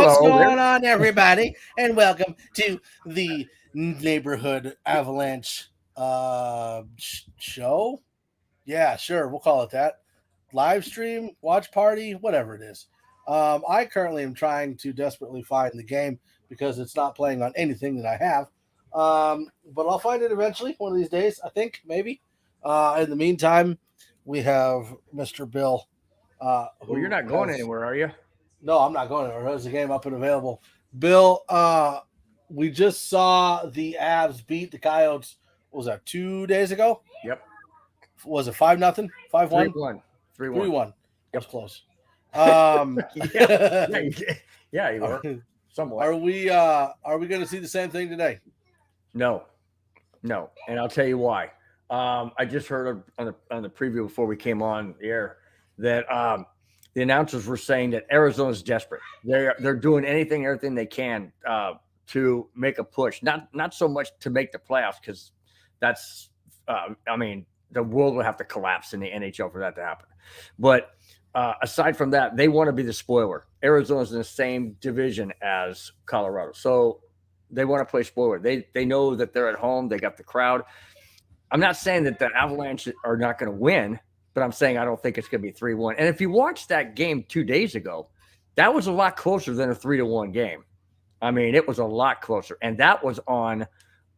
What's going on, everybody? And welcome to the neighborhood Avalanche show. Yeah, sure, we'll call it that. Live stream, watch party, whatever it is. I currently am trying to desperately find the game because it's not playing on anything that I have. But I'll find it eventually, one of these days, I think, maybe. In the meantime, we have Mr. Bill. Well, you're not going anywhere, are you? No, I'm not going anywhere. There's the game up and available. Bill, we just saw the Avs beat the Coyotes. What was that, 2 days ago? Yep. Was it 5-0? 5-1? 3-1. 3-1. That's close. Yeah, you were. Somewhat. Are we going to see the same thing today? No. And I'll tell you why. I just heard on the preview before we came on the air that the announcers were saying that Arizona's desperate. They're doing everything they can to make a push. Not so much to make the playoffs, because that's the world will have to collapse in the NHL for that to happen. But aside from that, they want to be the spoiler. Arizona's in the same division as Colorado, so they want to play spoiler. They know that they're at home. They got the crowd. I'm not saying that the Avalanche are not going to win, but I'm saying I don't think it's going to be 3-1. And if you watched that game 2 days ago, that was a lot closer than a 3-1 game. I mean, it was a lot closer. And that was on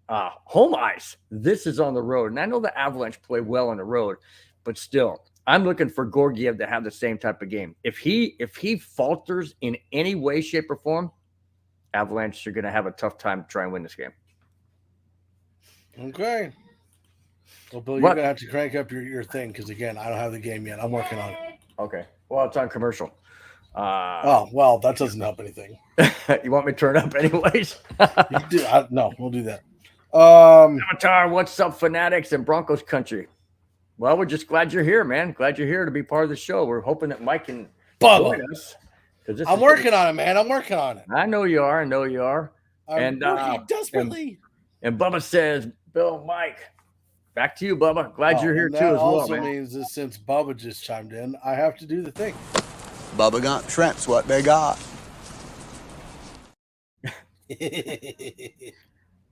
home ice. This is on the road. And I know the Avalanche play well on the road, but still, I'm looking for Georgiev to have the same type of game. If he falters in any way, shape, or form, Avalanche are going to have a tough time to try and win this game. Okay. Well, Bill, you're going to have to crank up your thing because, again, I don't have the game yet. I'm working on it. Okay. Well, it's on commercial. Well, that doesn't help anything. You want me to turn up anyways? No, we'll do that. Avatar, what's up, fanatics in Broncos country? Well, we're just glad you're here, man. Glad you're here to be part of the show. We're hoping that Mike can join us. I'm working on it, man. I'm working on it. I know you are. I'm working desperately. And Bubba says, Bill, Mike. Back to you, Bubba. Glad you're here too as well, man. That also means that since Bubba just chimed in, I have to do the thing. Bubba got Trent's what they got.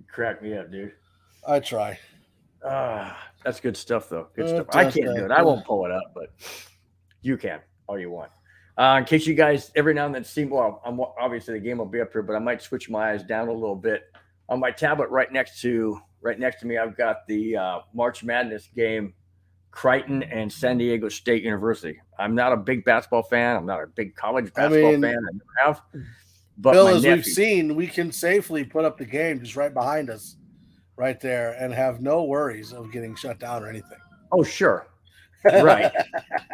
Crack me up, dude. I try. That's good stuff, though. Good stuff. I can't do it. I won't pull it up, but you can all you want. In case you guys every now and then see, well, obviously the game will be up here, but I might switch my eyes down a little bit. On my tablet right next to me, I've got the March Madness game, Creighton and San Diego State University. I'm not a big basketball fan. I'm not a big college basketball fan. I never have. But Bill, as we've seen, we can safely put up the game just right behind us, right there, and have no worries of getting shut down or anything. Oh, sure. Right.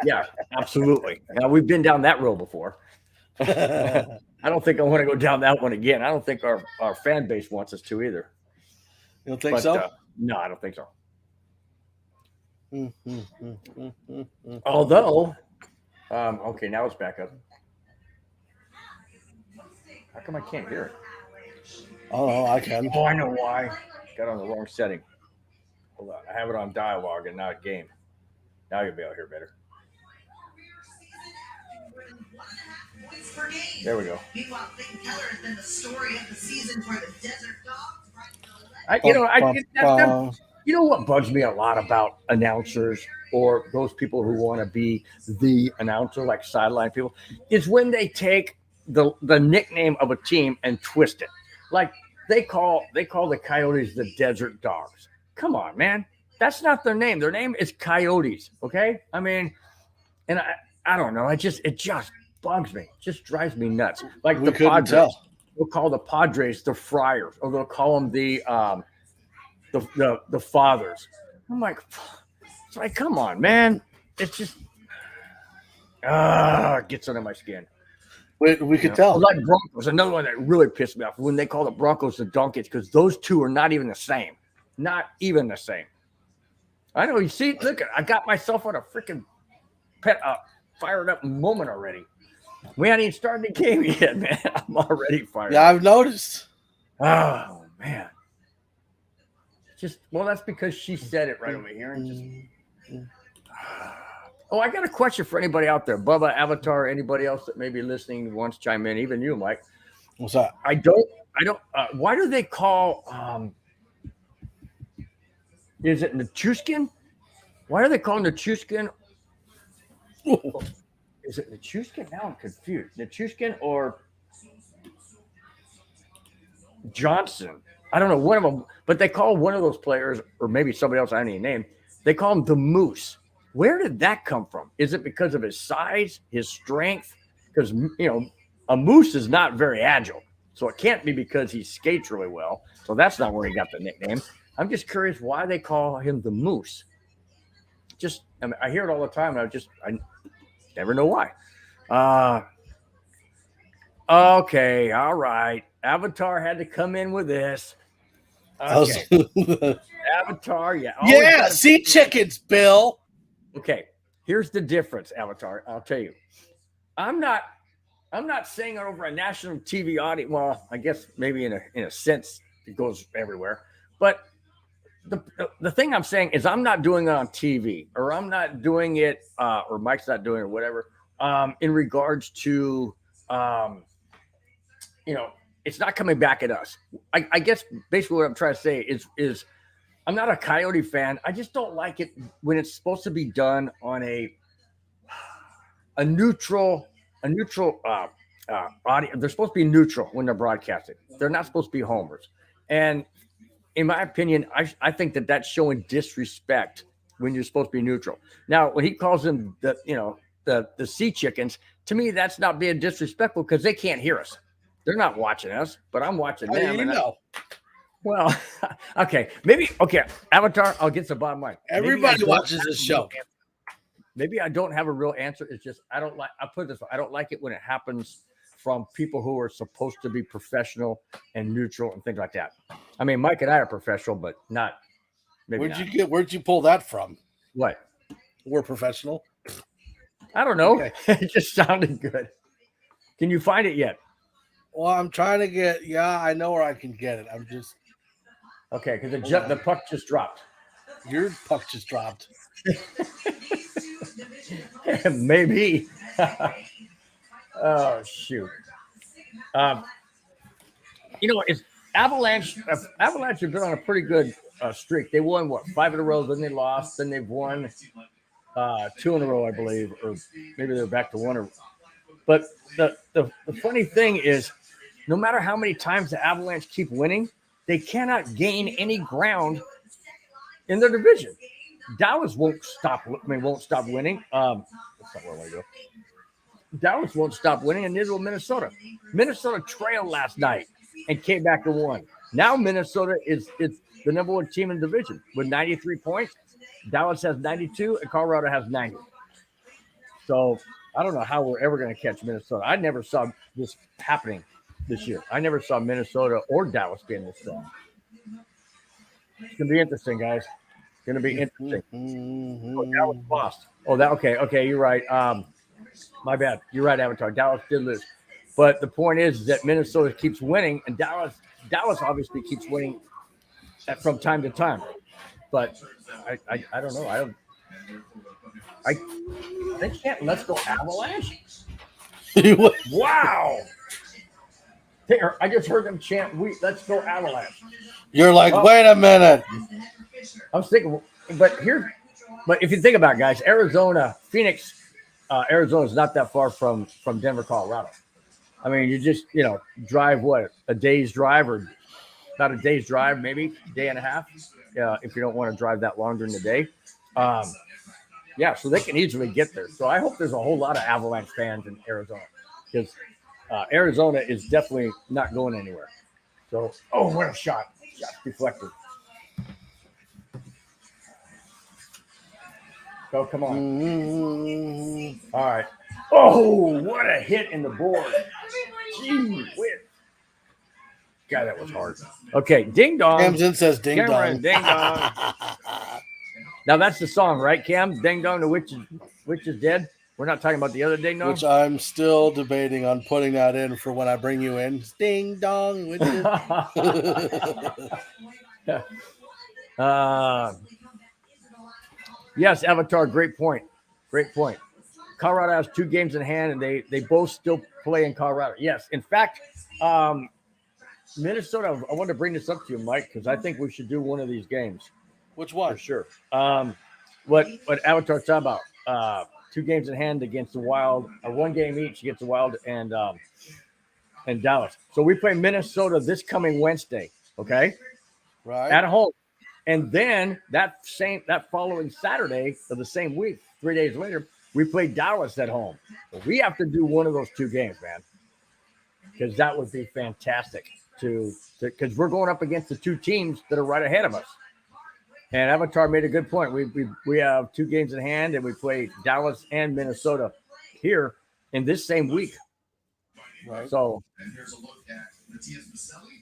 Yeah, absolutely. Now, we've been down that road before. I don't think I want to go down that one again. I don't think our fan base wants us to either. You don't think so? No, I don't think so. Although, okay, now it's back up. How come I can't hear it? Oh, I can. Oh, I know why. Got on the wrong setting. Hold on. I have it on dialogue and not game. Now you'll be able to hear better. There we go. Meanwhile, Clayton Keller has been the story of the season for the Desert Dogs. You know what bugs me a lot about announcers or those people who want to be the announcer, like sideline people, is when they take the nickname of a team and twist it. Like they call the Coyotes the Desert Dogs. Come on, man. That's not their name. Their name is Coyotes. Okay. I mean, and I don't know. It just bugs me. It just drives me nuts. Like the Padres. They'll call the Padres the Friars, or they'll call them the Fathers. I'm like, it's like, come on, man. It's just it gets under my skin. We could tell. Like Broncos, another one that really pissed me off when they call the Broncos the Donkeys, because those two are not even the same. Not even the same. I know. You see, look, I got myself on a freaking fired up moment already. We hadn't even started the game yet, man. I'm already fired. Yeah, I've noticed. Oh man. That's because she said it right over here. And I got a question for anybody out there, Bubba, Avatar, anybody else that may be listening wants to chime in, even you, Mike. What's that? I don't. Why do they call? Is it Nichushkin? Why do they call Nichushkin? Is it Nichushkin? Now I'm confused. Nichushkin or Johnson? I don't know, one of them, but they call one of those players, or maybe somebody else I don't even name, they call him the Moose. Where did that come from? Is it because of his size, his strength? Because, a moose is not very agile. So it can't be because he skates really well. So that's not where he got the nickname. I'm just curious why they call him the Moose. I hear it all the time, and I never know why. Okay, all right. Avatar had to come in with this. Okay. Avatar, yeah. Yeah, sea chickens, Bill. Okay, here's the difference, Avatar. I'll tell you. I'm not saying it over a national TV audience. Well, I guess maybe in a sense it goes everywhere. But the thing I'm saying is I'm not doing it on TV, or I'm not doing it, or Mike's not doing it, or whatever. In regards to it's not coming back at us. I guess basically what I'm trying to say is I'm not a Coyote fan. I just don't like it when it's supposed to be done on a neutral audience. They're supposed to be neutral when they're broadcasting. They're not supposed to be homers. And in my opinion, I think that's showing disrespect when you're supposed to be neutral. Now, when he calls them the sea chickens, to me, that's not being disrespectful because they can't hear us. They're not watching us, but I'm watching them. Well, okay, maybe. Okay, Avatar, I'll get to the bottom line. Everybody watches this show. Maybe I don't have a real answer. It's just I don't like. I put it this way: I don't like it when it happens from people who are supposed to be professional and neutral and things like that. I mean, Mike and I are professional, but not. Maybe Where'd you pull that from? What? We're professional. I don't know. Okay. It just sounded good. Can you find it yet? Well, I'm trying to get. Yeah, I know where I can get it. I'm just. Okay, because the puck just dropped. Your puck just dropped. Maybe. Oh shoot. It's Avalanche. Avalanche have been on a pretty good streak. They won 5 in a row, then they lost, then they've won 2 in a row, I believe, or maybe they're back to 1. But the funny thing is, no matter how many times the Avalanche keep winning, they cannot gain any ground in their division. Dallas won't stop winning. That's not where I want to go. Dallas won't stop winning, and neither will Minnesota. Minnesota trailed last night and came back and won. Now Minnesota is the number 1 team in the division with 93 points. Dallas has 92, and Colorado has 90. So I don't know how we're ever going to catch Minnesota. I never saw this happening this year. I never saw Minnesota or Dallas being this strong. It's going to be interesting, guys. It's going to be interesting. Oh, Dallas lost. Oh, okay. You're right. My bad. You're right, Avatar. Dallas did lose. But the point is that Minnesota keeps winning, and Dallas obviously keeps winning from time to time. But I don't know. They can't. Let's go Avalanche. Wow. I just heard them chant, let's go Avalanche. You're like, wait a minute. I was thinking, but if you think about it, guys, Phoenix, Arizona is not that far from Denver, Colorado. I mean, you just, drive a day's drive, or about a day's drive, maybe a day and a half, if you don't want to drive that long during the day. So they can easily get there. So I hope there's a whole lot of Avalanche fans in Arizona, because Arizona is definitely not going anywhere. So, what a shot. Shot deflected. Oh, come on. Mm-hmm. All right. Oh, what a hit in the board. Gee whiz. God, that was hard. Okay, ding dong. Camden says ding Cameron, dong. Ding dong. Now that's the song, right, Cam? Ding dong, the witch is dead. We're not talking about the other ding dong. Which I'm still debating on putting that in for when I bring you in. Ding dong. Yes, Avatar, great point. Great point. Colorado has 2 games in hand, and they both still play in Colorado. Yes, in fact, Minnesota. I want to bring this up to you, Mike, because I think we should do one of these games Which for one? sure. What Avatar's talking about? 2 games in hand against the Wild, or 1 game each against the Wild and Dallas. So we play Minnesota this coming Wednesday. Okay, Right. at home. And then that following Saturday of the same week, 3 days later, we play Dallas at home. So we have to do one of those 2 games, man, because that would be fantastic. Because we're going up against the 2 teams that are right ahead of us. And Avatar made a good point. We have 2 games in hand, and we play Dallas and Minnesota here in this same week. Right. So. And here's a look at Matthias Maselli.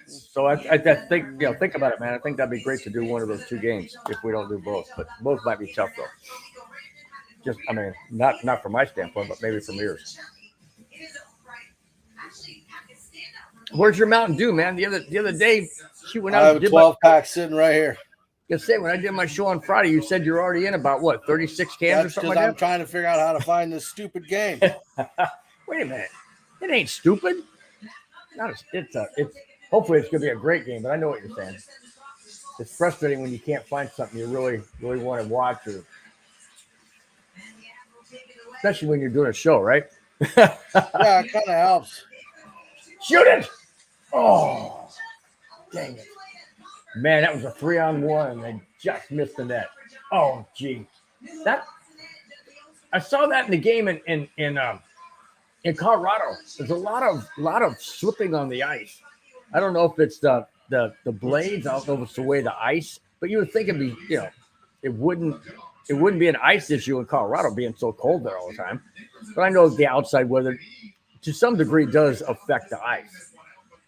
So I think think about it, man. I think that'd be great to do one of those 2 games if we don't do both. But both might be tough though. Just not from my standpoint, but maybe from yours. Where's your Mountain Dew, man? The other day she went out. I have a 12-pack sitting right here. When I did my show on Friday, you said you're already in about 36 cans That's or something because like I'm trying to figure out how to find this stupid game. Wait a minute, it ain't stupid. Hopefully it's gonna be a great game, but I know what you're saying. It's frustrating when you can't find something you really want to watch, especially when you're doing a show, right? Yeah, it kind of helps. Shoot it! Oh, dang it, man! That was a 3-on-1, and they just missed the net. Oh, gee, I saw that in the game in Colorado. There's a lot of slipping on the ice. I don't know if it's the blades. I don't know if it's the way the ice. But you would think it'd be, it wouldn't be an ice issue in Colorado being so cold there all the time. But I know the outside weather to some degree does affect the ice.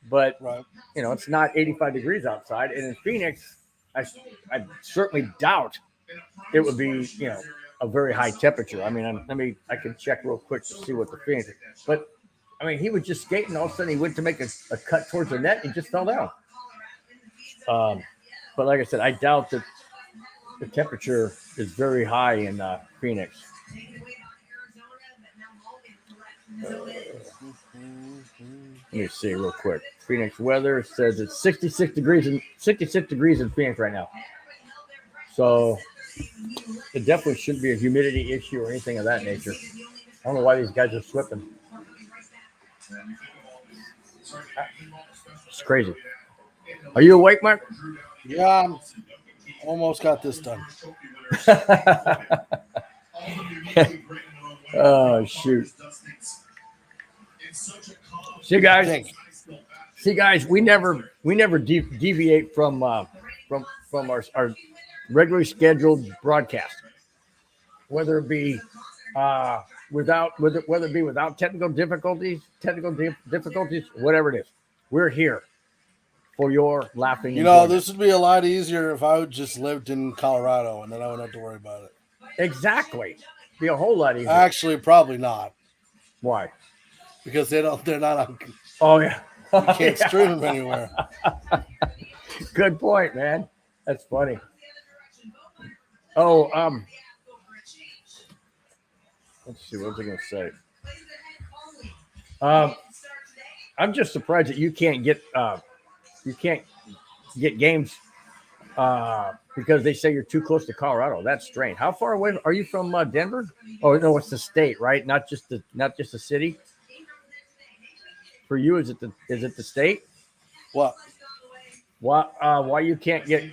But Right. It's not 85 degrees outside. And in Phoenix, I certainly doubt it would be, a very high temperature. I mean, I can check real quick to see what the Phoenix is. But he was just skating. All of a sudden, he went to make a cut towards the net and just fell down. But like I said, I doubt that the temperature is very high in Phoenix. Let me see real quick. Phoenix weather says it's 66 degrees in Phoenix right now. So it definitely shouldn't be a humidity issue or anything of that nature. I don't know why these guys are slipping. It's crazy. Are you awake, Mark? Yeah, I'm almost got this done. Oh, shoot. See, guys, we never deviate from our regularly scheduled broadcast, whether it be without technical difficulties, whatever it is. We're here for your laughing. This would be a lot easier if I would just lived in Colorado and then I wouldn't have to worry about it. Exactly. Be a whole lot easier. Actually, probably not. Why? Because they're not on. Oh yeah. You can't stream them anywhere. Good point, man. That's funny. Oh, let's see. What was I going to say? I'm just surprised that you can't get games because they say you're too close to Colorado. That's strange. How far away are you from Denver? Oh no, it's the state, right? Not just the city. For you, is it the state? What? Why you can't get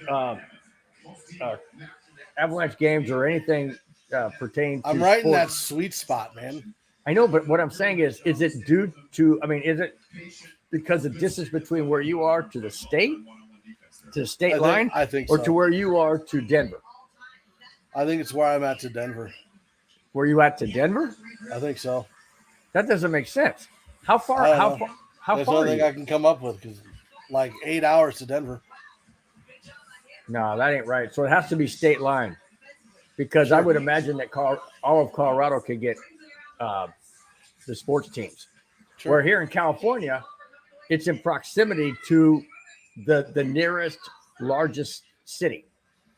Avalanche games or anything pertaining to I'm right sports? in that sweet spot, man. I know, but what I'm saying is it due to? Is it because the distance between where you are to the state line? I think or so. to where you are to Denver? I think it's where I'm at to Denver. Where you at to Denver? I think so. That doesn't make sense. How far? How That's far? the only thing I can come up with because like 8 hours to Denver. No, that ain't right. So it has to be state line, because I would imagine that all of Colorado could get the sports teams. Sure. Where here in California, it's in proximity to the nearest largest city.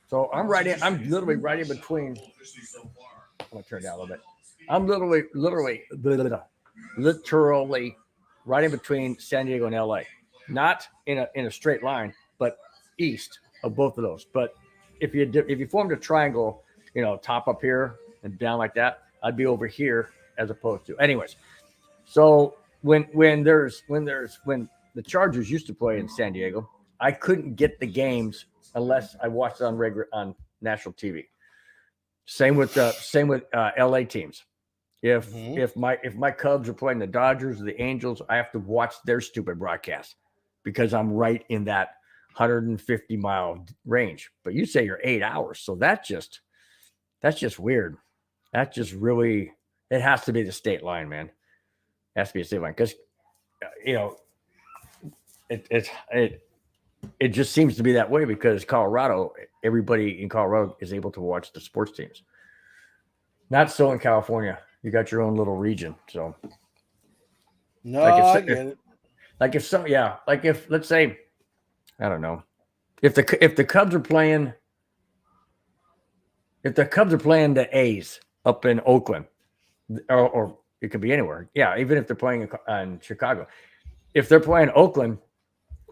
So I'm literally right in between. I'm gonna turn it down a little bit. I'm literally right in between San Diego and LA. Not in a straight line, but east of both of those. But if you formed a triangle, top up here and down like that, I'd be over here as opposed to. Anyways, so when the Chargers used to play in San Diego, I couldn't get the games unless I watched it on national TV. Same with LA teams. If my Cubs are playing the Dodgers or the Angels, I have to watch their stupid broadcast because I'm right in that 150-mile range. But you say you're 8 hours, so that's just weird. That just really, it has to be the state line, man. It has to be a state line because it just seems to be that way because Colorado, everybody in Colorado is able to watch the sports teams. Not so in California. You got your own little region, so. No, I get it. Let's say, I don't know, if the Cubs are playing, the A's up in Oakland, or it could be anywhere. Yeah, even if they're playing in Chicago, if they're playing Oakland,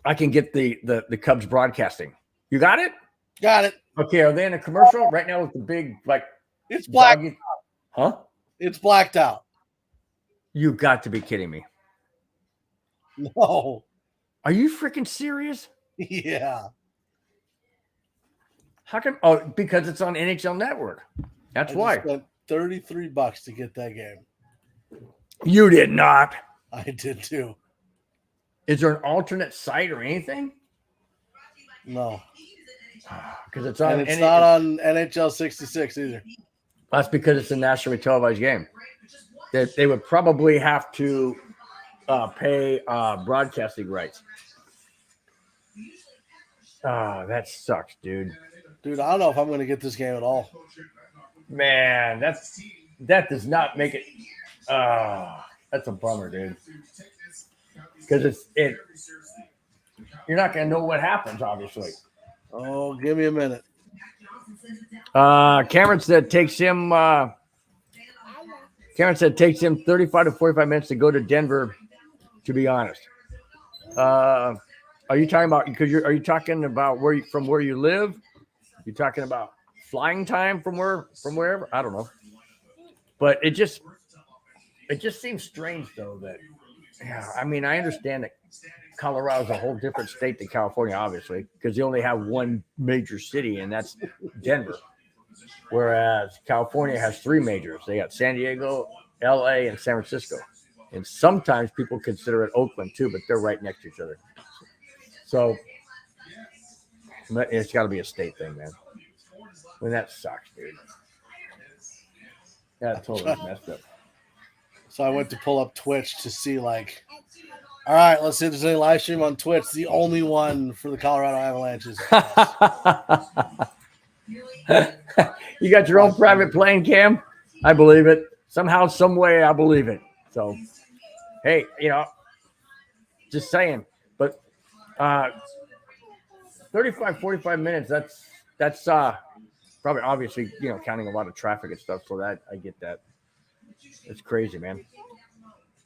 I can get the Cubs broadcasting. You got it? Got it. Okay, are they in a commercial right now with the big It's black. Huh? It's blacked out. You got to be kidding me. No. Are you freaking serious? Yeah. How come? Oh, because it's on NHL Network. That's why. I spent $33 to get that game. You did not. I did too. Is there an alternate site or anything? No. Because it's on. And it's not on NHL 66 either. That's because it's a nationally televised game. They would probably have to pay broadcasting rights. That sucks, dude. Dude, I don't know if I'm going to get this game at all. Man, that does not make it. That's a bummer, dude. Because you're not going to know what happens, obviously. Oh, give me a minute. Cameron said takes him 35 to 45 minutes to go to Denver, to be honest. Are you talking about are you talking about where you live? You're talking about flying time from wherever? I don't know. But it just seems strange though that I mean, I understand that Colorado is a whole different state than California, obviously, because they only have one major city, and that's Denver. Whereas California has three majors. They got San Diego, LA, and San Francisco. And sometimes people consider it Oakland too, but they're right next to each other. So it's got to be a state thing, man. I mean, that sucks, dude. That totally messed up. So I went to pull up Twitch to see, all right, let's see if there's any live stream on Twitch. The only one for the Colorado Avalanches. You got your own private plane, Cam? I believe it. Somehow, some way, I believe it. So, hey, just saying. But 35, 45 minutes, that's probably obviously, counting a lot of traffic and stuff. So that I get that. It's crazy, man.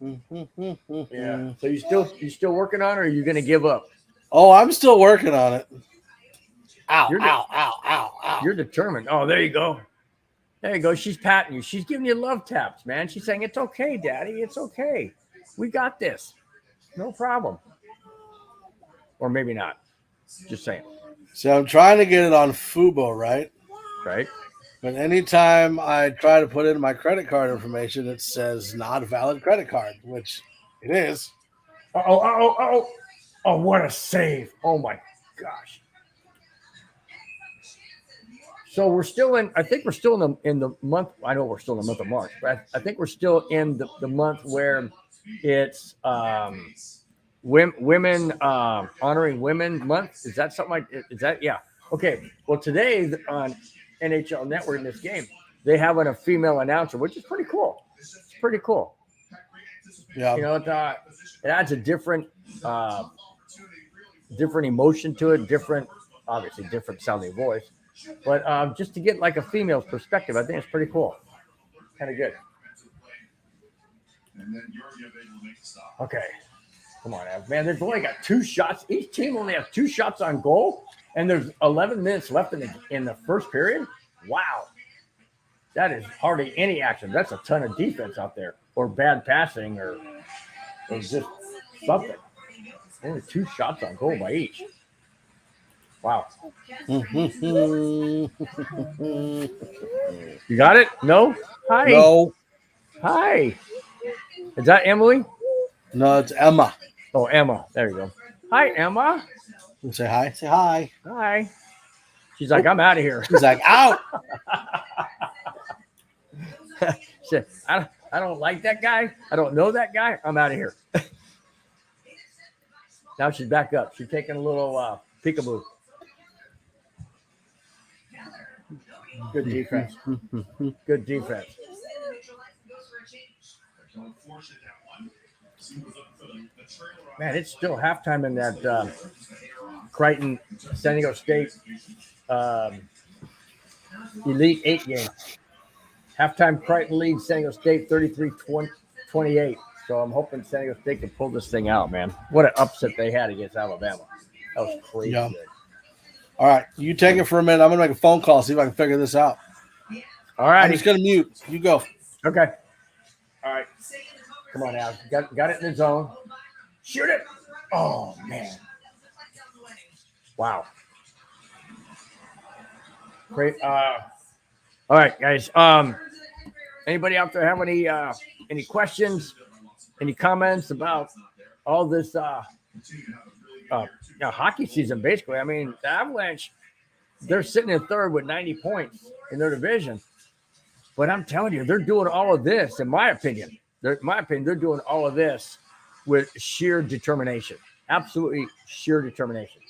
Yeah. So you still working on it, or are you going to give up? Oh, I'm still working on it. Ow. You're determined. Oh, there you go. There you go. She's patting you. She's giving you love taps, man. She's saying, it's okay, Daddy. It's okay. We got this. No problem. Or maybe not. Just saying. So I'm trying to get it on Fubo, right? Right. But anytime I try to put in my credit card information, it says not a valid credit card, which it is. Oh, what a save. Oh, my gosh. So we're still I think we're still in the month. I know we're still in the month of March, but I think we're still in the month where it's women honoring women month. Is that something is that? Yeah. Okay. Well, today on NHL Network in this game, they have a female announcer, which is pretty cool. It's pretty cool. Yeah. It adds a different emotion to it, obviously different sounding voice. But just to get a female's perspective, I think it's pretty cool. Kind of good. Okay. Come on, Av. Man, they've only got 2 shots. Each team only has 2 shots on goal, and there's 11 minutes left in the first period. Wow. That is hardly any action. That's a ton of defense out there, or bad passing, or just something. Only 2 shots on goal by each. Wow. You got it? No? Hi. No. Hi. Is that Emily? No, it's Emma. Oh, Emma. There you go. Hi, Emma. You say hi. Say hi. Hi. She's like, I'm out of here. She's like, out. She said, I don't like that guy. I don't know that guy. I'm out of here. Now she's back up. She's taking a little peekaboo. Good defense. Good defense. Man, it's still halftime in that Crichton San Diego State Elite 8 game. Halftime Crichton leads San Diego State 33-28. So I'm hoping San Diego State can pull this thing out, man. What an upset they had against Alabama. That was crazy. Yeah. Good. All right, you take it for a minute. I'm gonna make a phone call, see if I can figure this out. All right. I'm just gonna mute. You go. Okay. All right. Come on, Al. Got it in the zone. Shoot it. Oh, man. Wow. Great. All right, guys. Anybody out there have any questions, any comments about all this hockey season? Basically, I mean, the Avalanche, they're sitting in third with 90 points in their division, but I'm telling you, they're doing all of this. In my opinion, they're doing all of this with sheer determination, absolutely sheer determination,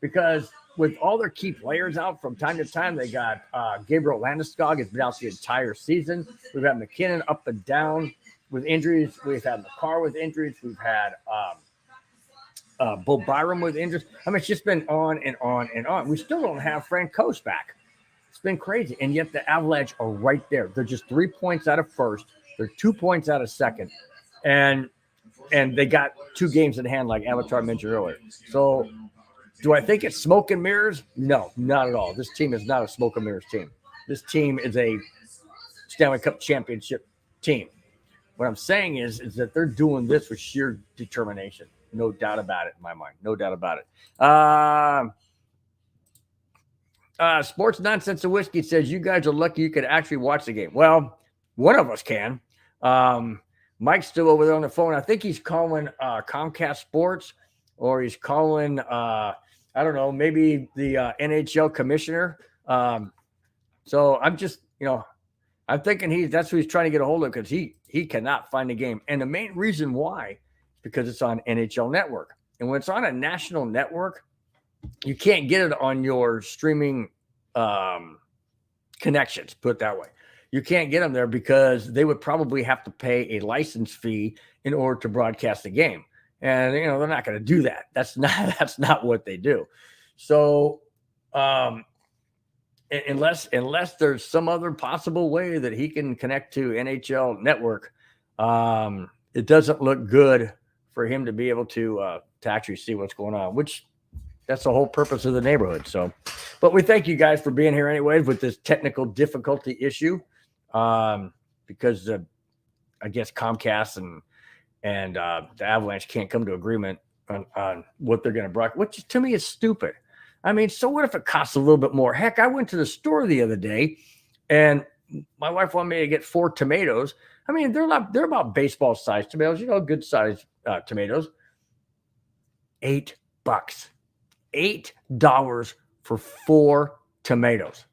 because with all their key players out from time to time, they got Gabriel Landeskog has been out the entire season. We've had McKinnon up and down with injuries. We've had McCarr with injuries. We've had Bo Byram with injuries. I mean, it's just been on and on and on. We still don't have Frank Coase back. It's been crazy. And yet the Avalanche are right there. They're just 3 points out of first. They're 2 points out of second. And they got 2 games in hand, like Avatar mentioned earlier. So do I think it's smoke and mirrors? No, not at all. This team is not a smoke and mirrors team. This team is a Stanley Cup championship team. What I'm saying is that they're doing this with sheer determination. No doubt about it in my mind. No doubt about it. Sports Nonsense and Whiskey says, you guys are lucky you could actually watch the game. Well, one of us can. Mike's still over there on the phone. I think he's calling Comcast Sports, or he's calling, I don't know, maybe the NHL commissioner. So I'm just, I'm thinking that's who he's trying to get a hold of, because he cannot find the game. And the main reason why is because it's on NHL Network. And when it's on a national network, you can't get it on your streaming connections, put it that way. You can't get them there because they would probably have to pay a license fee in order to broadcast the game. And, they're not going to do that. That's not what they do. So unless there's some other possible way that he can connect to NHL Network, it doesn't look good for him to be able to actually see what's going on, which that's the whole purpose of the neighborhood. So, but we thank you guys for being here anyways with this technical difficulty issue, because I guess Comcast and the Avalanche can't come to agreement on what they're going to broadcast, which to me is stupid. I mean, so what if it costs a little bit more? Heck, I went to the store the other day, and my wife wanted me to get 4 tomatoes. I mean, they're about baseball-sized tomatoes, good-sized tomatoes. $8. $8 for 4 tomatoes.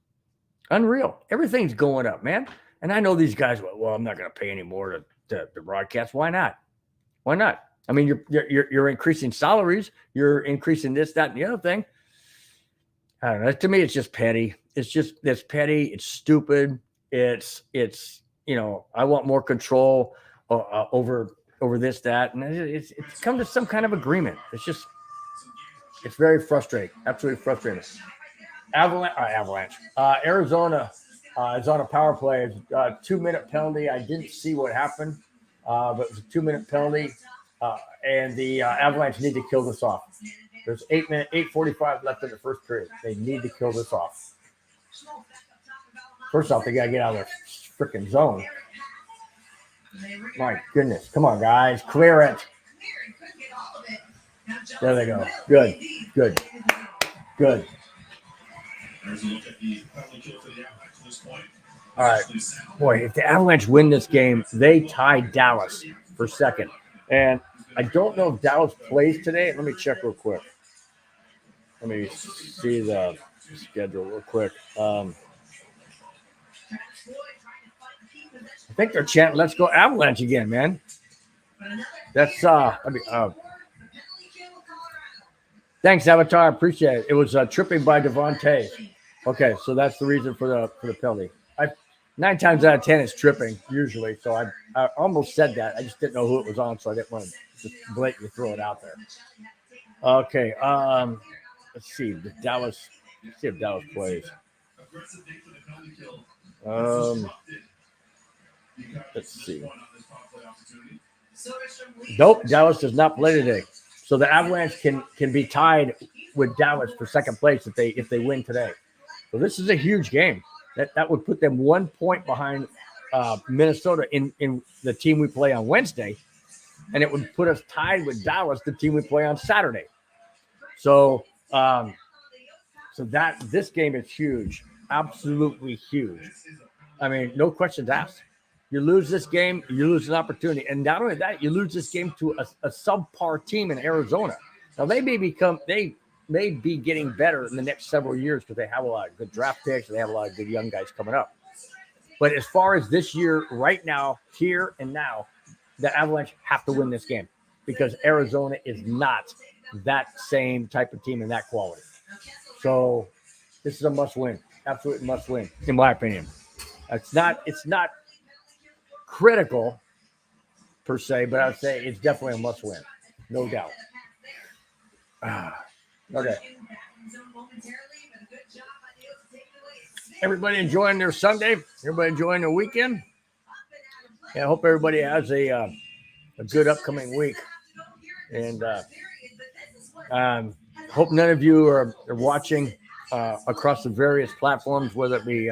Unreal. Everything's going up, man. And I know these guys, well, I'm not going to pay any more to broadcast. Why not? Why not? I mean, you're increasing salaries. You're increasing this, that, and the other thing. I don't know. To me, it's just petty. It's petty. It's stupid. It's I want more control over this, that, and it's come to some kind of agreement. It's very frustrating. Absolutely frustrating. Avalanche. Arizona is on a power play. It's a 2-minute penalty. I didn't see what happened, but it was a 2-minute penalty. And the Avalanche need to kill this off. There's 8:45 left in the first period. They need to kill this off. First off, they got to get out of their freaking zone. My goodness. Come on, guys. Clear it. There they go. Good. Good. Good. All right. Boy, if the Avalanche win this game, they tie Dallas for second. And I don't know if Dallas plays today. Let me check real quick. Let me see the schedule real quick. I think they're chanting, "Let's go Avalanche" again, man. That's thanks, Avatar. I appreciate it. It was tripping by Devontae. Okay, so that's the reason for the penalty. 9 times out of 10 it's tripping usually. So I almost said that. I just didn't know who it was on, so I didn't want to just blatantly throw it out there. Okay, let's see. Let's see if Dallas plays. Let's see. Nope, Dallas does not play today. So the Avalanche can be tied with Dallas for second place if they win today. So this is a huge game. That would put them 1 point behind Minnesota in the team we play on Wednesday, and it would put us tied with Dallas, the team we play on Saturday. So that this game is huge, absolutely huge. I mean, no questions asked. You lose this game, you lose an opportunity. And not only that, you lose this game to a subpar team in Arizona. Now, they may be getting better in the next several years because they have a lot of good draft picks. They have a lot of good young guys coming up. But as far as this year, right now, here and now, the Avalanche have to win this game because Arizona is not that same type of team and that quality. So this is a must-win, absolute must-win, in my opinion. It's not critical per se, but I would say it's definitely a must-win, no doubt. Okay. Everybody enjoying their Sunday? Everybody enjoying their weekend? Yeah, I hope everybody has a good upcoming week. And hope none of you are watching across the various platforms, whether it be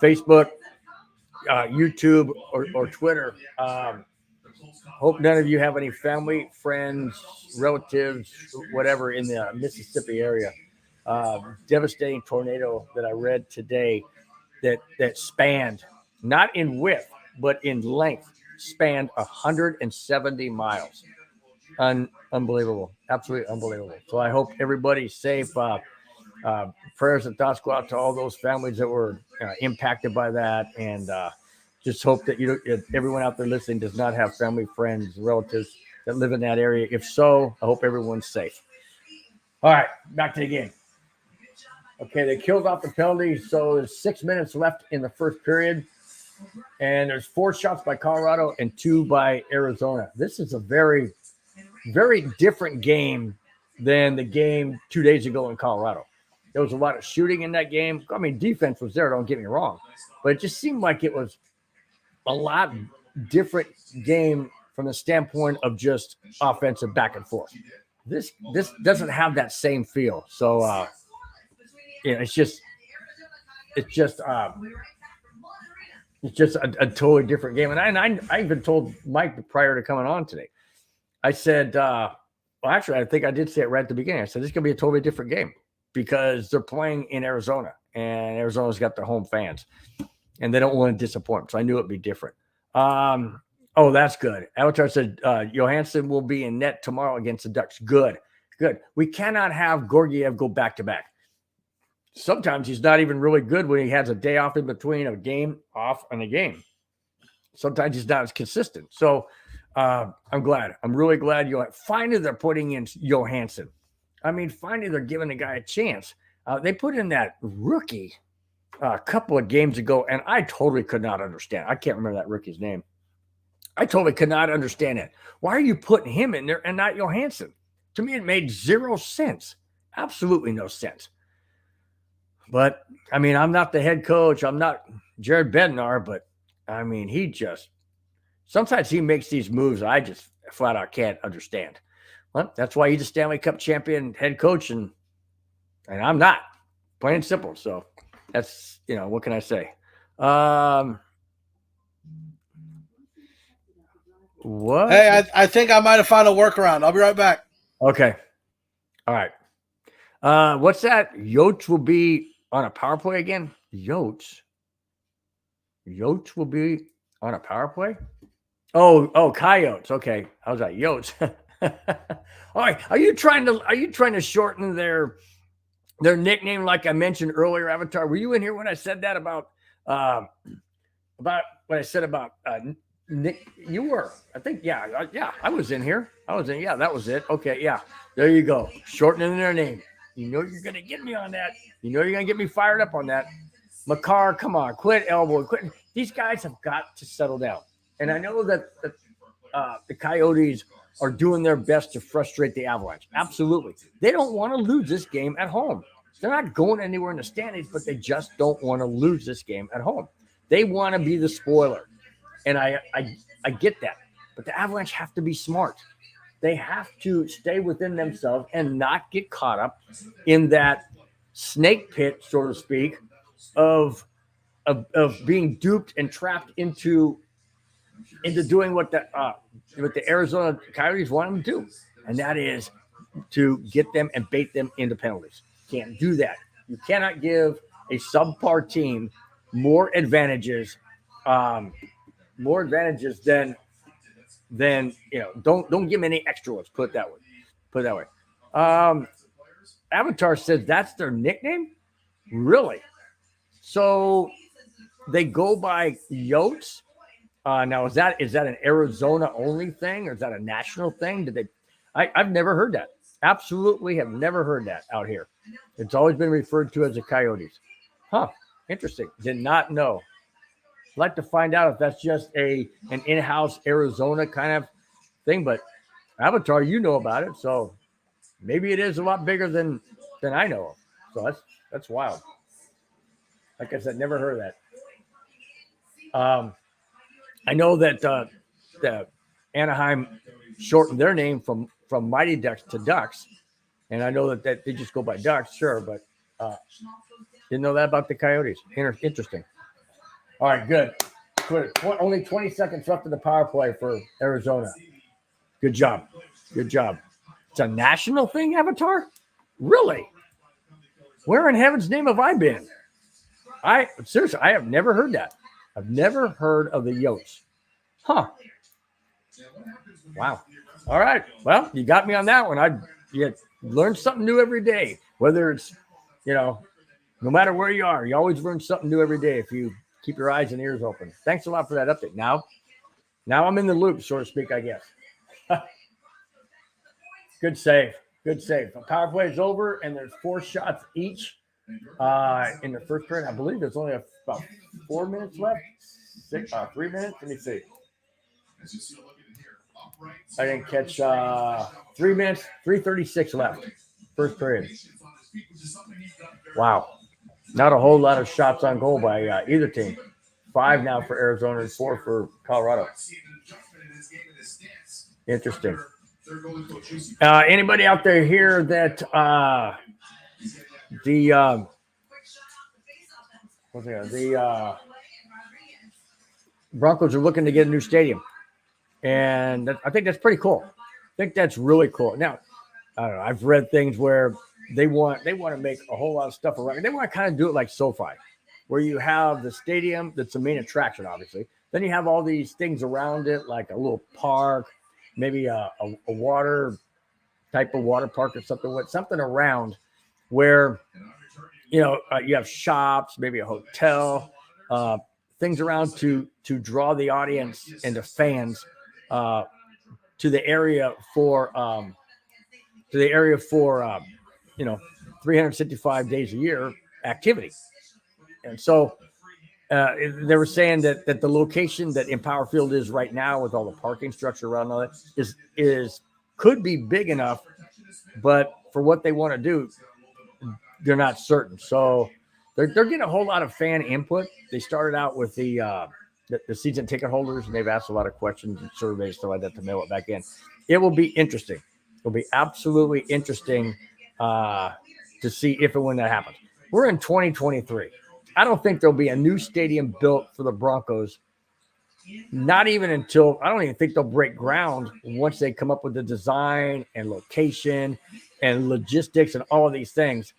Facebook, YouTube, or Twitter. Hope none of you have any family, friends, relatives, whatever in the Mississippi area. Devastating tornado that I read today that spanned, not in width, but in length, spanned 170 miles. Unbelievable. Absolutely unbelievable. So I hope everybody's safe. Prayers and thoughts go out to all those families that were impacted by that. And just hope that everyone out there listening does not have family, friends, relatives that live in that area. If so, I hope everyone's safe. All right, back to the game. Okay, they killed off the penalty, so there's 6 minutes left in the first period. And there's 4 shots by Colorado and 2 by Arizona. This is a very, very different game than the game 2 days ago in Colorado. There was a lot of shooting in that game. I mean, defense was there, don't get me wrong. But it just seemed like it was a lot different game from the standpoint of just offensive back and forth. This doesn't have that same feel. So, it's just a totally different game. And I even told Mike prior to coming on today, I said, well, actually, I think I did say it right at the beginning. I said, this is going to be a totally different game because they're playing in Arizona and Arizona's got their home fans and they don't want to disappoint. So I knew it'd be different. Oh, that's good. Avatar said, Johansson will be in net tomorrow against the Ducks. Good. We cannot have Georgiev go back-to-back. Sometimes he's not even really good when he has a day off in between a game off and a game. Sometimes he's not as consistent. So I'm glad. I'm really glad. Finally, they're putting in Johansson. I mean, finally, they're giving the guy a chance. They put in that rookie a couple of games ago, and I totally could not understand. I can't remember that rookie's name. I totally could not understand it. Why are you putting him in there and not Johansson? To me, it made zero sense. Absolutely no sense. But, I mean, I'm not the head coach. I'm not Jared Bednar, but, I mean, sometimes he makes these moves I just flat out can't understand. Well, that's why he's a Stanley Cup champion head coach, and I'm not. Plain and simple. So that's, what can I say? What? Hey, I think I might have found a workaround. I'll be right back. Okay. All right. What's that? Yotes will be on a power play again? Yotes will be on a power play? Oh, Coyotes. Okay. I was like, Yotes. All right. Are you trying to shorten their nickname like I mentioned earlier, Avatar? Were you in here when I said that about what I said about Nick? You were. I think, yeah, I was in here. Yeah, that was it. Okay, yeah. There you go. Shortening their name. You know you're going to get me on that. You know you're going to get me fired up on that. Makar, come on, quit elbowing, quit. These guys have got to settle down. And I know that the Coyotes are doing their best to frustrate the Avalanche. Absolutely. They don't want to lose this game at home. They're not going anywhere in the standings, but they just don't want to lose this game at home. They want to be the spoiler. And I get that. But the Avalanche have to be smart. They have to stay within themselves and not get caught up in that snake pit, so to speak, of being duped and trapped into doing what the Arizona Coyotes want them to do. And that is to get them and bait them into penalties. Can't do that. You cannot give a subpar team more advantages than don't give them any extra ones. Put it that way. Avatar says that's their nickname. Really? So they go by Yotes. Now is that an Arizona only thing, or is that a national thing? I've never heard that. Absolutely have never heard that out here. It's always been referred to as the Coyotes. Huh. Interesting. Did not know. I'd like to find out if that's just an in-house Arizona kind of thing, but Avatar, you know about it, so maybe it is a lot bigger than I know of. So that's wild. Like I said, never heard of that. I know that the Anaheim shortened their name from Mighty Ducks to Ducks, and I know that they just go by Ducks, sure, but didn't know that about the Coyotes. Interesting. All right, good. Only 20 seconds left in the power play for Arizona. Good job. It's a national thing, Avatar? Really? Where in heaven's name have I been? Seriously, I have never heard that. I've never heard of the Yotes. Huh. Wow. All right. Well, you got me on that one. You learn something new every day. Whether it's, no matter where you are, you always learn something new every day if you keep your eyes and ears open. Thanks a lot for that update. Now I'm in the loop, so to speak, I guess. Good save. The power play is over, and there's 4 shots each in the first period. I believe there's only about 4 minutes left. 3 minutes. Let me see. I didn't catch 3 minutes, 3:36 left. First period. Wow. Not a whole lot of shots on goal by either team. 5 now for Arizona and 4 for Colorado. Interesting. Anybody out there here that the Broncos are looking to get a new stadium, and I think that's pretty cool. I think that's really cool. Now, I don't know. I've read things where they want to make a whole lot of stuff around. They want to kind of do it like SoFi, where you have the stadium that's the main attraction, obviously. Then you have all these things around it, like a little park, maybe a water type of water park or something around where you have shops, maybe a hotel, things around to draw the audience and the fans to the area for 365 days a year activity. And so they were saying that the location that Empower Field is right now, with all the parking structure around all that, could be big enough, but for what they want to do, they're not certain. So they're getting a whole lot of fan input. They started out with the the season ticket holders, and they've asked a lot of questions and surveys, stuff like that, to mail it back in. It will be interesting. It'll be absolutely interesting to see if and when that happens. We're in 2023. I don't think there'll be a new stadium built for the Broncos. Not even until, I don't even think they'll break ground once they come up with the design and location and logistics and all of these things.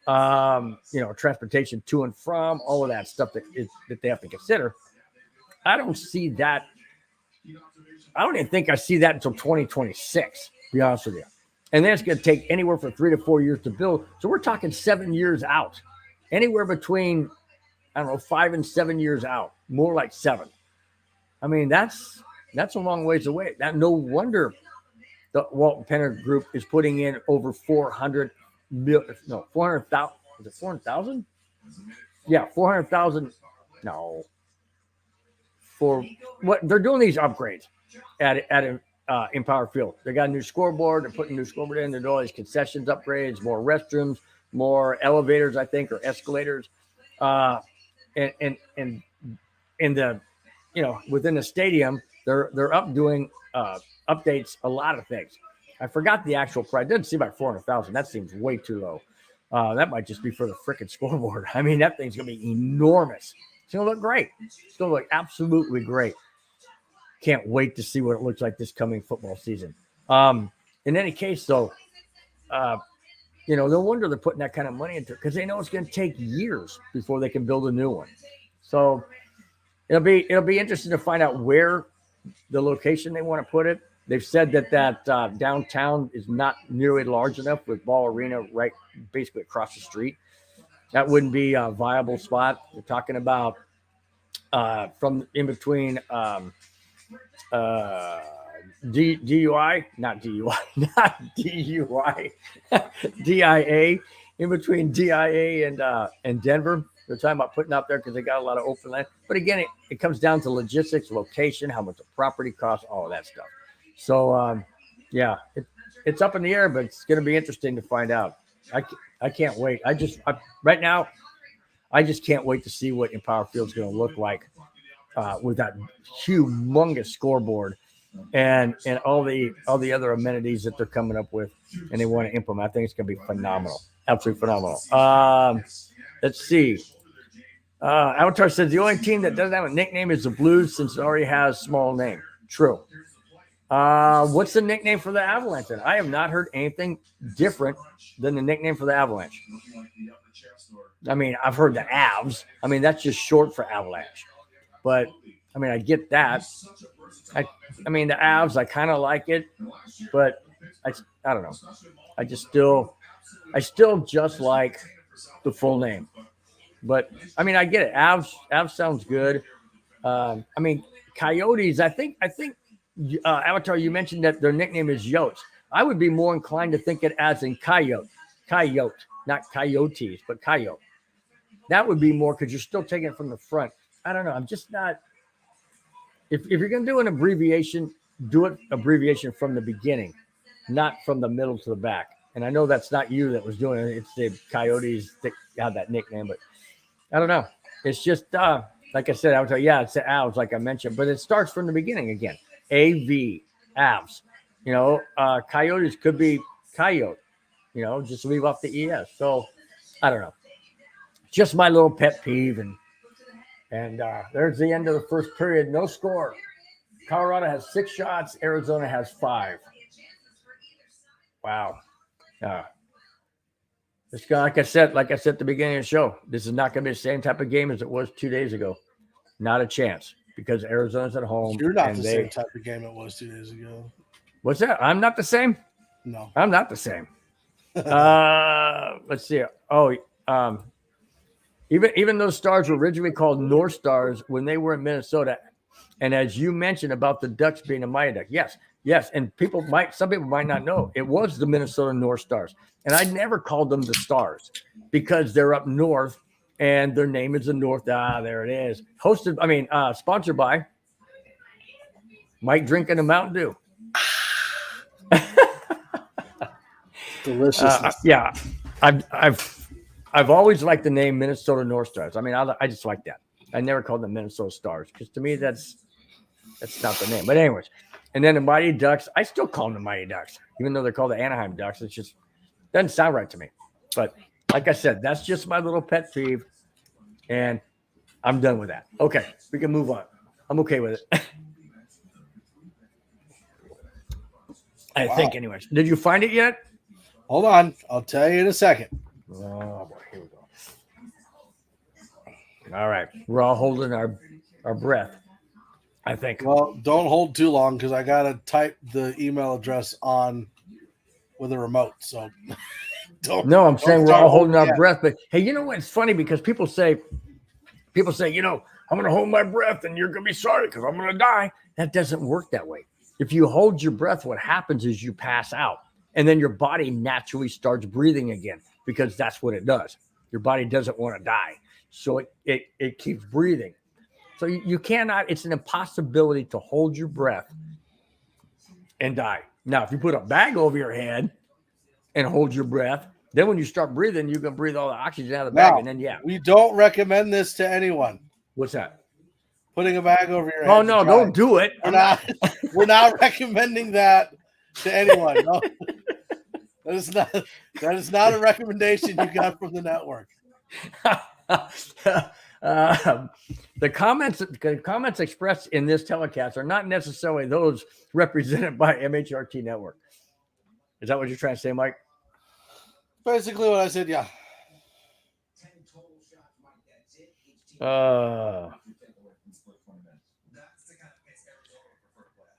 Transportation to and from, all of that stuff that they have to consider. I don't see that. I don't even think I see that until 2026, to be honest with you. And then it's going to take anywhere from 3 to 4 years to build. So we're talking 7 years out, anywhere between, 5 and 7 years out, more like 7. I mean, that's a long ways away. That no wonder the Walton Penner Group is putting in over 400,000. Is it 400,000? Yeah, 400,000. No, for what they're doing these upgrades at Empower Field. They got a new scoreboard. They're putting a new scoreboard in. They're doing all these concessions upgrades, more restrooms, more elevators, I think, or escalators. And in the within the stadium, they're doing updates, a lot of things. I forgot the actual price. It doesn't seem like 400,000. That seems way too low. That might just be for the freaking scoreboard. I mean, that thing's gonna be enormous. It's gonna look great. It's gonna look absolutely great. Can't wait to see what it looks like this coming football season. In any case, though, no wonder they're putting that kind of money into it, because they know it's going to take years before they can build a new one. So it'll be interesting to find out where the location they want to put it. They've said that downtown is not nearly large enough with Ball Arena right basically across the street. That wouldn't be a viable spot. They're talking about from in between DUI, not DUI, DIA, in between DIA and Denver. They're talking about putting out there because they got a lot of open land. But again, it comes down to logistics, location, how much the property costs, all of that stuff. So, it's up in the air, but it's going to be interesting to find out. I can't wait. Right now, I just can't wait to see what Empower Field's going to look like with that humongous scoreboard and all the other amenities that they're coming up with and they want to implement. I think it's going to be phenomenal. Absolutely phenomenal. Let's see. Avatar says the only team that doesn't have a nickname is the Blues, since it already has a small name. True. What's the nickname for the Avalanche then? I have not heard anything different than the nickname for the Avalanche. I mean, I've heard the Avs. I mean, that's just short for Avalanche. But, I mean, I get that. I mean, the Avs, I kind of like it. But, I don't know. I still just like the full name. But, I mean, I get it. Avs sounds good. I mean, Coyotes, I think Avatar, you mentioned that their nickname is Yotes. I would be more inclined to think it as in Coyote, not Coyotes, but Coyote. That would be more because you're still taking it from the front. I don't know. I'm just not. If you're going to do an abbreviation, do it abbreviation from the beginning, not from the middle to the back. And I know that's not you that was doing it. It's the Coyotes that have that nickname, but I don't know. It's just, like I said, I would tell you, it's the Avs, like I mentioned, but it starts from the beginning again. AV, Avs. Coyotes could be Coyote. Just leave off the ES. So, I don't know. Just my little pet peeve. And there's the end of the first period. No score. Colorado has 6 shots. Arizona has 5. Wow. It's like I said at the beginning of the show, this is not going to be the same type of game as it was 2 days ago. Not a chance, because Arizona's at home. You're not the same type of game it was 2 days ago. What's that? I'm not the same? No. I'm not the same. Let's see. Even those stars were originally called North Stars when they were in Minnesota. And as you mentioned about the Ducks being a Mighty Duck, yes. And some people might not know, it was the Minnesota North Stars. And I never called them the Stars because they're up north and their name is the North. There it is. Sponsored by Mike drinking a Mountain Dew. Delicious. I've always liked the name Minnesota North Stars. I mean, I just like that. I never called them Minnesota Stars because to me that's not the name. But anyways, and then the Mighty Ducks, I still call them the Mighty Ducks, even though they're called the Anaheim Ducks. It just doesn't sound right to me. But like I said, that's just my little pet peeve, and I'm done with that. Okay, we can move on. I'm okay with it. I think, anyways. Did you find it yet? Hold on. I'll tell you in a second. Oh, boy. Here we go. All right. We're all holding our breath, I think. Well, don't hold too long because I got to type the email address on with a remote. So No, I'm saying we're all holding our yet. breath. But, hey, you know what? It's funny because people say, you know, I'm going to hold my breath and you're going to be sorry because I'm going to die. That doesn't work that way. If you hold your breath, what happens is you pass out and then your body naturally starts breathing again because that's what it does. Your body doesn't want to die. So it keeps breathing. So you cannot, it's an impossibility to hold your breath and die. Now, if you put a bag over your head and hold your breath, then when you start breathing, you can breathe all the oxygen out of the bag. And then, we don't recommend this to anyone. What's that? Putting a bag over your head. Oh, no, don't do it. We're not recommending that to anyone. No. That is not a recommendation you got from the network. The comments expressed in this telecast are not necessarily those represented by MHRT Network. Is that what you're trying to say, Mike? Basically what I said, yeah.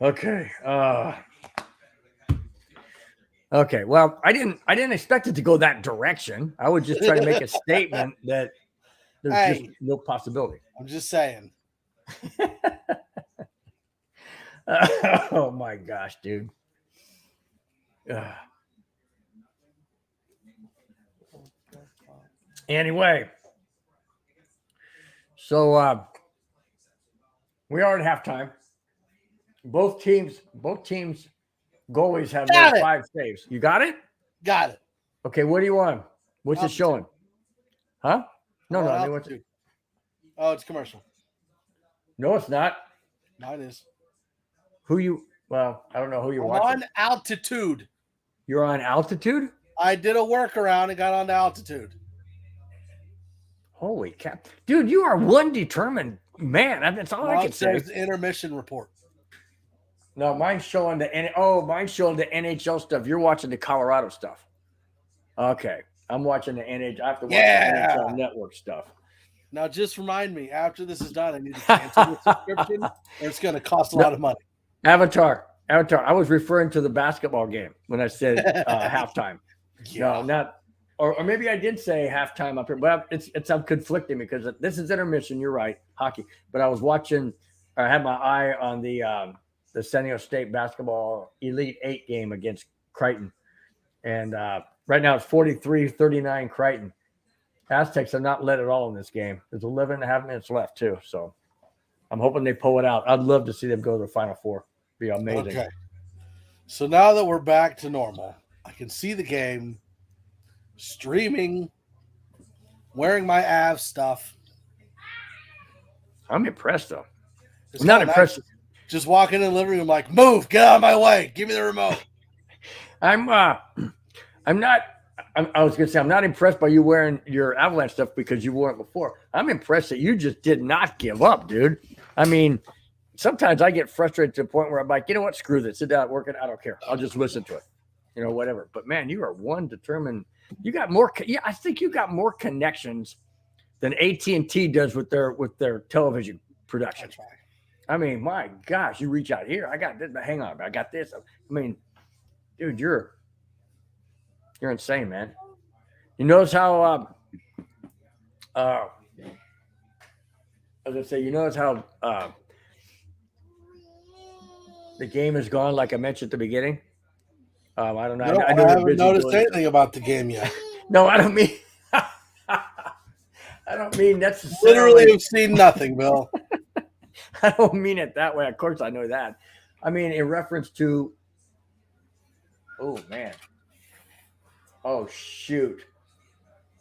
Okay. Okay. Well, I didn't expect it to go that direction. I was just trying to make a statement that there's just no possibility. I'm just saying. Oh my gosh, dude. Anyway, so we are at halftime. Both teams goalies have made 5 saves. You got it? Got it. Okay, what do you want? What's it showing? Huh? No. Oh, it's commercial. No, it's not. Mine is. Well, I don't know who you're watching. On altitude. You're on altitude? I did a workaround and got on altitude. Holy cap. Dude, you are one determined man. That's all I can say. There's the intermission report. No, mine's showing the NHL stuff. You're watching the Colorado stuff. Okay. I'm watching the NHL. I have to watch the NHL network stuff. Now, just remind me, after this is done, I need to cancel the subscription, or it's going to cost a lot of money. Avatar. I was referring to the basketball game when I said halftime. Yeah. No, not, or maybe I did say halftime up here, but I'm conflicting because this is intermission. You're right, hockey. But I was watching. I had my eye on the San Diego State basketball Elite 8 game against Crichton, and right now it's 43-39 Crichton. Aztecs have not led at all in this game. There's 11 and a half minutes left too, so I'm hoping they pull it out. I'd love to see them go to the Final Four. Be amazing. Okay. So now that we're back to normal, I can see the game, streaming, wearing my Avs stuff. I'm impressed though. I'm not impressed. Nice. Just walking in the living room like, move, get out of my way, give me the remote. I was going to say, I'm not impressed by you wearing your Avalanche stuff because you wore it before. I'm impressed that you just did not give up, dude. I mean, sometimes I get frustrated to the point where I'm like, you know what? Screw this. Sit down, work it. I don't care. I'll just listen to it, whatever. But man, you are one determined. You got more. Yeah, I think you got more connections than AT&T does with their television production. I mean, my gosh, you reach out here. I got this. Hang on, I got this. I mean, dude, you're insane, man. You notice how I was gonna say, you notice how the game has gone, like I mentioned at the beginning. I don't know. No, I haven't noticed anything about the game yet. No, I don't mean. I don't mean necessarily. Literally, have seen nothing, Bill. I don't mean it that way. Of course, I know that. I mean in reference to. Oh man. Oh shoot.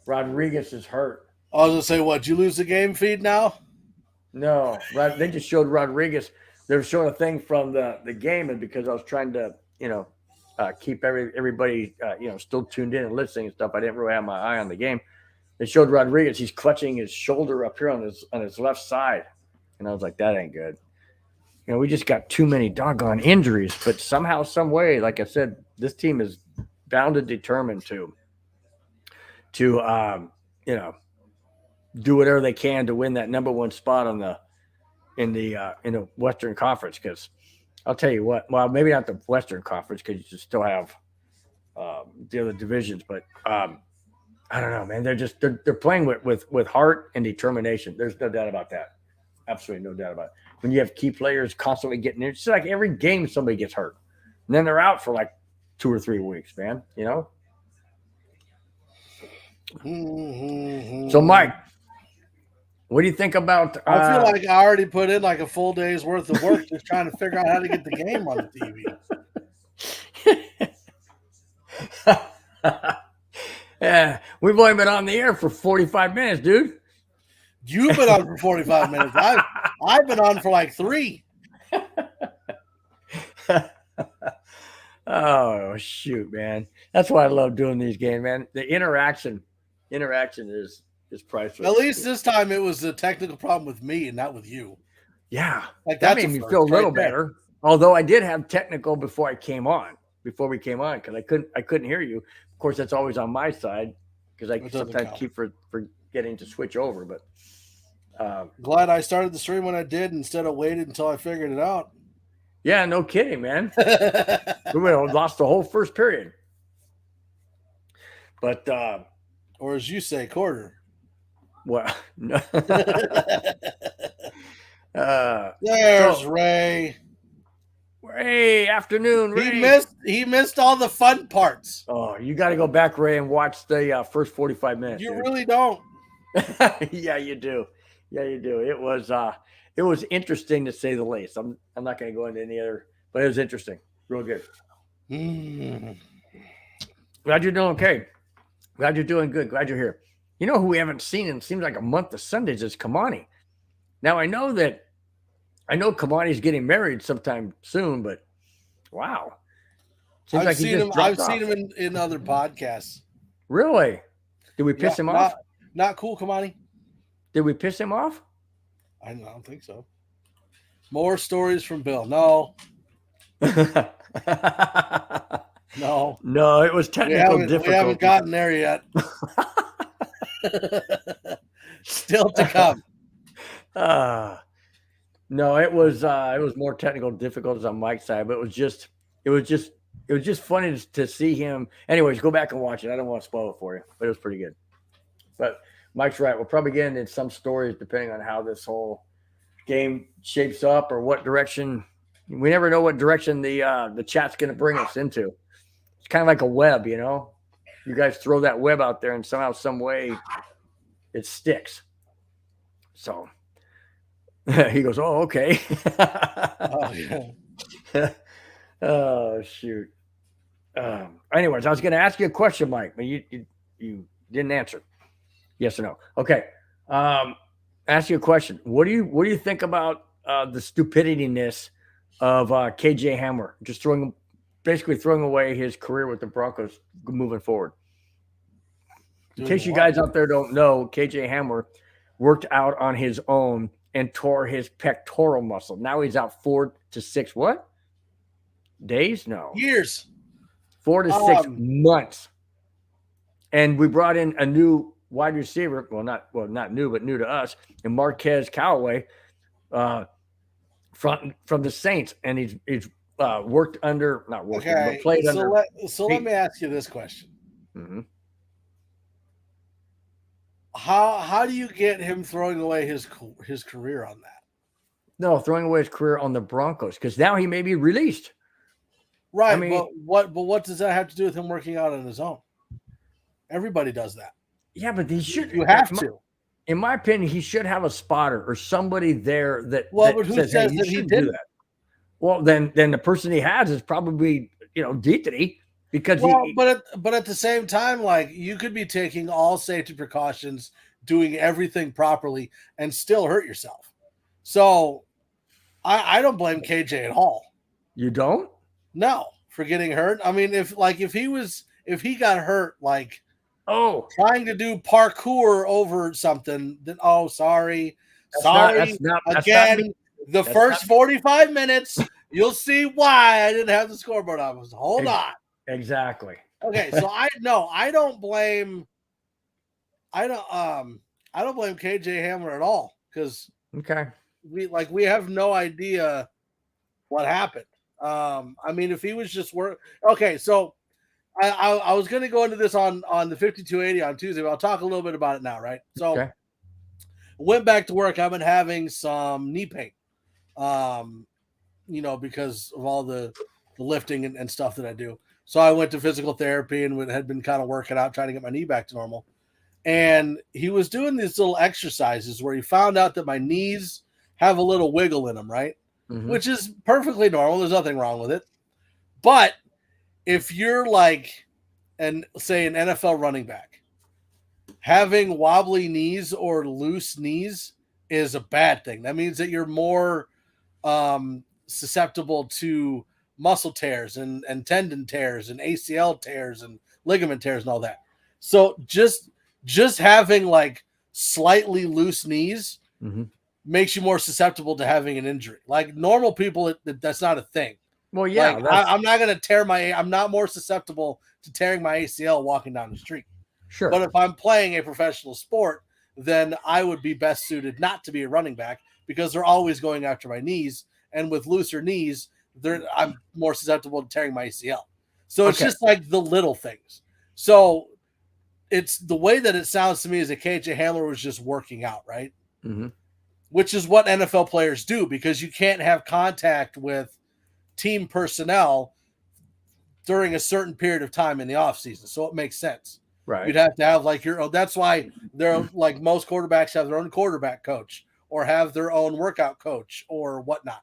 Rodriguez is hurt. I was gonna say, what? Did you lose the game feed now? No, right. They just showed Rodriguez. They were showing a thing from the game, and because I was trying to, keep everybody, still tuned in and listening and stuff, I didn't really have my eye on the game. They showed Rodriguez. He's clutching his shoulder up here on his left side, and I was like, that ain't good. We just got too many doggone injuries. But somehow, some way, like I said, this team is bound and determined to do whatever they can to win that number one spot in the Western Conference. Because I'll tell you what, well, maybe not the Western Conference because you still have the other divisions, but I don't know, man. They're playing with heart and determination. There's no doubt about that. Absolutely no doubt about it. When you have key players constantly getting injured, it's like every game somebody gets hurt, and then they're out for like 2 or 3 weeks, man. Mm-hmm. So, Mike, what do you think about? I feel like I already put in like a full day's worth of work just trying to figure out how to get the game on the TV. Yeah, we've only been on the air for 45 minutes, dude. You've been on for 45 minutes. I've been on for like 3. Oh, shoot, man. That's why I love doing these games, man. The interaction is priceless. At least this time it was a technical problem with me and not with you. Yeah. Like that that's made me feel a little better. Although I did have technical before we came on, because I couldn't hear you. Of course, that's always on my side because I sometimes keep forgetting to switch over. But glad I started the stream when I did instead of waited until I figured it out. Yeah, no kidding, man. We lost the whole first period. But or as you say, quarter. Well, no. There's Ray. Ray, afternoon, Ray. He missed all the fun parts. Oh, you got to go back, Ray, and watch the first 45 minutes. You really don't. Yeah, you do. Yeah, you do. It was interesting to say the least. I'm not going to go into any other, but it was interesting. Real good. Glad you're doing okay. Glad you're doing good. Glad you're here. You know who we haven't seen in seems like a month of Sundays is Kamani. Now I know Kamani's getting married sometime soon, but wow. I've seen him in other podcasts. Really? Did we piss him off? Not cool, Kamani. Did we piss him off? I don't think so. More stories from Bill. No. No, it was technical difficulty. We haven't gotten there yet. Still to come. No, it was more technical difficulties on Mike's side, but it was just funny to see him. Anyways, go back and watch it. I don't want to spoil it for you, but it was pretty good. But Mike's right. We'll probably get into some stories depending on how this whole game shapes up or what direction. We never know what direction the chat's going to bring us into. It's kind of like a web, You guys throw that web out there, and somehow, some way, it sticks. So he goes, "Oh, okay." Oh, yeah. Oh, shoot. Anyways, I was going to ask you a question, Mike, but you didn't answer. Yes or no? Okay. Ask you a question. What do you think about the stupidityness of KJ Hamler just basically throwing away his career with the Broncos moving forward? In case you guys out there don't know, KJ Hamler worked out on his own and tore his pectoral muscle. Now he's out 4 to 6 what? Days? No. Years. 4 to 6 months. And we brought in a new wide receiver. Not new, but new to us. And Marquez Callaway from the Saints. And he's worked under, not working, but played under. So let me ask you this question. Mm-hmm. How do you get him throwing away his career on that? No, throwing away his career on the Broncos because now he may be released. Right, I mean, but what does that have to do with him working out on his own? Everybody does that. Yeah, but he should. You have to. In my opinion, he should have a spotter or somebody there that. Well, but who says that he did that? Well, then the person he has is probably Dietrich because but at the same time, like you could be taking all safety precautions, doing everything properly, and still hurt yourself. So I don't blame KJ at all. You don't? No, for getting hurt. I mean, if he got hurt like Oh, trying to do parkour over something, then sorry. that's not Again, me. the That's first not- 45 minutes, you'll see why I didn't have the scoreboard on. Hold on. Exactly. Okay, so I don't blame KJ Hamler at all, because Okay. we have no idea what happened. I mean, if he was just okay, so I was going to go into this on the 5280 on Tuesday, but I'll talk a little bit about it now, right? So Okay. went back to work. I've been having some knee pain, because of all the lifting and stuff that I do. So I went to physical therapy and had been kind of working out, trying to get my knee back to normal. And he was doing these little exercises where he found out that my knees have a little wiggle in them, right? Mhm. Which is perfectly normal. There's nothing wrong with it. But if you're like, say an NFL running back, having wobbly knees or loose knees is a bad thing. That means that you're more susceptible to muscle tears and tendon tears and ACL tears and ligament tears and all that. So just having like slightly loose knees Mhm. makes you more susceptible to having an injury. Like normal people, that's not a thing. Well, yeah. Like, I'm not going to I'm not more susceptible to tearing my ACL walking down the street. Sure. But if I'm playing a professional sport, then I would be best suited not to be a running back because they're always going after my knees. And with looser knees, I'm more susceptible to tearing my ACL. So it's just like the little things. So it's the way that it sounds to me is that KJ Hamler was just working out, right? Mm-hmm. Which is what NFL players do, because you can't have contact with team personnel during a certain period of time in the offseason. So it makes sense. Right. You'd have to have like your own. That's why they're like most quarterbacks have their own quarterback coach or have their own workout coach or whatnot.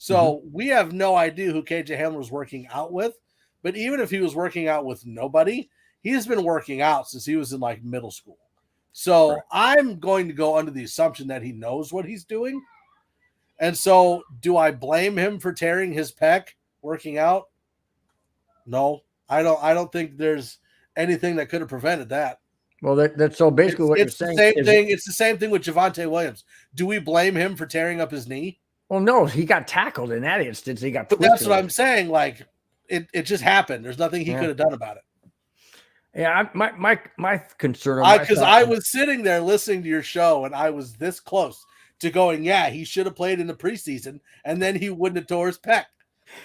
So we have no idea who KJ Hamler was working out with. But even if he was working out with nobody, he's been working out since he was in like middle school. So I'm going to go under the assumption that he knows what he's doing. And so do I blame him for tearing his pec working out? No, I don't think there's anything that could have prevented that. Well, that's so basically what you're saying. It's the same thing with Javonte Williams. Do we blame him for tearing up his knee? Well, no, he got tackled in that instance. He got. But that's what I'm saying. Like it just happened. There's nothing he could have done about it. Yeah, my concern. Because I was sitting there listening to your show, and I was this close to going, yeah, he should have played in the preseason, and then he wouldn't have tore his pec.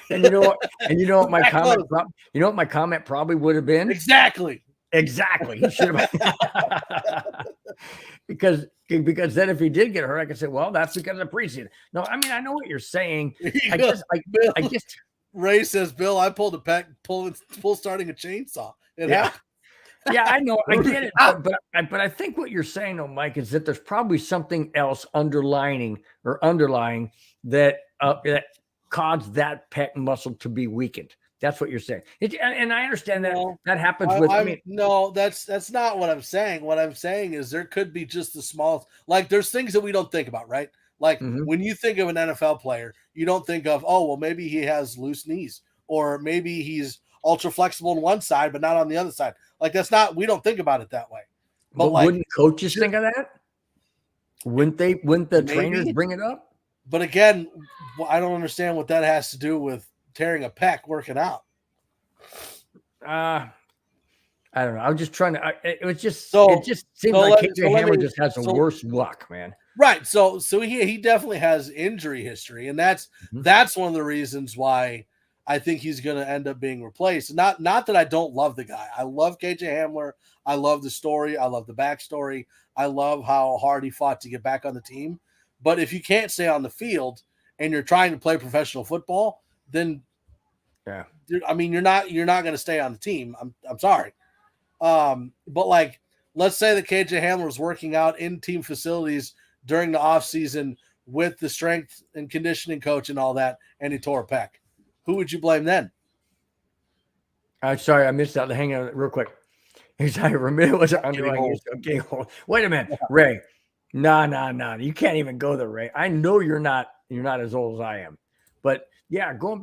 And you know what? My comment. You know what my comment probably would have been? Exactly. He should have. because then if he did get hurt, I could say, well, that's because of preseason. No, I mean I know what you're saying. I just Ray says, Bill, I pulled a pec, pull starting a chainsaw. It happened. Yeah, I know, I get it, but I think what you're saying, though, Mike, is that there's probably something else underlying that that caused that pec muscle to be weakened. That's what you're saying, and I understand that happens with. No, that's not what I'm saying. What I'm saying is there could be just the smallest. Like there's things that we don't think about, right? Like when you think of an NFL player, you don't think of, oh, well, maybe he has loose knees, or maybe he's ultra flexible on one side, but not on the other side. Like we don't think about it that way. But like, wouldn't coaches think of that? Wouldn't the trainers bring it up? But again, I don't understand what that has to do with tearing a pec working out. I don't know. I was just trying to. It just seems like KJ Hamler just has the worst luck, man. Right. So he definitely has injury history, and that's one of the reasons why I think he's going to end up being replaced. Not that I don't love the guy. I love KJ Hamler. I love the story. I love the backstory. I love how hard he fought to get back on the team. But if you can't stay on the field and you're trying to play professional football, then I mean you're not going to stay on the team. I'm sorry. But like let's say that KJ Hamler was working out in team facilities during the offseason with the strength and conditioning coach and all that, and he tore a pec. Who would you blame then? Sorry, I missed out. Hang on real quick. I remember it was underlying. Okay, wait a minute, Ray. No. You can't even go there, Ray. I know you're not as old as I am. But yeah, going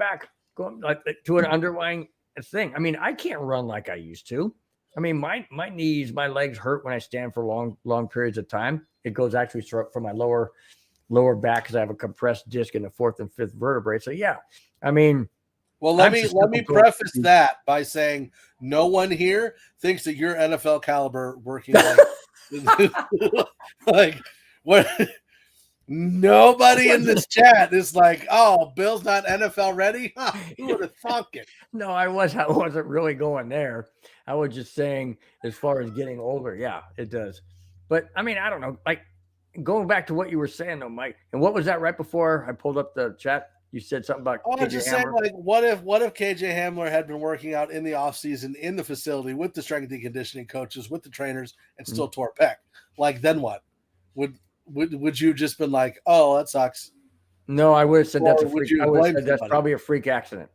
like to an underlying thing. I mean, I can't run like I used to. I mean, my knees, my legs hurt when I stand for long periods of time. It goes actually from my lower back because I have a compressed disc in the fourth and fifth vertebrae. So yeah, I mean, well, let me preface that by saying no one here thinks that you're NFL caliber working like what. Nobody in this chat is like, oh, Bill's not NFL ready. Huh, who would have thunk it? No, I wasn't really going there. I was just saying, as far as getting older, yeah, it does. But I mean, I don't know. Like going back to what you were saying, though, Mike. And what was that right before I pulled up the chat? You said something about. I was just saying, like, what if KJ Hamler had been working out in the offseason in the facility with the strength and conditioning coaches, with the trainers, and still tore a pec? Like, then what? Would you just been like, oh, that sucks? No, I would have said that's a freak. I would have said that's probably a freak accident.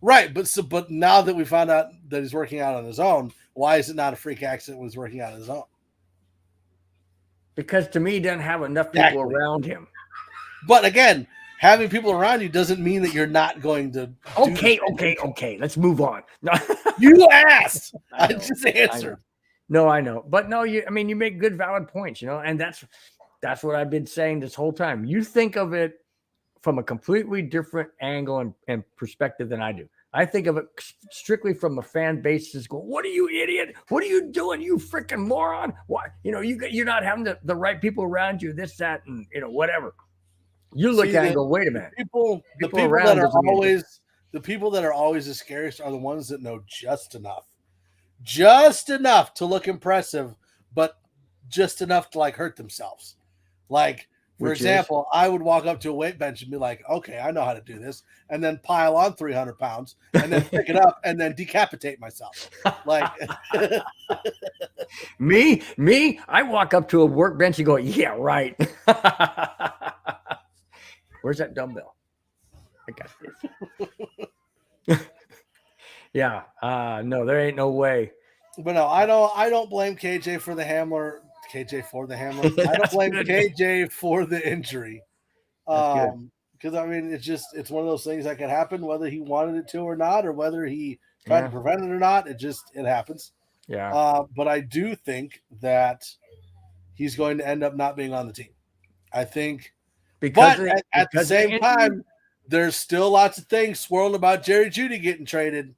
Right, but now that we found out that he's working out on his own, why is it not a freak accident when he's working out on his own? Because to me, he doesn't have enough people around him. But again, having people around you doesn't mean that you're not going to. Okay. Let's move on. No. You asked. I just answered. No, I know, but no, you make good, valid points, and that's what I've been saying this whole time. You think of it from a completely different angle and perspective than I do. I think of it strictly from a fan basis. Go, what are you, idiot? What are you doing, you freaking moron? Why, you're not having the right people around you. This, that, and whatever. You look at it and go, wait a minute. The people that are always the scariest are the ones that know just enough to look impressive, but just enough to like hurt themselves. Like, for example, I would walk up to a weight bench and be like, okay, I know how to do this, and then pile on 300 pounds and then pick it up and then decapitate myself. Like me, I walk up to a workbench and go, yeah, right. Where's that dumbbell? I got this. Yeah. No, there ain't no way. But no, I don't blame KJ for the Hamler. I don't blame KJ for the injury. Because I mean, it's one of those things that can happen whether he wanted it to or not, or whether he tried to prevent it or not. It happens. Yeah. But I do think that he's going to end up not being on the team. I think. But at the same time, there's still lots of things swirling about Jerry Jeudy getting traded.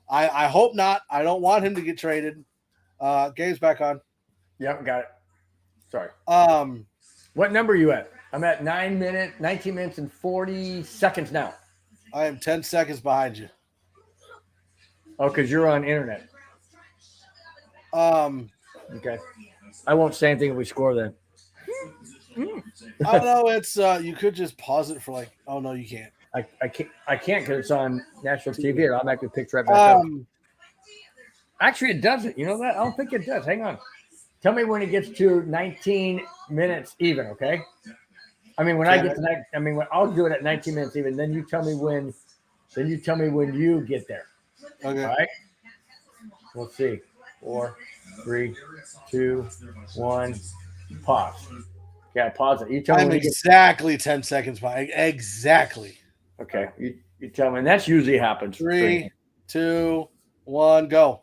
I hope not. I don't want him to get traded. Game's back on. Yep, got it. Sorry. What number are you at? I'm at 19 minutes and 40 seconds now. I am 10 seconds behind you. Oh, because you're on internet. Okay. I won't say anything if we score then. I don't know. It's you could just pause it for like. Oh no, you can't. I can't because it's on national TV. It automatically picks right back up. Actually, it doesn't. You know that? I don't think it does. Hang on. Tell me when it gets to 19 minutes even. Okay. I mean, when I get to I'll do it at 19 minutes even. Then you tell me when. Then you tell me when you get there. Okay. All right. Let's see. 4, 3, 2, 1. Pause. Yeah, pause it. You tell me. I'm exactly 10 seconds behind. Exactly. Okay. You tell me. And that's usually happens. 3, 2, 1, go.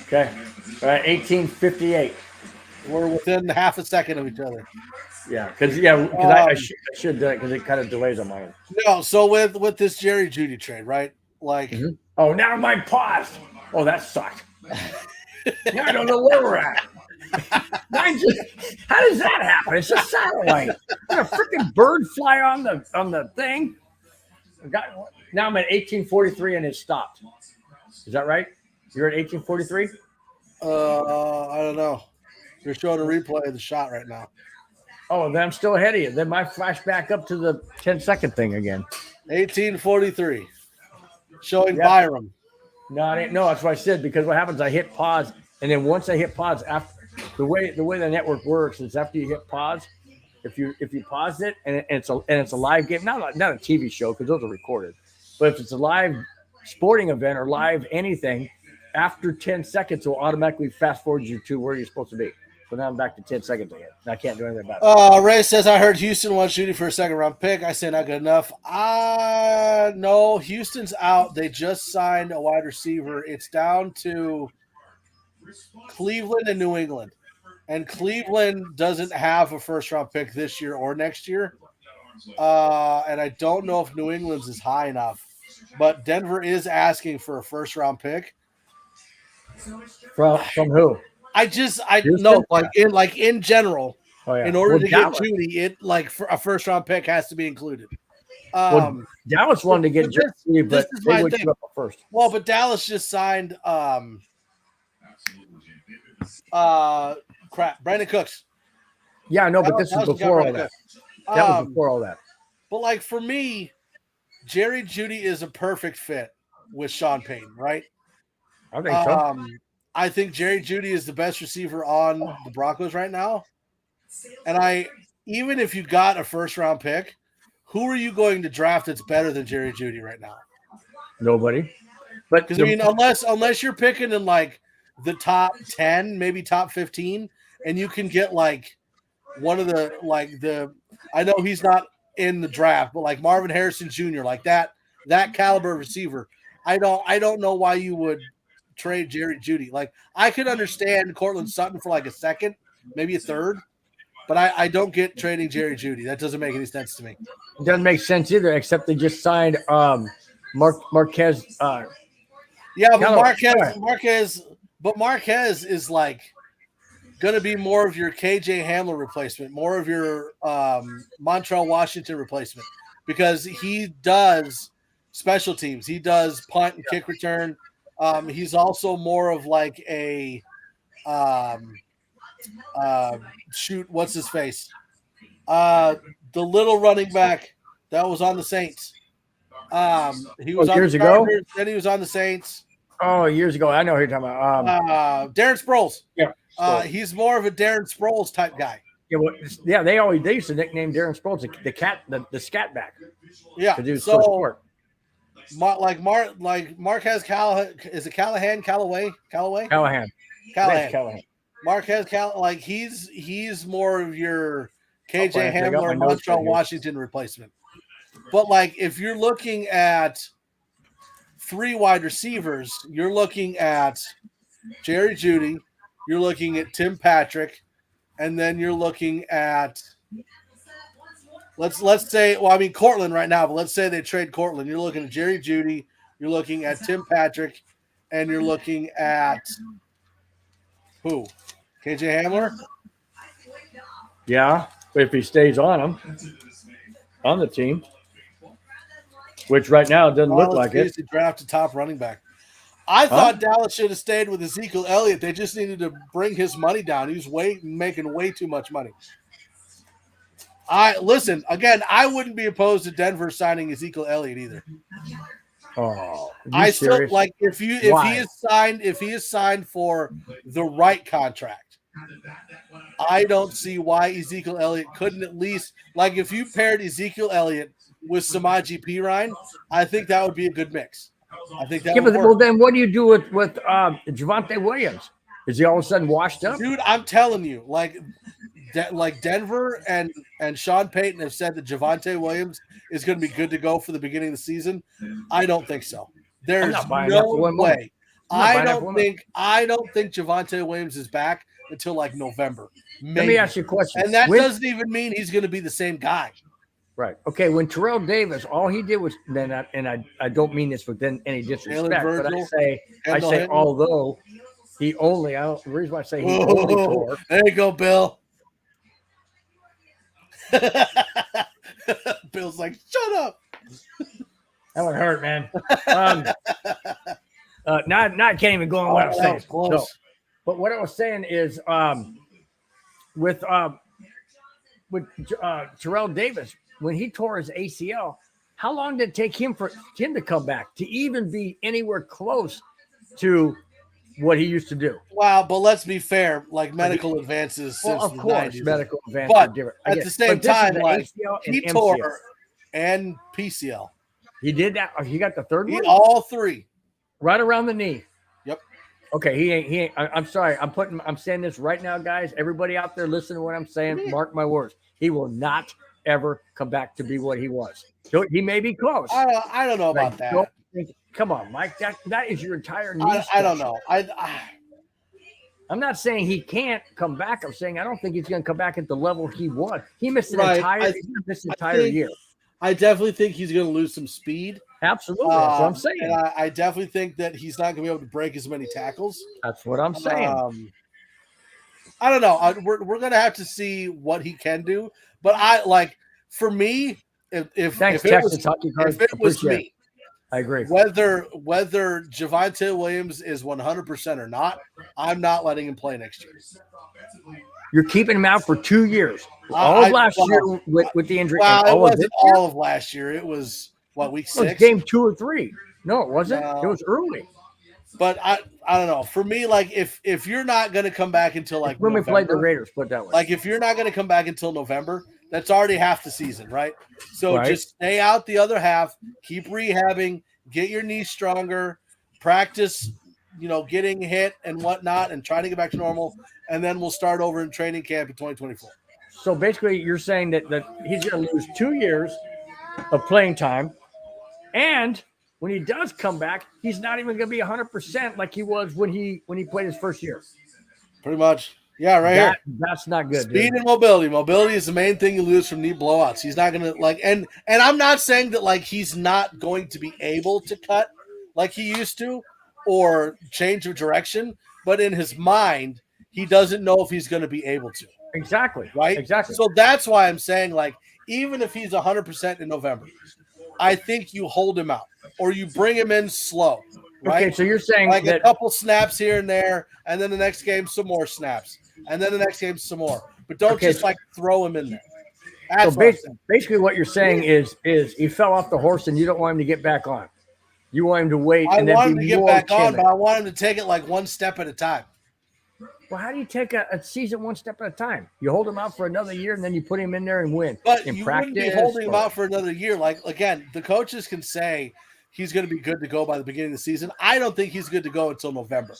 Okay. All right. 18:58. We're within half a second of each other. Yeah, because I should do it because it kind of delays on mine. No, so with this Jerry Jeudy trade, right? Like, oh, now my pause. Oh, that sucked. Now I don't know where we're at. How does that happen? It's a satellite. Got a freaking bird fly on the thing. Now I'm at 18:43 and it stopped. Is that right? You're at 18:43. I don't know. You're showing a replay of the shot right now. Oh, then I'm still ahead of you. Then my flash back up to the 10-second thing again. 18:43. Showing Byram. No, that's what I said, because what happens, I hit pause, and then once I hit pause, after the way the network works is after you hit pause, if you pause it and it's a live game, not a TV show because those are recorded, but if it's a live sporting event or live anything, after 10 seconds, it will automatically fast forward you to where you're supposed to be. So now I'm back to 10 seconds again. I can't do anything about it. Ray says, I heard Houston wants Judy for a second-round pick. I say not good enough. No, Houston's out. They just signed a wide receiver. It's down to Cleveland and New England. And Cleveland doesn't have a first-round pick this year or next year. And I don't know if New England's is high enough. But Denver is asking for a first-round pick. From who? No, in general. Oh, yeah. In order to Dallas. get Judy, for a first round pick has to be included. Dallas wanted to get Judy, but this is they my would thing. give up first. Well, but Dallas just signed Brandon Cooks. Yeah, I know, but this is before all that. That was before all that. But for me, Jerry Jeudy is a perfect fit with Sean Payton, right? I think so. I think Jerry Jeudy is the best receiver on the Broncos right now. And even if you got a first round pick, who are you going to draft that's better than Jerry Jeudy right now? Nobody. But unless you're picking in the top 10, maybe top 15, and you can get one of the I know he's not in the draft, but Marvin Harrison Jr., that caliber receiver. I don't know why you would trade Jerry Jeudy. I could understand Cortland Sutton for a second, maybe a third, but I don't get trading Jerry Jeudy. That doesn't make any sense to me. It doesn't make sense either, except they just signed Marquez. Marquez is going to be more of your KJ Hamler replacement, more of your Montreal Washington replacement, because he does special teams. He does punt and kick return. He's also more of a shoot. What's his face? The little running back that was on the Saints. He was on years the ago. Chargers, then he was on the Saints. Oh, years ago. I know who you're talking about. Darren Sproles. Yeah. He's more of a Darren Sproles type guy. Yeah, they used to nickname Darren Sproles the scat back. Yeah. Because he was so short. Marquez Callahan, is it Callahan? Callahan. Marquez he's more of your KJ Hamler, Montreal Washington replacement. But if you're looking at 3 wide receivers, you're looking at Jerry Jeudy, you're looking at Tim Patrick, and then you're looking at let's say, Cortland right now, but let's say they trade Cortland. You're looking at Jerry Jeudy, you're looking at Tim Patrick, and you're looking at who? KJ Hamler? Yeah, if he stays on the team, which right now it doesn't look like it. To draft a top running back. I thought Dallas should have stayed with Ezekiel Elliott. They just needed to bring his money down. He was making way too much money. I wouldn't be opposed to Denver signing Ezekiel Elliott either. Oh, I still if he is signed for the right contract. I don't see why Ezekiel Elliott couldn't at least if you paired Ezekiel Elliott with Samaje Perine, I think that would be a good mix. I think that would work. Well, then what do you do with Javonte Williams? Is he all of a sudden washed up? Dude, I'm telling you, Denver and Sean Payton have said that Javonte Williams is going to be good to go for the beginning of the season. I don't think so. There's no way. I don't think Javonte Williams is back until November. Maybe. Let me ask you a question. And that doesn't even mean he's going to be the same guy. Right. Okay. When Terrell Davis, all he did was I don't mean this with any disrespect, but I say although he only the reason why I say he only tore. There you go, Bill. Bill's like, shut up. That would hurt, man. Now I can't even go on what I was saying. So, but what I was saying is with Terrell Davis, when he tore his ACL, how long did it take him to come back to even be anywhere close to what he used to do? Wow, but let's be fair. Medical advances since the 90s. Medical advances but are different. At the same time, he and tore and PCL. He did that. He got the third one? All 3. Right around the knee. Yep. Okay, he ain't. I'm sorry. I'm saying this right now, guys. Everybody out there, listen to what I'm saying. Mark my words. He will not ever come back to be what he was. He may be close. I don't know about that. Come on, Mike. That is your entire knee. I don't know. I'm not saying he can't come back. I'm saying I don't think he's going to come back at the level he was. He missed an entire year. I definitely think he's going to lose some speed. Absolutely. That's what I'm saying. And I definitely think that he's not going to be able to break as many tackles. That's what I'm saying. I don't know. We're going to have to see what he can do. But for me, if it was me, I agree. Whether Javonte Williams is 100% or not, I'm not letting him play next year. You're keeping him out for 2 years. All of last year with the injury. Well, it wasn't all of last year. It was week 6? It was game 2 or 3. No, it wasn't. No. It was early. But I don't know. For me, if you're not going to come back until when November, we played the Raiders, put that way. If you're not going to come back until November, that's already half the season, right? So just stay out the other half, keep rehabbing, get your knees stronger, practice, getting hit and whatnot, and try to get back to normal, and then we'll start over in training camp in 2024. So basically, you're saying that he's going to lose 2 years of playing time, and when he does come back, he's not even going to be 100% like he was when he played his first year. Pretty much. Yeah, here. That's not good. Speed and mobility. Mobility is the main thing you lose from knee blowouts. He's not going to and I'm not saying that he's not going to be able to cut like he used to or change of direction, but in his mind, he doesn't know if he's going to be able to. Exactly. Right? Exactly. So that's why I'm saying even if he's 100% in November, I think you hold him out or you bring him in slow. Right? Okay, so you're saying a couple snaps here and there, and then the next game some more snaps, and then the next game some more. But don't just throw him in there. That's basically what you're saying is he fell off the horse and you don't want him to get back on. You want him to wait. I want him to get back on, but I want him to take it one step at a time. Well, how do you take a season one step at a time? You hold him out for another year, and then you put him in there and win. But you wouldn't be holding him out for another year. Again, the coaches can say he's going to be good to go by the beginning of the season. I don't think he's good to go until November.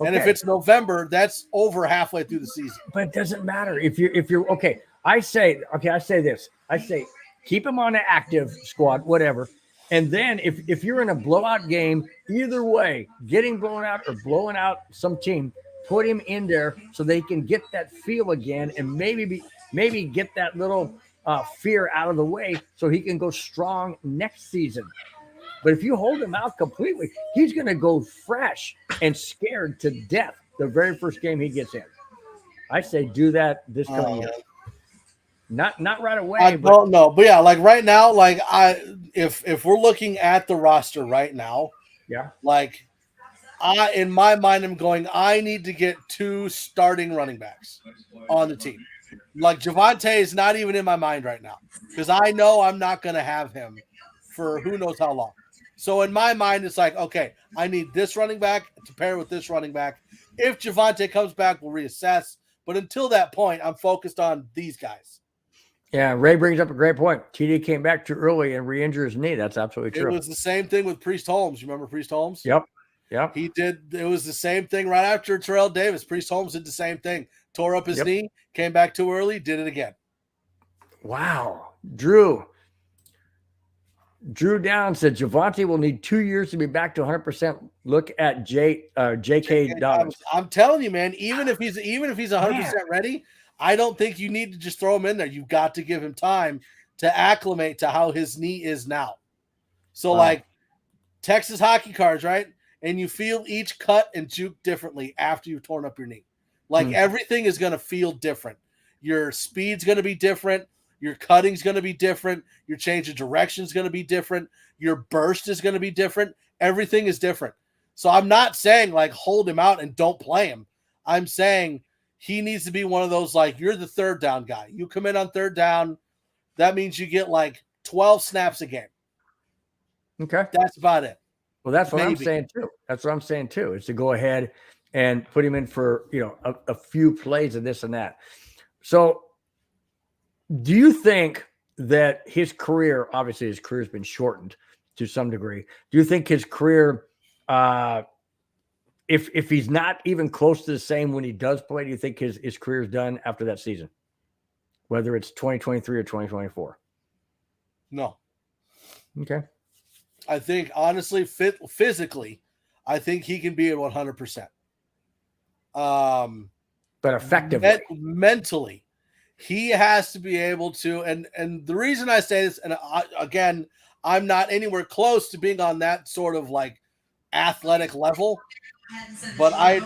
Okay. And if it's November, that's over halfway through the season. But it doesn't matter if you're okay. I say this. I say keep him on the active squad, whatever. And then if you're in a blowout game, either way, getting blown out or blowing out some team, put him in there so they can get that feel again and maybe get that little fear out of the way so he can go strong next season. But if you hold him out completely, he's going to go fresh and scared to death the very first game he gets in. I say do that this coming year. Not right away. I don't know, but yeah, right now, if we're looking at the roster right now, yeah, in my mind, I'm going, I need to get 2 starting running backs on the team. Javonte is not even in my mind right now because I know I'm not going to have him for who knows how long. So in my mind, it's okay, I need this running back to pair with this running back. If Javonte comes back, we'll reassess. But until that point, I'm focused on these guys. Yeah, Ray brings up a great point. TD came back too early and re-injured his knee. That's absolutely true. It was the same thing with Priest Holmes. You remember Priest Holmes? Yep. He did. It was the same thing right after Terrell Davis. Priest Holmes did the same thing. Tore up his knee, came back too early, did it again. Wow. Drew Down said Javonte will need 2 years to be back to 100%. Look at J.K. Dobbins. I'm telling you, man, even if he's 100% ready, I don't think you need to just throw him in there. You've got to give him time to acclimate to how his knee is now. So Texas hockey cards, right? And you feel each cut and juke differently after you've torn up your knee. Everything is going to feel different. Your speed's going to be different. Your cutting's going to be different. Your change of direction is going to be different. Your burst is going to be different. Everything is different. So I'm not saying hold him out and don't play him. I'm saying he needs to be one of those you're the third down guy. You come in on third down. That means you get 12 snaps a game. Okay. That's about it. Well, that's what I'm saying too. That's what I'm saying too, is to go ahead and put him in for, a few plays of this and that. So do you think that his career, obviously his career has been shortened to some degree. Do you think his career if he's not even close to the same when he does play, do you think his career is done after that season? Whether it's 2023 or 2024? No. Okay. I think, honestly, physically, I think he can be at 100%. But effectively. Mentally, he has to be able to, and the reason I say this, and again, I'm not anywhere close to being on that sort of like athletic level, but I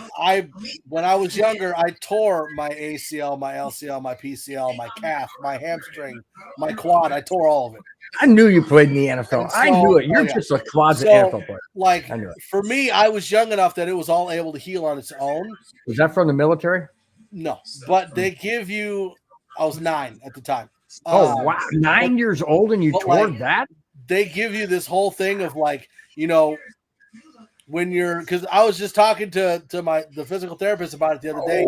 when I was younger, I tore my ACL, my LCL, my PCL, my calf, my hamstring, my quad. I tore all of it. I knew you played in the NFL. So, I knew it. You're just a closet NFL player. Like, for me, I was young enough that it was all able to heal on its own. Was that from the military? No, but they give you. I was 9 at the time. Oh, wow. 9 years old and you tore that? They give you this whole thing of like, when you're, because I was just talking to the physical therapist about it the other day.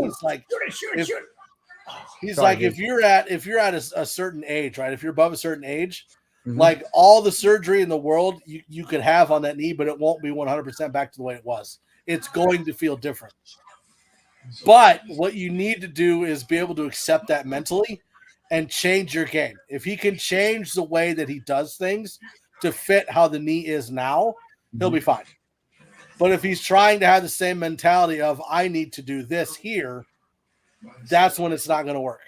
He's like, if you're at a certain age, right? If you're above a certain age, like all the surgery in the world you could have on that knee, but it won't be 100% back to the way it was. It's going to feel different. But what you need to do is be able to accept that mentally and change your game. If he can change the way that he does things to fit how the knee is now, he'll be fine. But if he's trying to have the same mentality of, I need to do this here, that's when it's not going to work.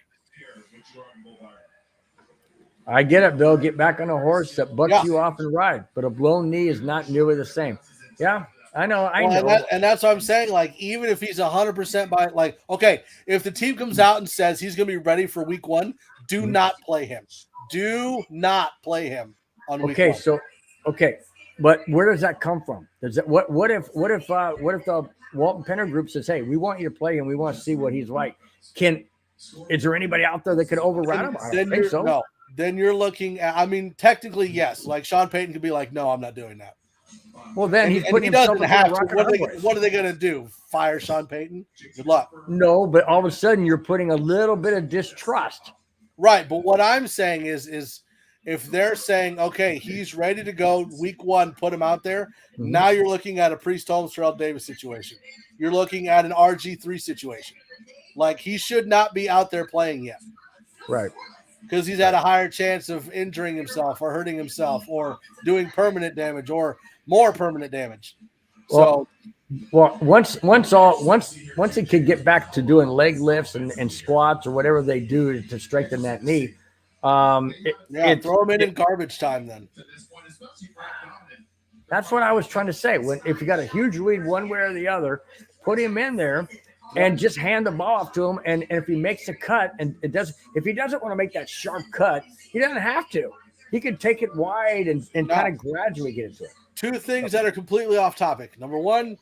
I get it, Bill. Get back on a horse that bucks you off and ride. But a blown knee is not nearly the same. Yeah, I know. I know. And that's what I'm saying. Like, even if he's 100% by, like, okay, if the team comes out and says he's going to be ready for week 1, do not play him. Do not play him on week 1. But where does that come from? Does that what if the Walton Penner group says, hey, we want you to play him, we want to see what he's like? Is there anybody out there that could override him? I don't think so. No. Then you're looking at, I mean, technically, yes. Like, Sean Payton could be like, no, I'm not doing that. Well, then he's putting himself in a What are they going to do? Fire Sean Payton? Good luck. No, but all of a sudden you're putting a little bit of distrust. Right, but what I'm saying is if they're saying, okay, he's ready to go week 1, put him out there, now you're looking at a Priest Holmes, Terrell Davis situation. You're looking at an RG3 situation. Like, he should not be out there playing yet. Right. Because he's had a higher chance of injuring himself or hurting himself or doing permanent damage or more permanent damage. Well, once he could get back to doing leg lifts and squats or whatever they do to strengthen that knee, throw him in garbage time then. That's what I was trying to say. If you got a huge lead one way or the other, put him in there and just hand the ball off to him. And if he makes a cut and if he doesn't want to make that sharp cut, he doesn't have to. He can take it wide and kind of gradually get into it. 2 things that are completely off topic. Number 1,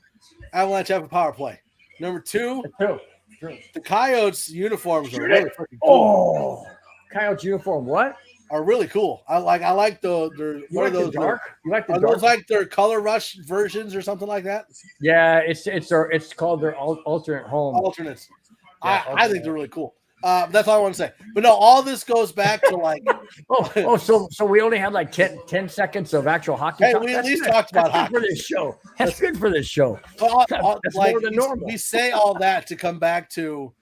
Avalanche have a power play. Number 2, the Coyotes uniforms are really freaking cool. Coyotes uniform what? Are really cool. I like the what are those dark? You like the are dark? those like their color rush versions or something like that? Yeah, it's called their alternate home. Alternates. Yeah, I think they're really cool. That's all I want to say. But no, all this goes back to like so we only had like 10 seconds of actual hockey. Hey, we at least talked about hockey for this show. That's good for this show. That's like, more than normal. We say all that to come back to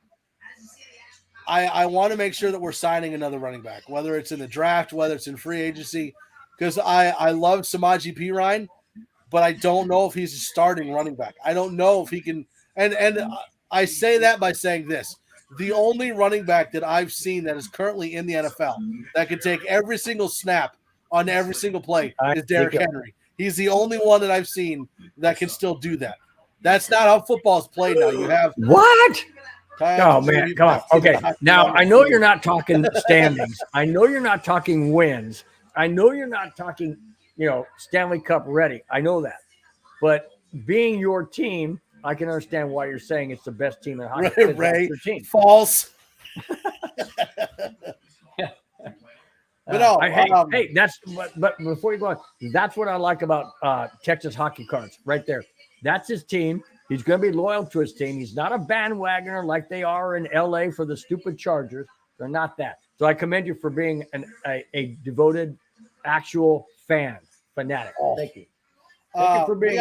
I want to make sure that we're signing another running back, whether it's in the draft, whether it's in free agency, because I love Samaje Perine, but I don't know if he's a starting running back. I don't know if he can. And I say that by saying this. The only running back that I've seen that is currently in the NFL that can take every single snap on every single play is Derrick Henry. He's the only one that I've seen that can still do that. That's not how football is played now. You have what? Oh, man, come on. Okay, now I know you're not talking standings. I know you're not talking wins. I know you're not talking, Stanley Cup ready. I know that. But being your team, I can understand why you're saying it's the best team in hockey. Ray, false. But before you go on, that's what I like about Texas Hockey Cards right there. That's his team. He's going to be loyal to his team. He's not a bandwagoner like they are in LA for the stupid Chargers. They're not that. So I commend you for being a devoted, actual fanatic. Thank you. Thank you for being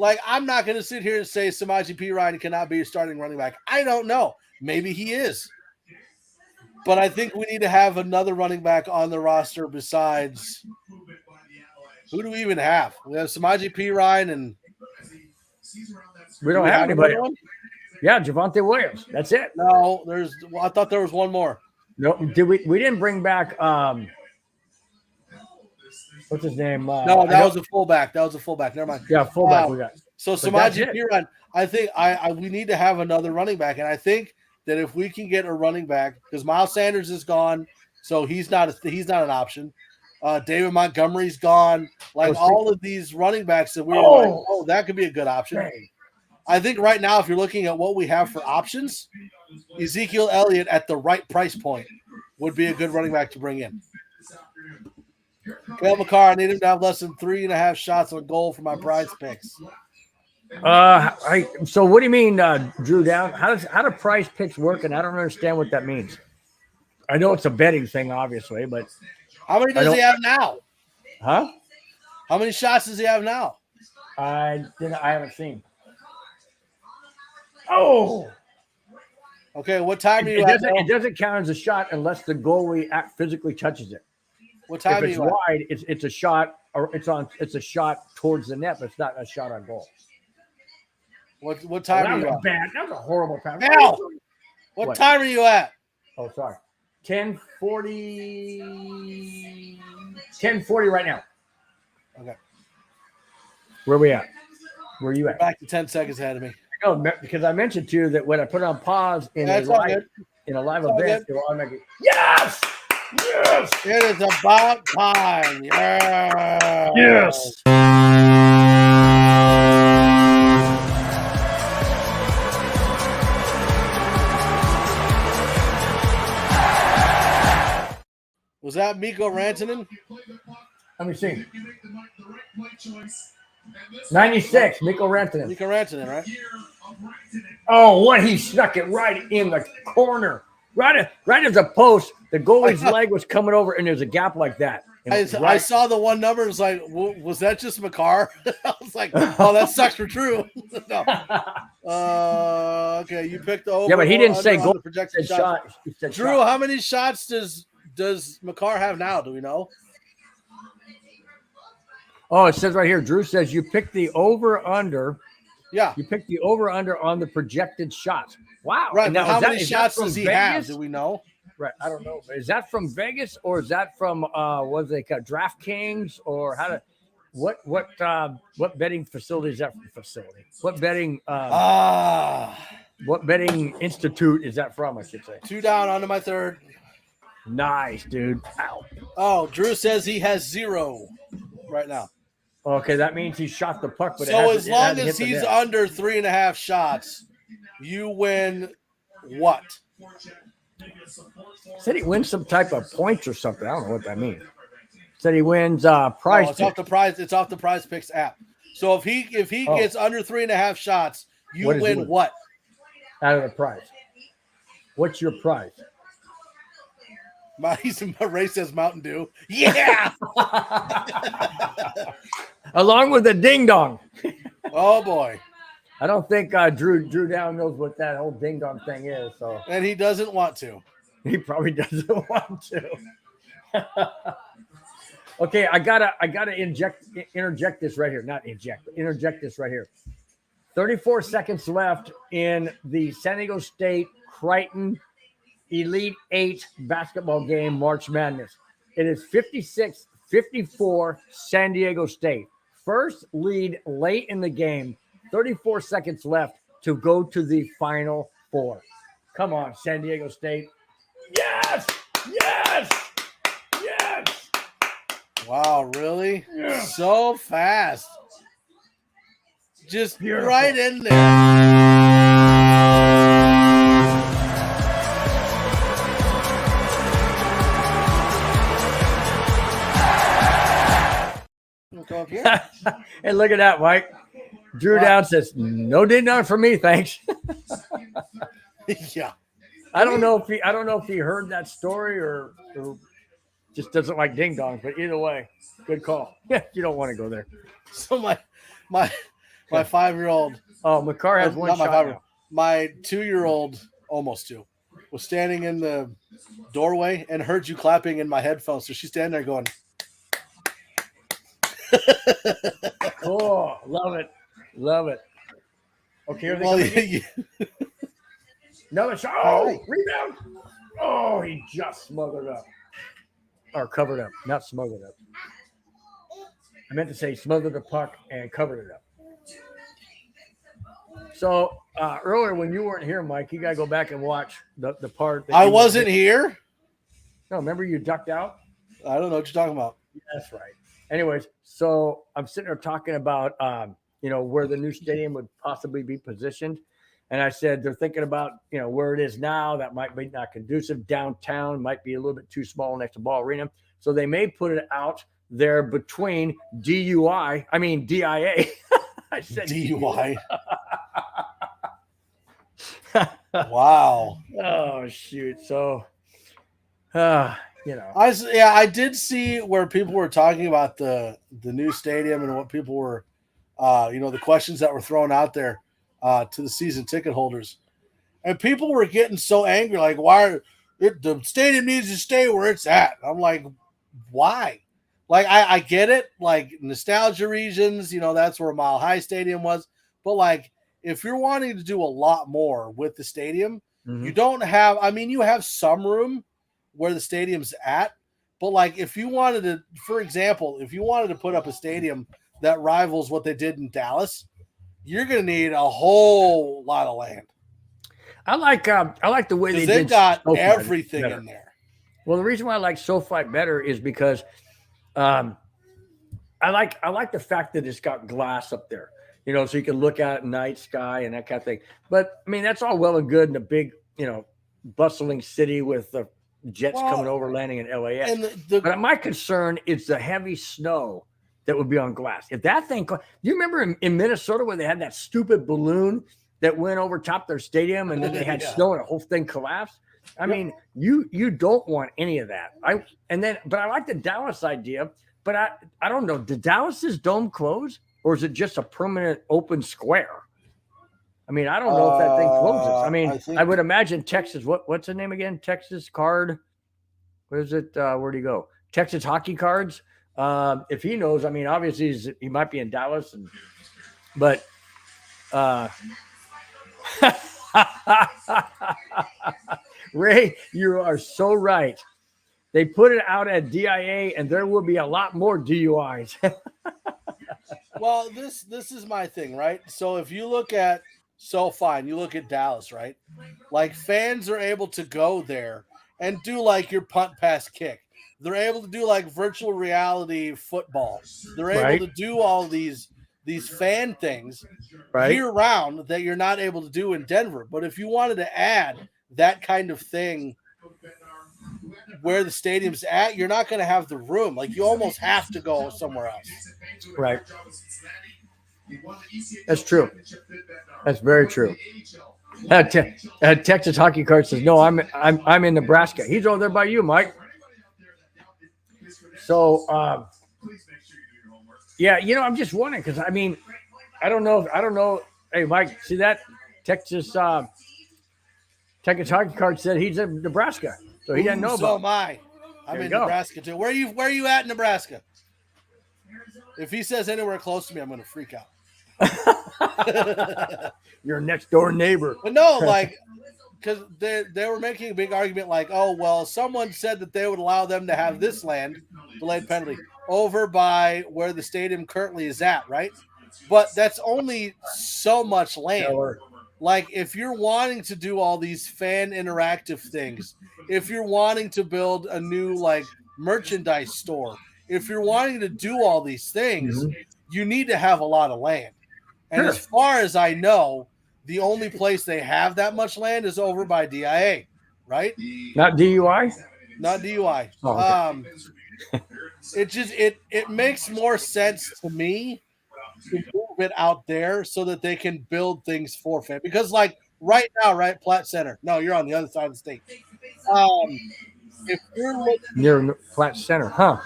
Like, I'm not going to sit here and say Samaje Perine cannot be a starting running back. I don't know. Maybe he is. But I think we need to have another running back on the roster besides – who do we even have? We have Samaje Perine and – We don't have anybody. Yeah, Javonte Williams. That's it. No, I thought there was one more. No, we didn't bring back what's his name? No, that was a fullback. Never mind. Yeah, fullback we got. So Samaje Perine, I think we need to have another running back, and I think that if we can get a running back, because Miles Sanders is gone, so he's not an option. David Montgomery's gone. Like all of these running backs that we were like, oh, that could be a good option. Dang. I think right now, if you're looking at what we have for options, Ezekiel Elliott at the right price point would be a good running back to bring in. Cale McCarr, I need him to have less than 3.5 shots on goal for my prize picks. So what do you mean, Drew Down? How do prize picks work? And I don't understand what that means. I know it's a betting thing, obviously, but how many does he have now? Huh? How many shots does he have now? I haven't seen. Oh. Okay, what time are you at? It doesn't count as a shot unless the goalie physically touches it. What time if are it's you wide, it's a shot, or it's a shot towards the net, but it's not a shot on goal. What time are you at? That was a horrible pass. Now, what time are you at? Oh, sorry. 10:40 right now. Okay. Where are we at? Where are you at? Back to 10 seconds ahead of me. No, because I mentioned to you that when I put it on pause in a live event, it will automatically. Yes! Yes! It is about time. Yes! Yes! Was that Mikko Rantanen? Let me see. 96, Mikko Rantanen. Mikko Rantanen, right? Oh, what he snuck it right in the corner. Right as a post, the goalie's leg was coming over, and there's a gap like that. I saw the one number. It's like, was that just McCarr? I was like, oh, that sucks for Drew. No. Okay, you picked the over. Yeah, but he didn't say goal. Projected shot. Drew, how many shots does McCarr have now? Do we know? Oh, it says right here. Drew says you picked the over/under. Yeah, you picked the over/under on the projected shots. Wow. Right. Now, how many shots does he have? Do we know? Right. I don't know. Is that from Vegas or is that from DraftKings or what betting facility is that from facility? What betting what betting institute is that from, I should say? 2 down onto my third. Nice, dude. Ow. Oh, Drew says he has 0 right now. Okay, that means he shot the puck, but so as long as he's under 3.5 shots, you win what? Said he wins some type of points or something. I don't know what that means. Said he wins prize. No, it's off the prize. It's off the Prize Picks app. So if he gets under 3.5 shots, you win what? Out of the prize. What's your prize? Ray says Mountain Dew. Yeah. Along with the ding dong. Oh boy. I don't think Drew Down knows what that whole ding dong thing is. So, and he doesn't want to. He probably doesn't want to. Okay, I gotta interject this right here. Not inject, but interject this right here. 34 seconds left in the San Diego State Crichton Elite 8 basketball game, March Madness. It is 56-54 San Diego State. First lead late in the game. 34 seconds left to go to the Final Four. Come on, San Diego State. Yes! Yes! Yes! Wow, really? Yeah. So fast. Just beautiful. Right in there. And look at that, Mike. Drew Down says, "No ding dong for me, thanks." Yeah, I don't know if he heard that story or just doesn't like ding dongs. But either way, good call. Yeah, you don't want to go there. So My 5-year-old. Oh, McCarr has one Not my shot 5-year-old. now. My 2-year-old, almost 2, was standing in the doorway and heard you clapping in my headphones. So she's standing there going, Oh, love it. Love it. Okay, here they well, come again. Another shot. Oh, Right. rebound. Oh, he just smothered up. Or covered up, not smothered up. I meant to say smothered the puck and covered it up. So earlier when you weren't here, Mike, you got to go back and watch the part. That I you wasn't here. No, remember you ducked out? I don't know what you're talking about. That's right. Anyways, so I'm sitting there talking about, where the new stadium would possibly be positioned. And I said, they're thinking about, where it is now. That might be not conducive. Downtown might be a little bit too small next to Ball Arena. So they may put it out there between DIA. I said DUI. Wow. Oh, shoot. So, I did see where people were talking about the new stadium and what people were, the questions that were thrown out there to the season ticket holders, and people were getting so angry, like, the stadium needs to stay where it's at. I'm like, why? Like, I get it, like nostalgia reasons, that's where Mile High Stadium was, but like, if you're wanting to do a lot more with the stadium, you don't have. I mean, you have some room where the stadium's at, but like if you wanted to, for example, if you wanted to put up a stadium that rivals what they did in Dallas, you're going to need a whole lot of land. I like the way they've got everything in there. Well, the reason why I like SoFi better is because I like the fact that it's got glass up there, so you can look out at night sky and that kind of thing. But I mean, that's all well and good in a big, bustling city with the jets coming over, landing in LAX. And but my concern is the heavy snow that would be on glass. If that thing, do you remember in Minnesota where they had that stupid balloon that went over top their stadium and then they had snow and the whole thing collapsed? I mean, you don't want any of that. But I like the Dallas idea, but I don't know. Did Dallas's dome close or is it just a permanent open square? I mean, I don't know if that thing closes. I mean, I would imagine Texas. What's the name again? Texas Card. What is it? Where'd he go? Texas Hockey Cards. If he knows, I mean, obviously he might be in Dallas, but Ray, you are so right. They put it out at DIA, and there will be a lot more DUIs. Well, this is my thing, right? So if you look at SoFi, you look at Dallas, right? Like fans are able to go there and do like your punt, pass, kick. They're able to do like virtual reality football. They're able to do all these fan things year round that you're not able to do in Denver. But if you wanted to add that kind of thing where the stadium's at, you're not going to have the room. Like you almost have to go somewhere else. Right. That's true. That's very true. Texas Hockey Card says, "No, I'm in Nebraska." He's over there by you, Mike. So, I'm just wondering because I mean, I don't know. Hey, Mike, see that Texas Hockey Card said he's in Nebraska, so he doesn't know about. So am I. I'm in Nebraska too. Where are you at in Nebraska? If he says anywhere close to me, I'm going to freak out. Your next door neighbor. But no, like, because they were making a big argument, like, oh well, someone said that they would allow them to have this land, delayed penalty, over by where the stadium currently is at, right? But that's only so much land. Like, if you're wanting to do all these fan interactive things, if you're wanting to build a new like merchandise store, if you're wanting to do all these things, you need to have a lot of land. And as far as I know, the only place they have that much land is over by DIA, right? Not DUI? Not DUI. Oh, okay. It makes more sense to me to move it out there so that they can build things for fans. Because like right now, right, Platte Center. No, you're on the other side of the state. If you're near Platte Center, huh?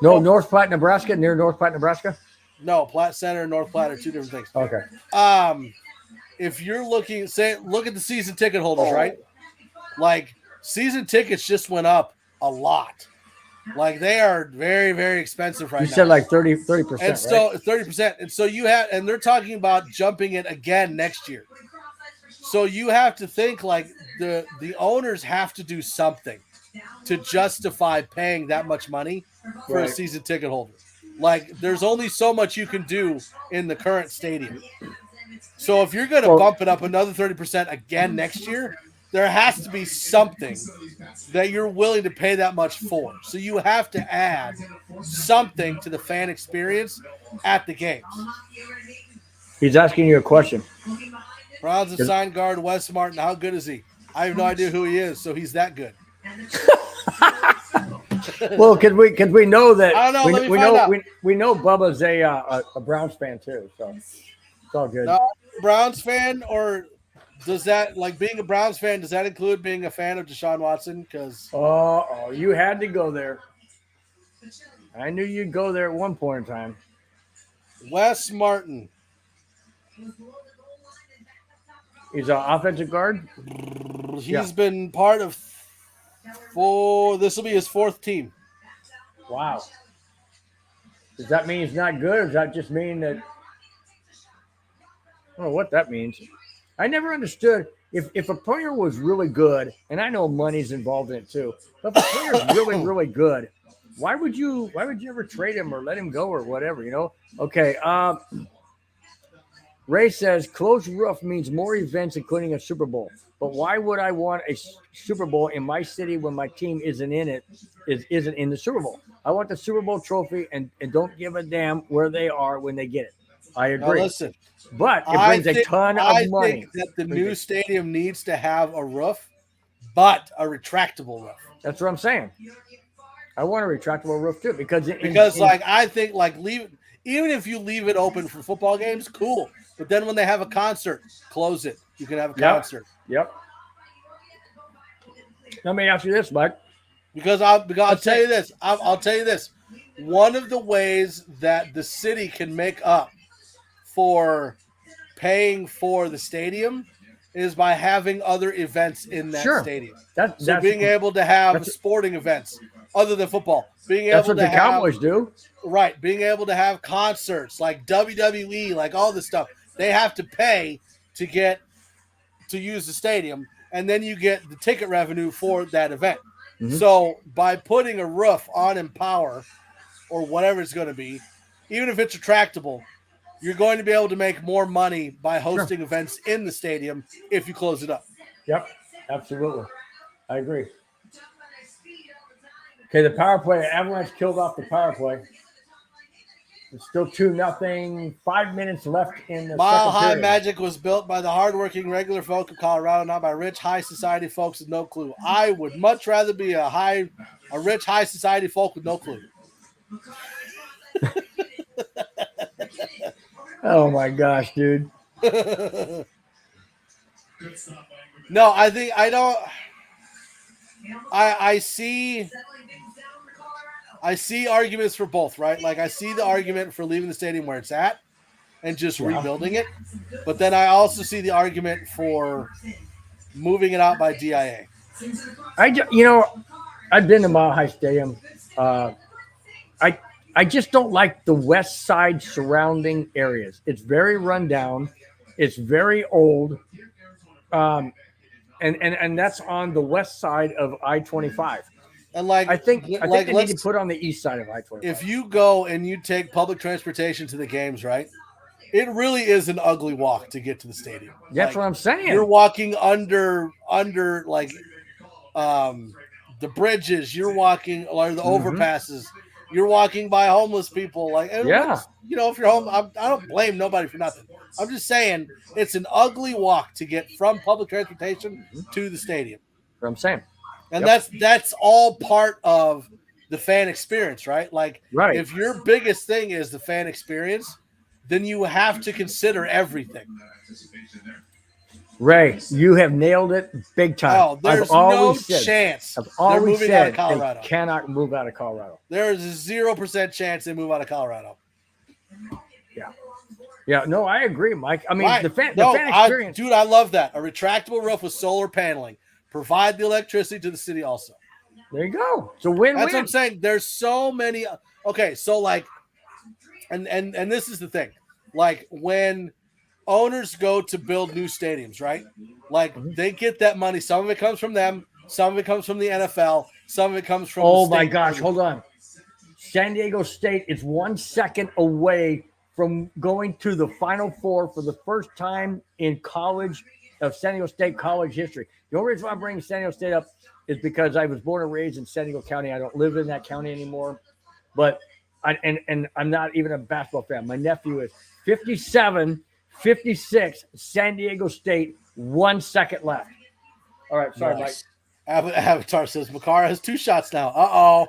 No, North Platte, Nebraska, near North Platte, Nebraska. No, Platte Center and North Platte are two different things. Okay. If you're looking, look at the season ticket holders, right? Like season tickets just went up a lot. Like they are very, very expensive right now. You said like 30%, and so right? 30%. And so and they're talking about jumping it again next year. So you have to think like the owners have to do something to justify paying that much money for a season ticket holder. Like there's only so much you can do in the current stadium. So if you're going to bump it up another 30% again next year, there has to be something that you're willing to pay that much for. So you have to add something to the fan experience at the games. He's asking you a question. Browns have signed guard Wes Martin. How good is he? I have no idea who he is, so he's that good. Well, because we know that I don't know. we know Bubba's a Browns fan too, so it's all good. No, Browns fan, or does that, like being a Browns fan, does that include being a fan of Deshaun Watson? Because you had to go there. I knew you'd go there at one point in time. Wes Martin. He's an offensive guard. He's been part of this will be his fourth team. Wow. Does that mean he's not good, or does that just mean that? I don't know what that means. I never understood if a player was really good, and I know money's involved in it too. But if a player is really, really good, why would you ever trade him or let him go or whatever? You know? Okay. Ray says closed roof means more events, including a Super Bowl. But why would I want a Super Bowl in my city when my team isn't in it? Isn't in the Super Bowl? I want the Super Bowl trophy and don't give a damn where they are when they get it. I agree. Now listen, but it brings a ton of money. I think that the new stadium needs to have a roof, but a retractable roof. That's what I'm saying. I want a retractable roof too because I think even if you leave it open for football games, cool. But then when they have a concert, close it. You can have a concert. Yep. Let me ask you this, Mike. Because I'll tell you this. I'll tell you this. One of the ways that the city can make up for paying for the stadium is by having other events in that stadium. That's being able to have sporting events other than football. That's what the Cowboys do. Right. Being able to have concerts like WWE, like all this stuff. They have to pay to use the stadium, and then you get the ticket revenue for that event. Mm-hmm. So by putting a roof on Empower or whatever it's going to be, even if it's retractable, you're going to be able to make more money by hosting events in the stadium if you close it up. Yep, absolutely. I agree. Okay, the power play. Avalanche killed off the power play. It's still 2-0. 5 minutes left in the Mile High period. Magic was built by the hardworking regular folk of Colorado, not by rich high society folks with no clue. I would much rather be a rich high society folk with no clue. Oh my gosh, dude. No, I see arguments for both, right? Like I see the argument for leaving the stadium where it's at and just rebuilding it. But then I also see the argument for moving it out by DIA. I've been to Mile High Stadium. I just don't like the west side surrounding areas. It's very run down. It's very old. And that's on the west side of I-25. And I think they need to put on the east side of I-25. If you go and you take public transportation to the games, right, it really is an ugly walk to get to the stadium. That's what I'm saying. You're walking under like the bridges. You're walking or the overpasses. You're walking by homeless people. Like, if you're home, I don't blame nobody for nothing. I'm just saying it's an ugly walk to get from public transportation to the stadium. That's what I'm saying. And that's all part of the fan experience, right? Like, if your biggest thing is the fan experience, then you have to consider everything. Ray, you have nailed it big time. Oh, there's no chance they're moving out of Colorado. They cannot move out of Colorado. There is a 0% chance they move out of Colorado. Yeah, no, I agree, Mike. I mean, Right. the fan experience. Dude, I love that. A retractable roof with solar paneling. Provide the electricity to the city also. There you go. It's a win-win. That's what I'm saying. There's so many. Okay, so like, and this is the thing. Like when owners go to build new stadiums, right? Like they get that money. Some of it comes from them. Some of it comes from the NFL. Some of it comes from. Oh my gosh! Hold on. San Diego State is 1 second away from going to the Final Four for the first time in San Diego State college history. The only reason why I'm bringing San Diego State up is because I was born and raised in San Diego County. I don't live in that county anymore, but I'm not even a basketball fan. My nephew is 57, 56, San Diego State, 1 second left. All right, sorry, Nice. Mike. Avatar says Makar has 2 shots now. Uh-oh.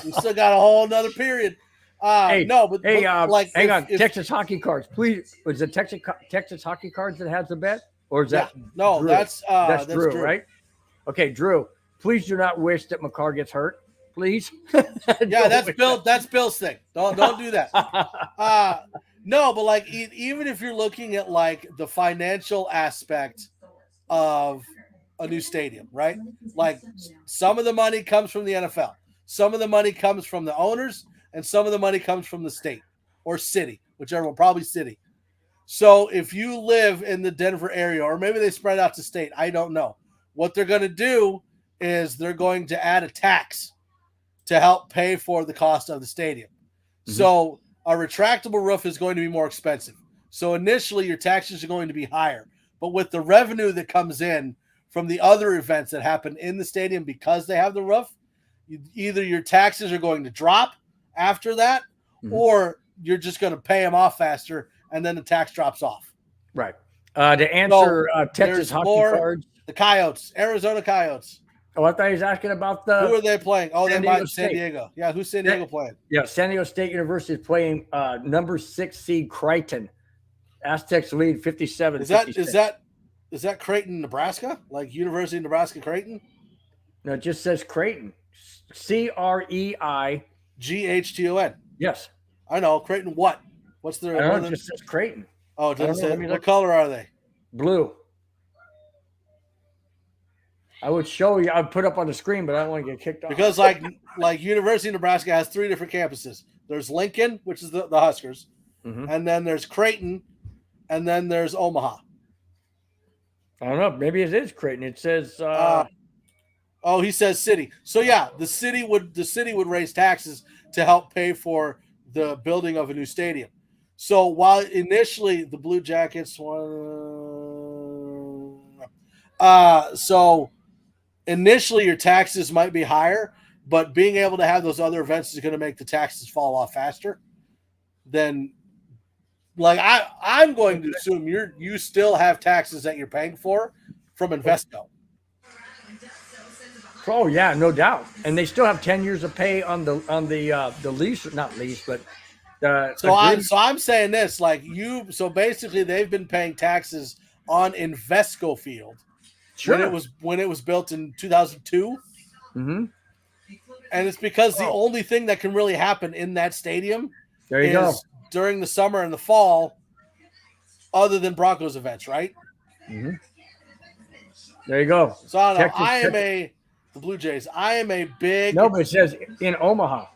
We still got a whole another period. Hang on. Texas Hockey Cards, please. Was it Texas Hockey Cards that has the bet, or is that? No, Drew? that's Drew, right? Okay, Drew. Please do not wish that Makar gets hurt. Please. Yeah, that's Bill. That's Bill's thing. Don't do that. No, but like even if you're looking at like the financial aspect of a new stadium, right? Like some of the money comes from the NFL, some of the money comes from the owners, and some of the money comes from the state or city, whichever one, probably city. So if you live in the Denver area, or maybe they spread out to state, I don't know. What they're going to do is they're going to add a tax to help pay for the cost of the stadium. Mm-hmm. So a retractable roof is going to be more expensive. So initially your taxes are going to be higher. But with the revenue that comes in from the other events that happen in the stadium because they have the roof, either your taxes are going to drop after that, or you're just going to pay them off faster, and then the tax drops off. Right. To answer Texas Hockey Cards. The Coyotes, Arizona Coyotes. Oh, I thought he was asking about the. Who are they playing? Oh, they're playing San Diego. Yeah, who's San Diego playing? Yeah, San Diego State University is playing number 6 seed Creighton. Aztecs lead 57. Is that Creighton, Nebraska? Like University of Nebraska Creighton? No, it just says Creighton. CREIGHTON. Yes. I know. Creighton what? What's their it just says Creighton. Oh, it doesn't say. What color are they? Blue. I would show you. I'd put up on the screen, but I don't want to get kicked off. Because like University of Nebraska has 3 different campuses. There's Lincoln, which is the Huskers, and then there's Creighton, and then there's Omaha. I don't know. Maybe it is Creighton. It says. He says city. So yeah, the city would raise taxes to help pay for the building of a new stadium. So while initially the Blue Jackets initially your taxes might be higher, but being able to have those other events is going to make the taxes fall off faster. Then, like I'm going to assume you still have taxes that you're paying for from Invesco. Oh yeah, no doubt, and they still have 10 years of pay on the lease, not lease, but I'm saying this, like so basically they've been paying taxes on Invesco Field. Sure. When it was built in 2002. Mm-hmm. And it's because the only thing that can really happen in that stadium is during the summer and the fall, other than Broncos events, right? Mm-hmm. There you go. So I don't know. The Blue Jays. I am a big. No, but it says in Omaha.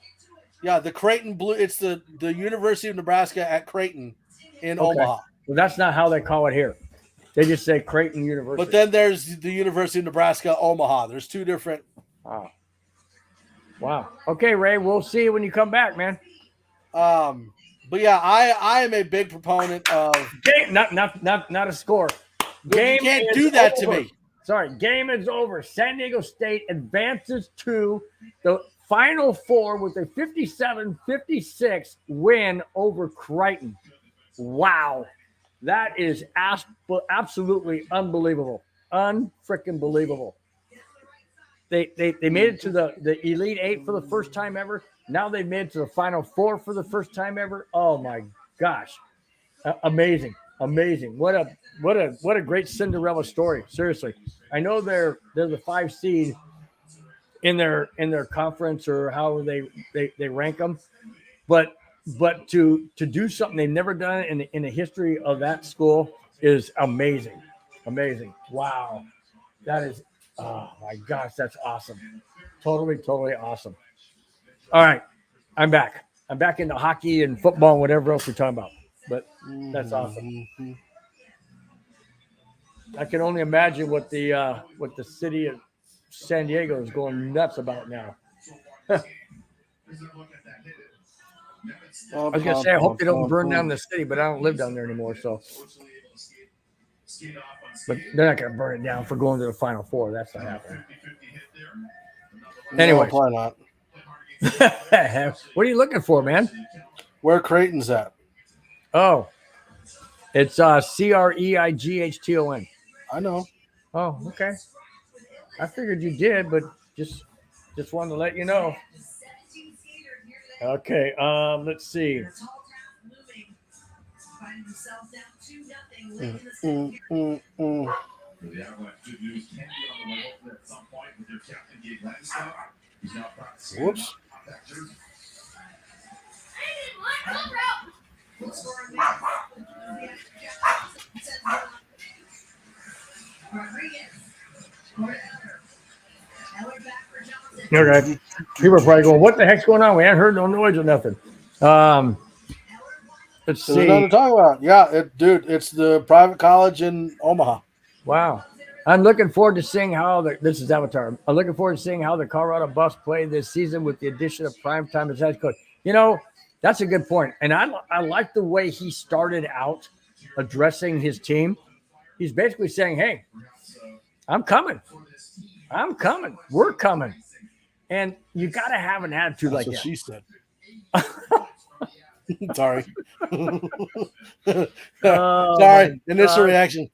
Yeah, the Creighton Blue. It's the University of Nebraska at Creighton in Omaha. Well, that's not how they call it here. They just say Creighton University. But then there's the University of Nebraska Omaha. There's 2 different. Wow. Okay, Ray. We'll see you when you come back, man. But yeah, I am a big proponent of game. Not a score. Game. You can't do that to me. Sorry, game is over. San Diego State advances to the Final Four with a 57-56 win over Creighton. Wow. That is absolutely unbelievable. Unfreaking believable. They made it to the Elite 8 for the first time ever. Now they've made it to the Final Four for the first time ever. Oh my gosh. Amazing. What a great Cinderella story. Seriously. I know they're the 5 seed in their conference or how they rank them, but but to do something they've never done in the history of that school is amazing. Amazing. Wow. That is, oh my gosh, that's awesome. Totally, totally awesome. All right. I'm back. I'm back into hockey and football and whatever else we're talking about. But that's awesome. I can only imagine what the city of San Diego is going nuts about now. I was gonna say I hope they don't burn down the city, but I don't live down there anymore. So, but they're not gonna burn it down for going to the Final Four. That's not happening. Anyway, why not? What are you looking for, man? Where Creighton's at? Oh, it's Creigthton. I know. Oh, okay. I figured you did, but just wanted to let you know. Okay, let's see. The Avalanche good news can be on the way over at some point with their captain Gabe Landeskog. He's now practicing. Whoops. That jersey. Okay. People are probably going, what the heck's going on? We haven't heard no noise or nothing. Let's There's nothing to see. talk about. Yeah, dude, it's the private college in Omaha. Wow. I'm looking forward to seeing how this is Avatar. I'm looking forward to seeing how the Colorado Buffs play this season with the addition of Primetime as head coach. You know, that's a good point. And I like the way he started out addressing his team. He's basically saying, hey, I'm coming. I'm coming. We're coming. And you got to have an attitude That's like what that. she said. Sorry. Oh, Sorry. my Initial God. reaction.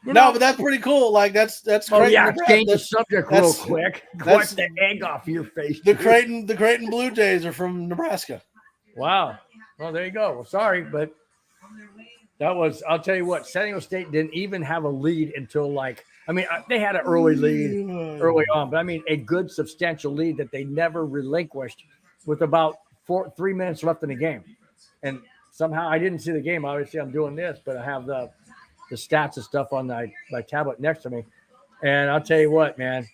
You No, know- but that's pretty cool. Like that's Oh Creighton, yeah, Nebraska. change the subject real that's- quick. Wipe that's- the egg off your face. The Creighton Blue Jays are from Nebraska. Wow. Well, there you go. Well, sorry, but that was. I'll tell you what. San Diego State didn't even have a lead until they had an early lead early on, but I mean a good substantial lead that they never relinquished with about 3 minutes left in the game. And somehow I didn't see the game. Obviously, I'm doing this, but I have the stats and stuff on my tablet next to me. And I'll tell you what, man,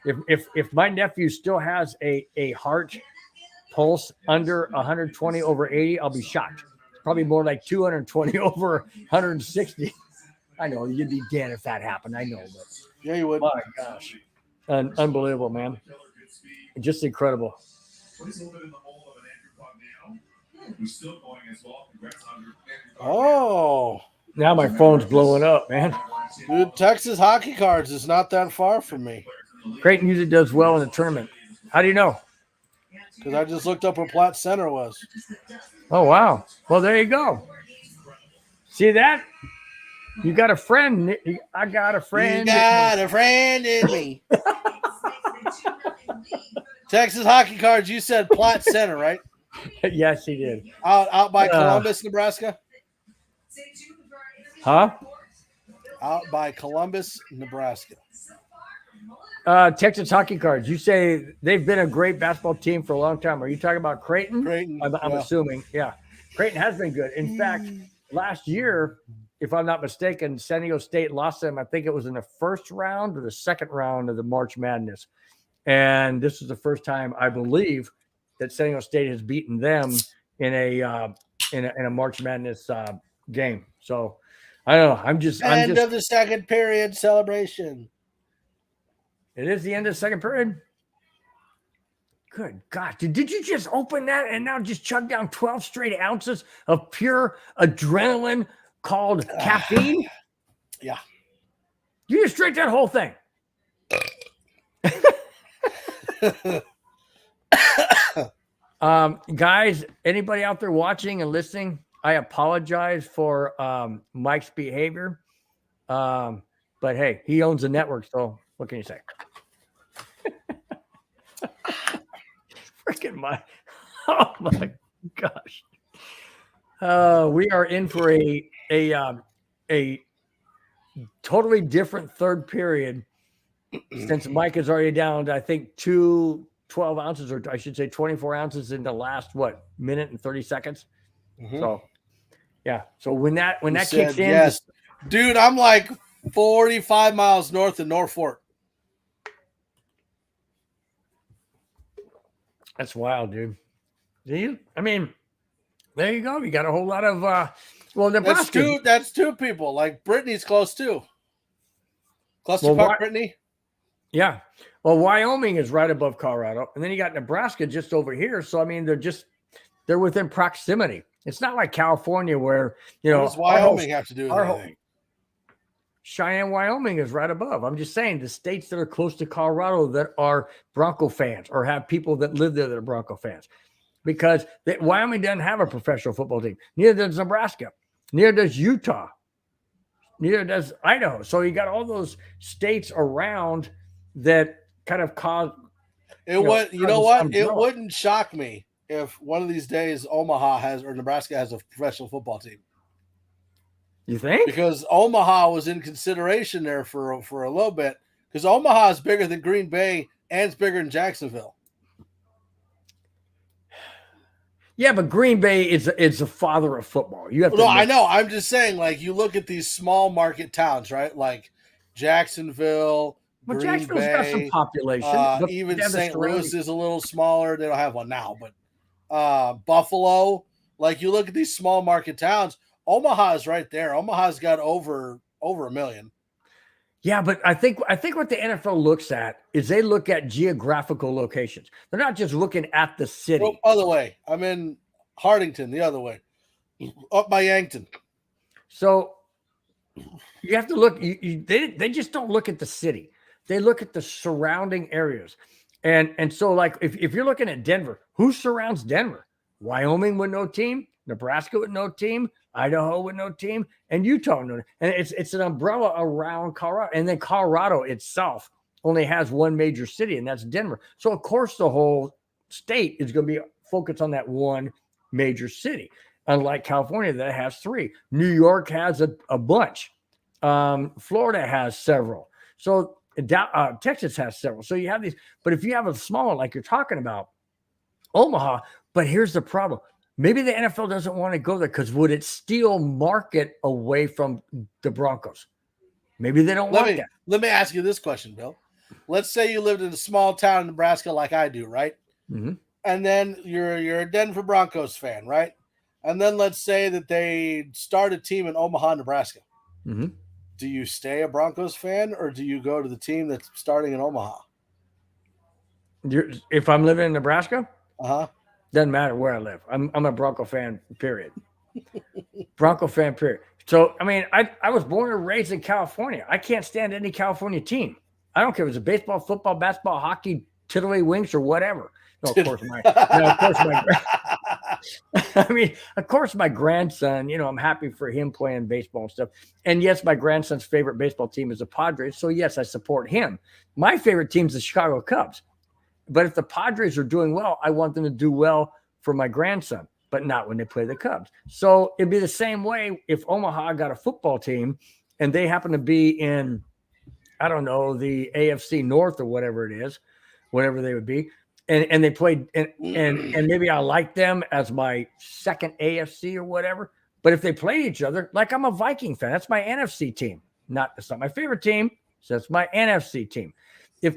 if my nephew still has a heart pulse under 120 over 80, I'll be shocked. Probably more like 220 over 160. I know you'd be damned if that happened. I know, but Yeah, you would. my gosh, unbelievable, man, just incredible. Plays a little bit in the mold of an Andrew Pogniano, who's still going as well. Congrats on Andrew Pogniano. Oh, Now my phone's blowing up, man. dude, Texas Hockey Cards is not that far from me Creighton usually does well in the tournament. How do you know? because I just looked up where Platt Center was. Oh, wow. Well, there you go. See that? You got a friend. I got a friend. You got a friend in me. Texas Hockey Cards. You said Platt Center, right? Yes, he did. Out by Columbus, Nebraska. Huh? Out by Columbus, Nebraska. Texas Hockey Cards. You say they've been a great basketball team for a long time. Are you talking about Creighton? Creighton. I'm assuming. Yeah. Creighton has been good. In fact, last year, if I'm not mistaken, San Diego State lost them. I think it was in the first round or the second round of the March Madness. And this is the first time, I believe, that San Diego State has beaten them in a March Madness game. So I don't know. I'm just End of the second period celebration. It is the end of the second period. Good God. Did you just open that and now just chug down 12 straight ounces of pure adrenaline called caffeine? Yeah. You just drank that whole thing. Guys, anybody out there watching and listening, I apologize for Mike's behavior. But hey, he owns the network, so what can you say? Freaking Mike. Oh my gosh. We are in for a totally different third period since Mike is already down to, I think, two 12 ounces, or I should say 24 ounces in the last, minute and 30 seconds. Mhm. So, yeah. So when that You kicks said in, yes. Dude, I'm like 45 miles north of Norfolk. that's wild, dude. I mean, there you go. You got a whole lot of Nebraska. That's two people. Like Brittany's close too. Cluster Well, Park, Brittany. Yeah. Well, Wyoming is right above Colorado, and then you got Nebraska just over here. So I mean, they're within proximity. It's not like California where What does Wyoming have to do with anything? Cheyenne, Wyoming is right above. I'm just saying the states that are close to Colorado that are Bronco fans or have people that live there that are Bronco fans, because Wyoming doesn't have a professional football team. Neither does Nebraska. Neither does Utah. Neither does Idaho. So you got all those states around that kind of cause. It would. You know what? It wouldn't shock me if one of these days Omaha has or Nebraska has a professional football team. You think? Because Omaha was in consideration there for a little bit. Because Omaha is bigger than Green Bay and it's bigger than Jacksonville. Yeah, but Green Bay is a father of football. You have to. No, I know. I'm just saying, like, you look at these small market towns, right? Like Jacksonville, Well, Green Jacksonville's Bay, got some population. even St. Louis is a little smaller. They don't have one now, but Buffalo. Like, you look at these small market towns. Omaha is right there. Omaha's got over 1 million. Yeah, but I think what the NFL looks at is they look at geographical locations. They're not just looking at the city. Well, other way. I'm in Hardington, the other way, up by Yankton. So you have to look. They just don't look at the city. They look at the surrounding areas. And so, like, if you're looking at Denver, who surrounds Denver? Wyoming with no team, Nebraska with no team, Idaho with no team, and Utah with no team. And it's an umbrella around Colorado. And then Colorado itself only has one major city, and that's Denver. So, of course, the whole state is going to be focused on that one major city, unlike California that has three. New York has a bunch. Florida has several. So Texas has several. So you have these. But if you have a smaller, like you're talking about, Omaha, but here's the problem. Maybe the NFL doesn't want to go there because would it steal market away from the Broncos? Maybe they don't want that. Let me ask you this question, Bill. Let's say you lived in a small town in Nebraska like I do, right? Mm-hmm. And then you're a Denver Broncos fan, right? And then let's say that they start a team in Omaha, Nebraska. Mm-hmm. Do you stay a Broncos fan or do you go to the team that's starting in Omaha? If I'm living in Nebraska? Uh-huh. Doesn't matter where I live. I'm a Bronco fan, period. Bronco fan, period. So, I mean, I was born and raised in California. I can't stand any California team. I don't care if it's a baseball, football, basketball, hockey, tiddly winks, or whatever. No, of course, of course, my grandson, I'm happy for him playing baseball and stuff. And yes, my grandson's favorite baseball team is the Padres. So yes, I support him. My favorite team is the Chicago Cubs. But if the Padres are doing well, I want them to do well for my grandson, but not when they play the Cubs. So it'd be the same way if Omaha got a football team and they happen to be in, I don't know, the AFC North or whatever it is, whatever they would be. And they played, and maybe I like them as my second AFC or whatever. But if they play each other, like I'm a Viking fan, that's my NFC team. That's not my favorite team, so that's my NFC team. When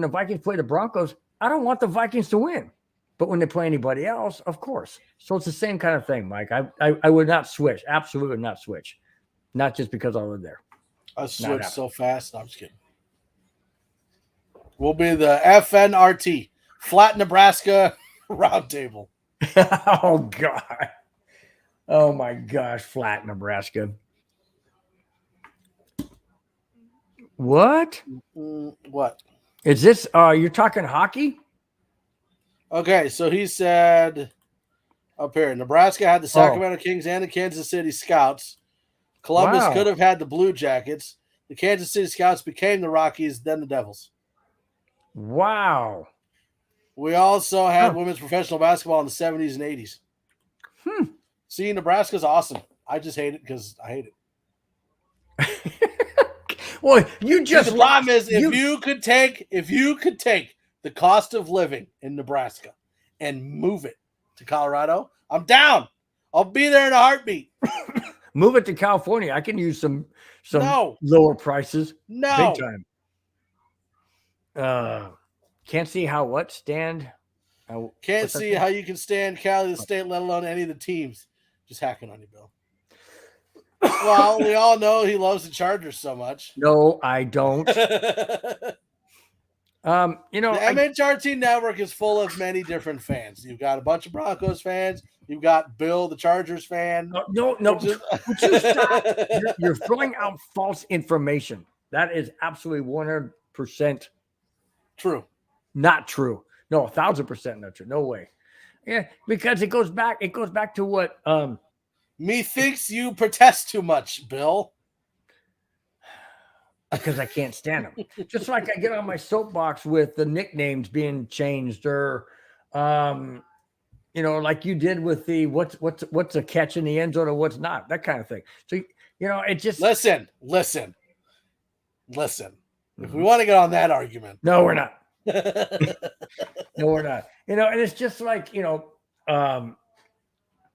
the Vikings play the Broncos, I don't want the Vikings to win. But when they play anybody else, of course. So it's the same kind of thing, Mike. I would not switch. Absolutely not switch. Not just because I live there. I switched so fast. No, I'm just kidding. We'll be the FNRT. Flat Nebraska Roundtable. Oh, God. Oh, my gosh. Flat Nebraska. What? What? Is this, you're talking hockey? Okay, so he said up here, Nebraska had the Sacramento Kings and the Kansas City Scouts. Columbus could have had the Blue Jackets. The Kansas City Scouts became the Rockies, then the Devils. Wow. We also had women's professional basketball in the 70s and 80s. See, Nebraska's awesome. I just hate it because I hate it. Well, you just the problem is if you could take the cost of living in Nebraska and move it to Colorado, I'm down. I'll be there in a heartbeat. Move it to California. I can use some No. lower prices. No. Big time. Can't see how what stand. Can't see how you can stand Cali, the state, let alone any of the teams. Just hacking on you, Bill. Well, we all know he loves the Chargers so much. No, I don't. The MHRT network is full of many different fans. You've got a bunch of Broncos fans. You've got Bill, the Chargers fan. No. Would you stop? You're throwing out false information. That is absolutely 100% true. Not true. No, 1,000% not true. No way. Yeah, because it goes back to what methinks you protest too much, Bill. Because I can't stand them. Just like I get on my soapbox with the nicknames being changed, or like you did with the what's a catch in the end zone or what's not, that kind of thing. So it just listen. If we want to get on that argument, no, we're not. No, we're not. And it's just like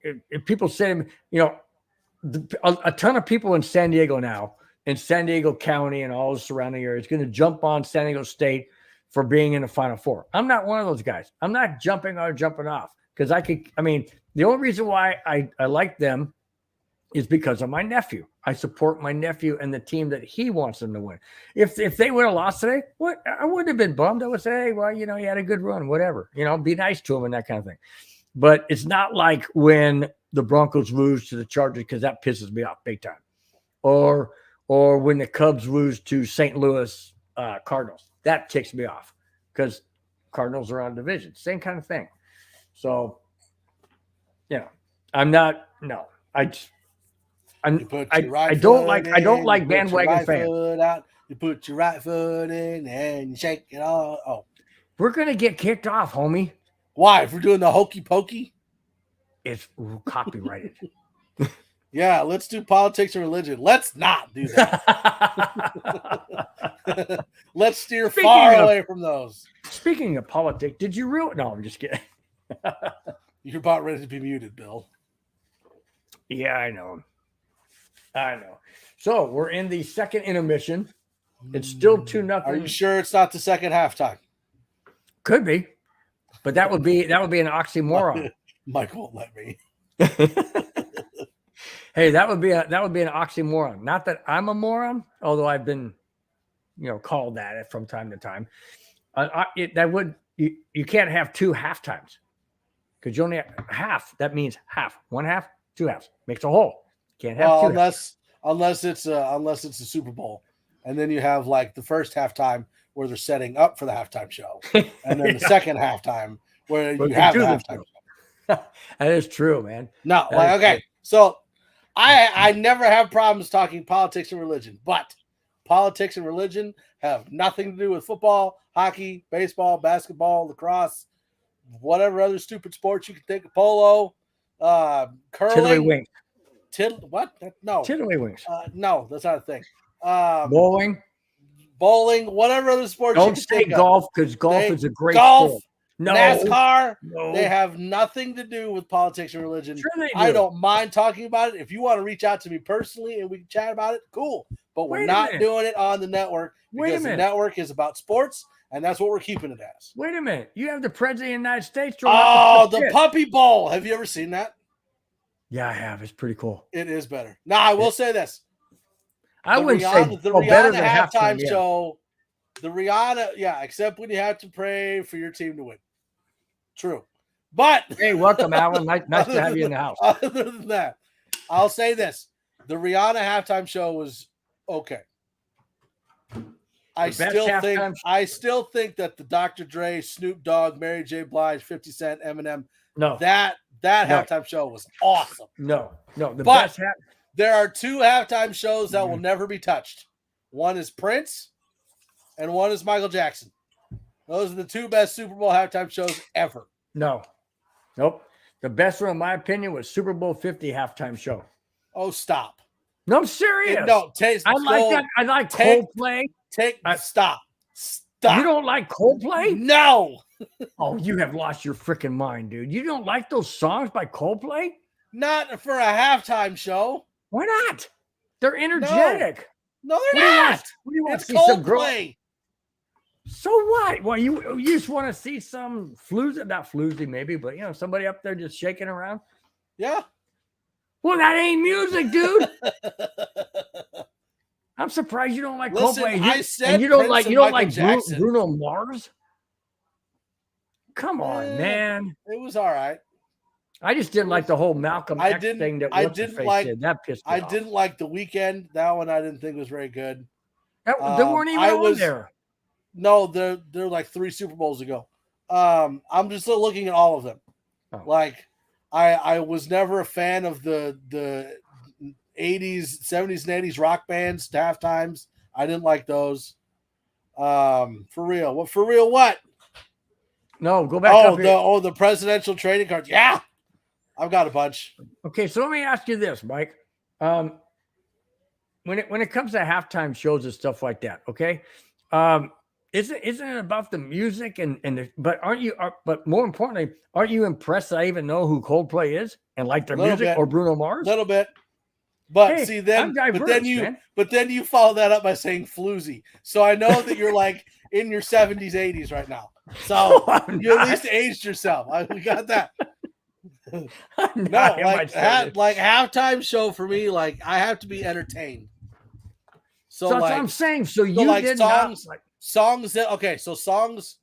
if people say, a ton of people in San Diego now, in San Diego County and all the surrounding areas, going to jump on San Diego State for being in the Final Four. I'm not one of those guys. I'm not jumping off because the only reason why I like them is because of my nephew. I support my nephew and the team that he wants them to win. If they would have lost today, I wouldn't have been bummed. I would say, hey, well, he had a good run, whatever. Be nice to him and that kind of thing. But it's not like when the Broncos lose to the Chargers, because that pisses me off big time. Or when the Cubs lose to St. Louis Cardinals. That ticks me off because Cardinals are on division. Same kind of thing. So, I'm not. No, I don't like bandwagon fans. You put your right foot in and you shake it all. Oh, we're gonna get kicked off, homie. Why? If we're doing the hokey pokey, it's copyrighted. Yeah, let's do politics and religion. Let's not do that. Let's steer far away from those. Speaking of politics, did you No, I'm just kidding. You're about ready to be muted, Bill. Yeah, I know. So we're in the second intermission. It's still 2-0. Are you sure it's not the second halftime? Could be, but that would be an oxymoron. Mike won't let me. Hey, that would be an oxymoron. Not that I'm a moron, although I've been, called that from time to time. You can't have two half times because you only have half. That means half, one half, two halves makes a whole. Can't have two unless it's a Super Bowl, and then you have like the first halftime where they're setting up for the halftime show, and then the second halftime where you have the halftime show. That is true, man. No, okay. So I never have problems talking politics and religion, but politics and religion have nothing to do with football, hockey, baseball, basketball, lacrosse, whatever other stupid sports you can think of, polo, curling. Tiddlywinks. No. Tiddlywinks. No, that's not a thing. Bowling, whatever other sports. Don't say golf because golf is a great sport. No. NASCAR, they have nothing to do with politics and religion. Sure they do. I don't mind talking about it. If you want to reach out to me personally and we can chat about it, cool. But we're not doing it on the network because the network is about sports, and that's what we're keeping it as. Wait a minute. You have the President of the United States. The Puppy Bowl. Have you ever seen that? Yeah, I have. It's pretty cool. It is better. Now, I will say this. I wouldn't say the Rihanna better than halftime show. The Rihanna, except when you have to pray for your team to win. True. But hey, welcome, Alan. Nice to have you in the house. Other than that, I'll say this. The Rihanna halftime show was okay. I still think that the Dr. Dre, Snoop Dogg, Mary J. Blige, 50 Cent, Eminem, that halftime show was awesome. No. There are two halftime shows that will never be touched. One is Prince and one is Michael Jackson. Those are the two best Super Bowl halftime shows ever. Nope. The best one, in my opinion, was Super Bowl 50 halftime show. Oh, stop. No, I'm serious. I like that. I like Coldplay. Stop. You don't like Coldplay? No, Oh, you have lost your freaking mind, dude. You don't like those songs by Coldplay? not for a halftime show. Why not? They're energetic. No, What they're do you want? not. What do you want It's to see some girl? Coldplay. So what? Well, you just want to see some floozy, not floozy maybe, but somebody up there just shaking around. Yeah. Well, that ain't music, dude. I'm surprised you don't like Listen, Coldplay. I said And you don't Prince like and you don't Michael like Jackson. Bruno Mars. Come on, man. It was all right. I just didn't like the whole Malcolm X thing that what's his face did. That pissed me off. I didn't like The Weeknd. That one I didn't think was very good. They weren't even on there. No, they're like 3 Super Bowls ago. I'm just still looking at all of them. Oh. Like, I was never a fan of the 80s, 70s, and 80s rock bands, half times. I didn't like those. For real. What for real? What? No, go back up here. The presidential trading cards. Yeah. I've got a bunch. Okay, so let me ask you this, Mike. When it comes to halftime shows and stuff like that, okay? Isn't it about the music but more importantly, aren't you impressed that I even know who Coldplay is and like their music bit. or Bruno Mars? A little bit. But hey, see then, diverse, but then you follow that up by saying floozy. So I know that you're like in your 70s, 80s right now. So you at least aged yourself. We got that. No, like halftime show for me, like I have to be entertained. So that's what I'm saying. So you like did songs, not like songs that okay. So songs.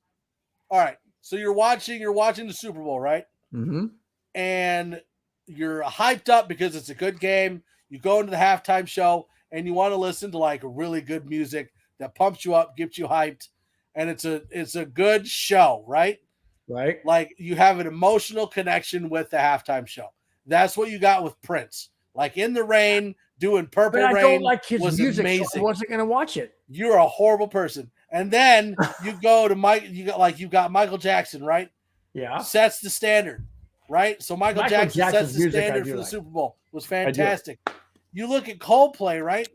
All right. So you're watching the Super Bowl, right? Mm-hmm. And you're hyped up because it's a good game. You go into the halftime show and you want to listen to like really good music that pumps you up, gets you hyped, and it's a good show, right? Right. Like you have an emotional connection with the halftime show. That's what you got with Prince. Like In the Rain, doing Purple Rain. But I don't like his music, amazing. So I wasn't going to watch it. You're a horrible person. And then you go to you got Michael Jackson, right? Yeah. Sets the standard, right? So Michael Jackson sets the standard for the Super Bowl. It was fantastic. You look at Coldplay, right?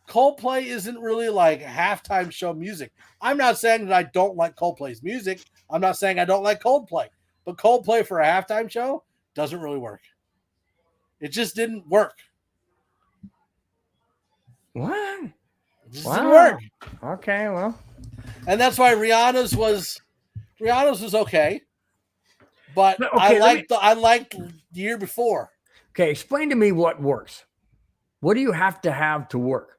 Coldplay isn't really like halftime show music. I'm not saying that I don't like Coldplay's music. I'm not saying I don't like Coldplay. But Coldplay for a halftime show doesn't really work. It just didn't work. What? It just didn't work. Okay, well. And that's why Rihanna's was okay. But okay, I liked the year before. Okay, explain to me what works. What do you have to work?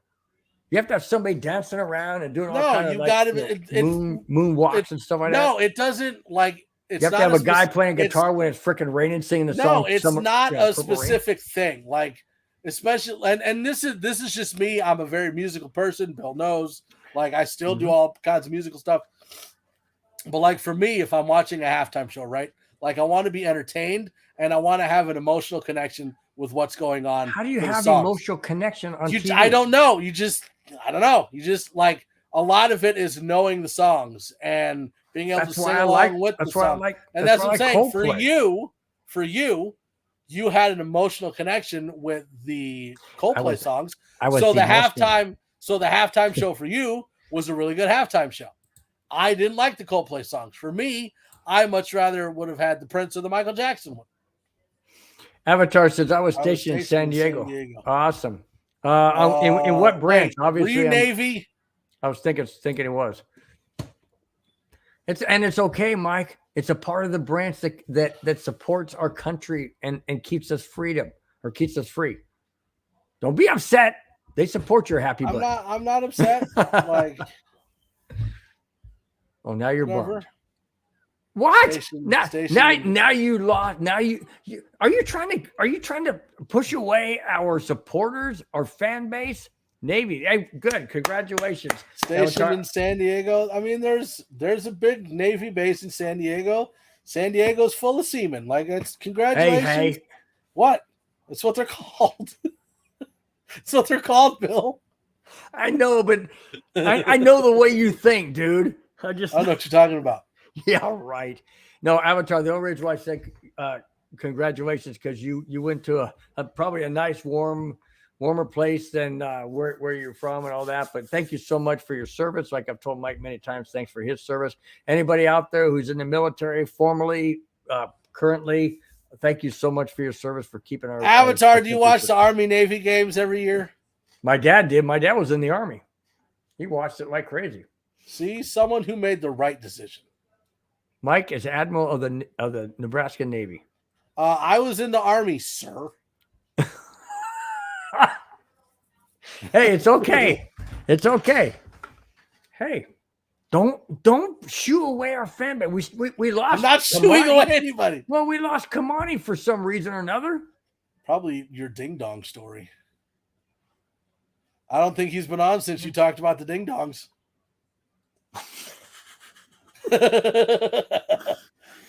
You have to have somebody dancing around and doing all kinds of moonwalks and stuff like that. No, it doesn't like. You have to have a guy playing guitar when it's freaking raining, singing the song. No, it's not a specific thing. Like, especially, and this is just me. I'm a very musical person. Bill knows. Like, I still do all kinds of musical stuff. But like for me, if I'm watching a halftime show, right? Like I want to be entertained and I want to have an emotional connection with what's going on. How do you have an emotional connection on TV? I don't know. I don't know. You just like a lot of it is knowing the songs and being able to sing along with the song. And that's what I'm saying. For you, you had an emotional connection with the Coldplay songs. So the halftime show for you was a really good halftime show. I didn't like the Coldplay songs. For me, I much rather would have had the Prince or the Michael Jackson one. Avatar says I was stationed in San Diego. Awesome. In what branch? Obviously, were you Navy? I was thinking it was. It's okay, Mike. It's a part of the branch that supports our country and keeps us freedom or keeps us free. Don't be upset. They support your happy butt. I'm not upset. Like, oh, now you're bummed. What? Now you lost. Now you are you trying to push away our supporters, our fan base? Navy, hey, good, congratulations. Stationed in San Diego. I mean, there's a big Navy base in San Diego. San Diego's full of seamen. Like, it's congratulations. Hey. What? That's what they're called. That's what they're called, Bill. I know, but I know the way you think, dude. I know what you're talking about. Yeah, right. No, Avatar, the only reason why I said congratulations because you went to a probably a nice warm warmer place than where you're from and all that. But thank you so much for your service. Like I've told Mike many times, thanks for his service. Anybody out there who's in the military, formerly, currently, thank you so much for your service for keeping our Avatar. Do you watch the Army Navy games every year? My dad did. My dad was in the Army. He watched it like crazy. See, someone who made the right decision. Mike is Admiral of the Nebraska Navy. I was in the Army, sir. Hey, it's okay. It's okay. Hey, don't shoo away our fan base. We lost. I'm not shooing away anybody. Well, we lost Kamani for some reason or another. Probably your ding dong story. I don't think he's been on since you talked about the ding dongs.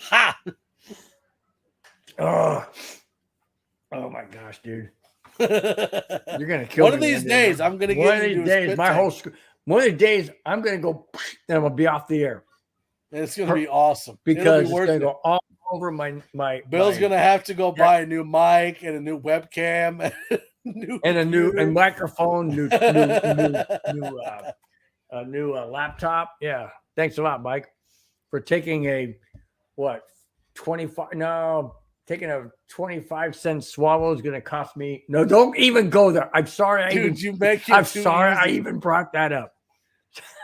Ha! Oh my gosh, dude. You're gonna kill one me. Of these days, I'm gonna get one of these days, my whole school. One of these days, I'm gonna go and I'm gonna be off the air. And it's gonna be awesome because it's gonna go all over my. Bill's gonna have to go buy a new mic and a new webcam and a new microphone, new laptop. Yeah, thanks a lot, Mike, for taking taking a 25-cent swallow is going to cost me. No, don't even go there. I'm sorry. I'm sorry. I even brought that up.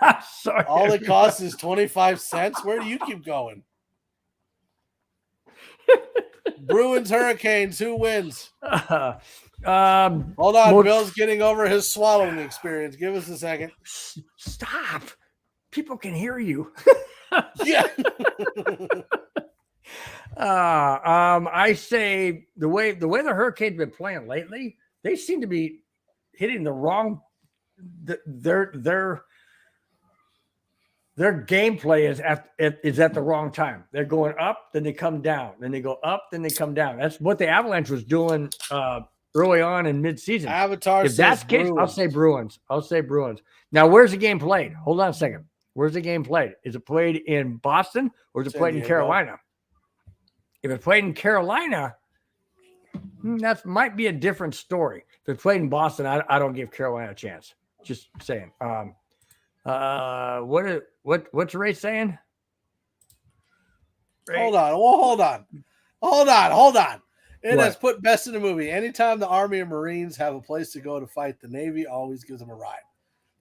I'm sorry. All it costs is 25 cents. Where do you keep going? Bruins, Hurricanes. Who wins? Hold on. Bill's getting over his swallowing experience. Give us a second. Stop. People can hear you. Yeah. I say the way the Hurricanes been playing lately, they seem to be hitting the wrong. Their gameplay is at the wrong time. They're going up, then they come down, then they go up, then they come down. That's what the Avalanche was doing early on in midseason. Avatar. If that's the case, I'll say Bruins. Now, where's the game played? Hold on a second. Where's the game played? Is it played in Boston or is it played in Carolina? If it's played in Carolina, that might be a different story. If it's played in Boston, I don't give Carolina a chance. Just saying. What's Ray saying? Ray? Hold on. It has put best in the movie. Anytime the Army and Marines have a place to go to fight, the Navy always gives them a ride.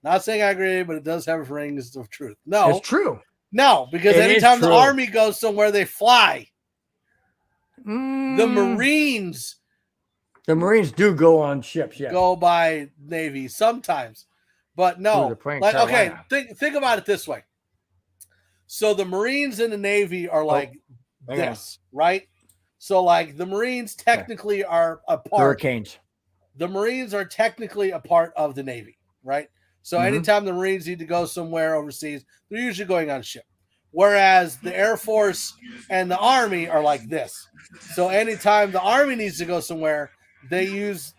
Not saying I agree, but it does have rings of truth. No, it's true. No, because anytime the Army goes somewhere, they fly. The Marines do go on ships, yeah. Go by Navy sometimes. But no. Like, okay, think about it this way. So the Marines and the Navy are like this, right? So like the Marines technically are a part. Hurricanes. The Marines are technically a part of the Navy, right? So anytime the Marines need to go somewhere overseas, they're usually going on a ship. Whereas the Air Force and the Army are like this. So anytime the Army needs to go somewhere, they use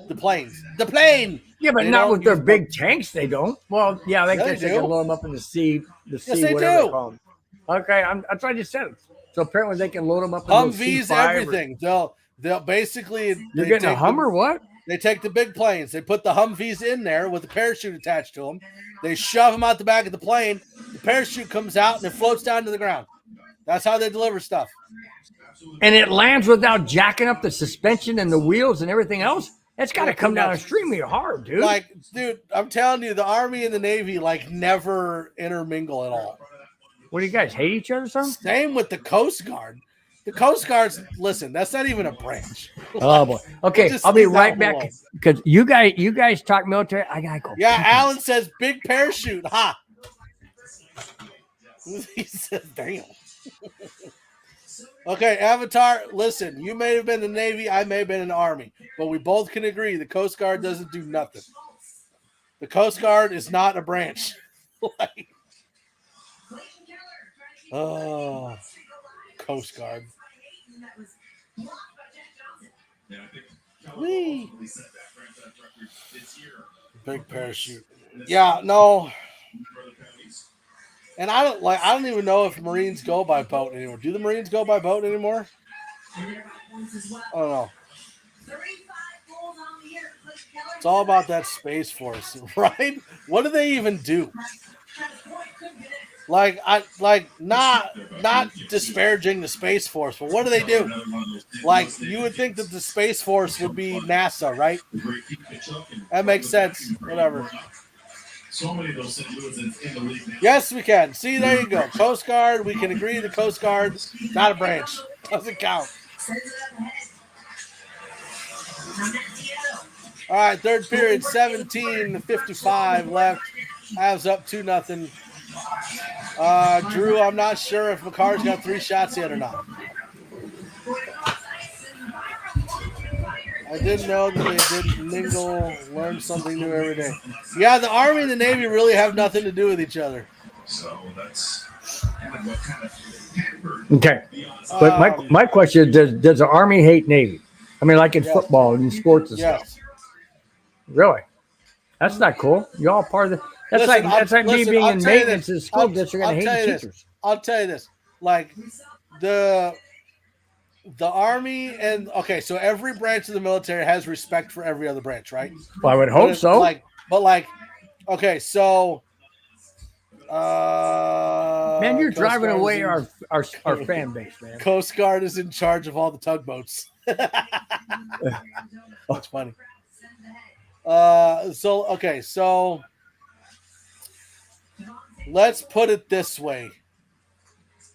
the planes. The plane! Yeah, but not with their big tanks, they don't. Well, yeah, they can load them up in the sea. Yes, they do. Okay, I'm trying to say it. So apparently they can load them up in Humvees, everything. They'll basically... You're getting a Hummer, what? They take the big planes. They put the Humvees in there with a parachute attached to them. They shove them out the back of the plane. The parachute comes out and it floats down to the ground. That's how they deliver stuff. And it lands without jacking up the suspension and the wheels and everything else? It's got to come down extremely hard, dude. Like, dude, I'm telling you, the Army and the Navy, like, never intermingle at all. What do you guys, hate each other or something? Same with the Coast Guard. The Coast Guard's, listen, that's not even a branch. Oh, boy. Okay, I'll be right back. Because you guys talk military. I got to go. Yeah, Alan says big parachute. Ha! He says, damn. Okay, Avatar, listen, you may have been in the Navy, I may have been in the Army, but we both can agree the Coast Guard doesn't do nothing. The Coast Guard is not a branch. Oh, Coast Guard. Whee. Big parachute. Yeah, no. And I don't even know if Marines go by boat anymore. Do the Marines go by boat anymore? I don't know. It's all about that Space Force, right? What do they even do? Like not disparaging the Space Force, but what do they do? Like you would think that the Space Force would be NASA, right? That makes sense. Whatever. So many of those St. Louis in the league now. Yes, we can. See, there you go. Coast Guard. We can agree the Coast Guard, not a branch. Doesn't count. All right, third period, 17:55 left. Avs up 2-0. Drew, I'm not sure if McCarr's got 3 shots yet or not. I didn't know that they didn't mingle, learn something new every day. Yeah, the Army and the Navy really have nothing to do with each other. So that's what kind of Okay. But my question is, does the Army hate Navy? I mean, like in football and in sports and stuff. Really? That's not cool. You're all part of the – that's like me being in maintenance in the school district and hating teachers. I'll tell you this. Like, the Army and – okay, so every branch of the military has respect for every other branch, right? Well, I would hope so. Okay, so – man, you're driving away our fan base, man. Coast Guard is in charge of all the tugboats. That's funny. So let's put it this way.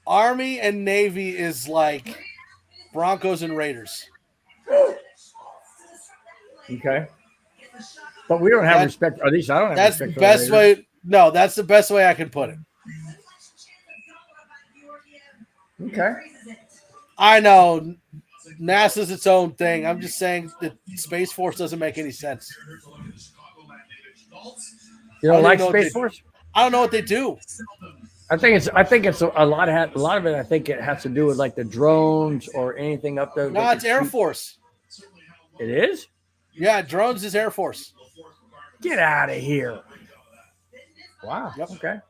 Army and Navy is like Broncos and Raiders. Okay. But we don't have respect. At least I don't have that's respect. That's the best way. No, that's the best way I can put it. Okay. I know NASA's its own thing. I'm just saying the Space Force doesn't make any sense. You don't like Space Force? I don't know what they do. I think it's a lot of it. I think it has to do with like the drones or anything up there. No, it's Air Force. It is? Yeah, drones is Air Force. Get out of here. Wow. Yep. Okay.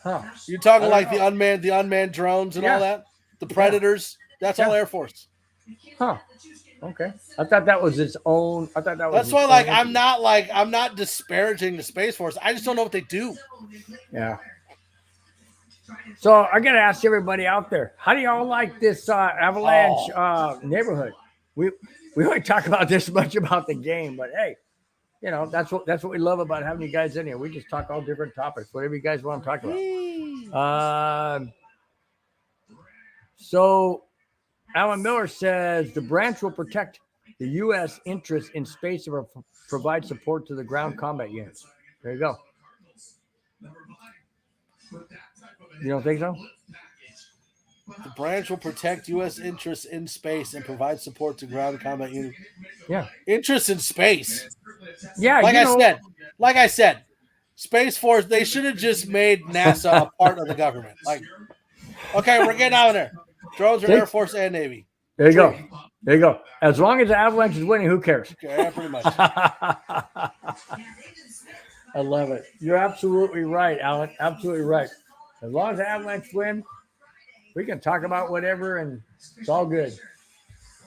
Huh. You're talking like the unmanned drones and all that? The Predators? That's all Air Force. Huh. Okay. I thought that was its own. That's why I'm not disparaging the Space Force. I just don't know what they do. Yeah. So I gotta ask everybody out there, how do y'all like this Avalanche neighborhood? We only talk about this much about the game, but hey, you know, that's what we love about having you guys in here. We just talk all different topics, whatever you guys want to talk about. So Alan Miller says the branch will protect the U.S. interests in space and provide support to the ground combat units. There you go. You don't think so? The branch will protect U.S. interests in space and provide support to ground combat units. Yeah. Interest in space. Yeah. Like I said, Space Force, they should have just made NASA a part of the government. Like, okay, we're getting out of there. Drones are Air Force and Navy. There you go. There you go. As long as the Avalanche is winning, who cares? Okay, pretty much. I love it. You're absolutely right, Alan. Absolutely right. As long as the Avalanche win, we can talk about whatever, and it's all good.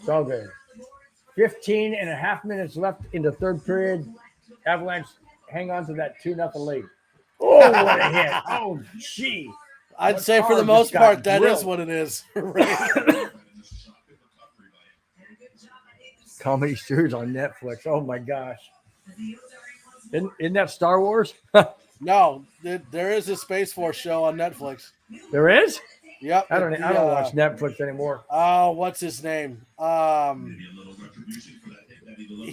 It's all good. 15 and a half minutes left in the third period. Avalanche hang on to that 2-0 lead. Oh, what a hit. Oh, gee. I'd say for the most part, that is what it is. Comedy Stews on Netflix. Oh, my gosh. Isn't that Star Wars? No, there is a Space Force show on Netflix. There is? Yep. I don't watch Netflix anymore. Oh, what's his name?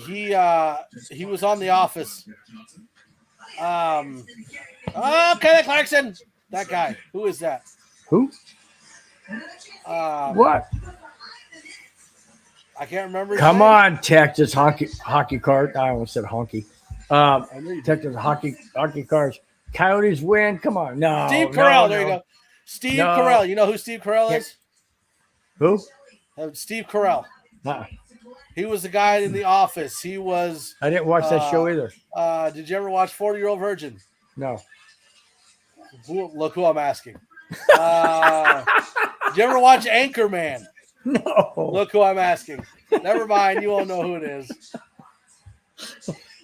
He was on The Office. Kelly Clarkson. That guy. Who is that? Who? What? I can't remember. Come on, Texas hockey card. I almost said honky. Texas hockey cards. Coyotes win. Come on. No. Steve Carell. There you go. Steve Carell. You know who Steve Carell is? Who? Steve Carell. He was the guy in The Office. He was. I didn't watch that show either. Did you ever watch 40-Year-Old Virgin? No. Look who I'm asking. Did you ever watch Anchorman? No. Look who I'm asking. Never mind. You won't know who it is.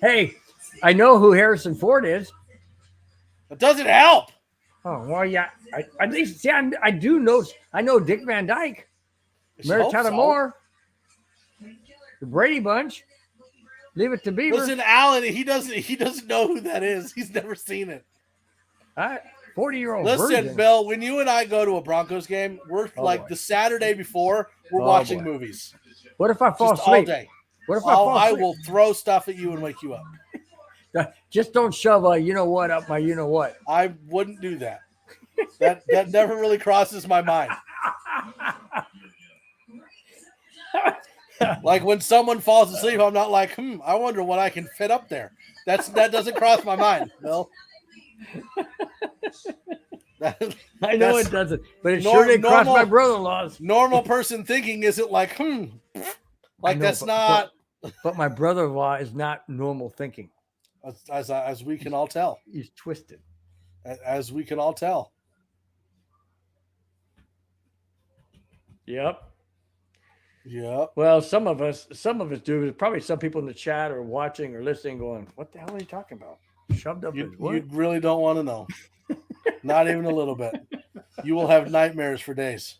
Hey, I know who Harrison Ford is. It doesn't help. Oh, well, yeah. I think, see, I do know. I know Dick Van Dyke, I should Mary hope Tyler so. Moore, the Brady Bunch. Leave it to Beaver. Listen, Alan, he doesn't know who that is. He's never seen it. 40-year-old Listen, virgin. Bill, when you and I go to a Broncos game, we're boy. the Saturday before, we're Oh, watching boy. movies. What if I fall Just all asleep? day. What if I fall I asleep? will throw stuff at you and wake you up. Just don't shove a you know what up my you know what. I wouldn't do that. That never really crosses my mind. Like when someone falls asleep, I'm not like, I wonder what I can fit up there. That doesn't cross my mind, Bill. I know it doesn't, but it sure did cross my brother-in-law's. Normal person thinking isn't like, like know, that's not. But my brother-in-law is not normal thinking. As we can all tell. He's twisted. As we can all tell. Yep. Yep. Well, some of us do. Probably some people in the chat or watching or listening going, what the hell are you talking about? Shoved up his what? You really don't want to know. Not even a little bit. You will have nightmares for days.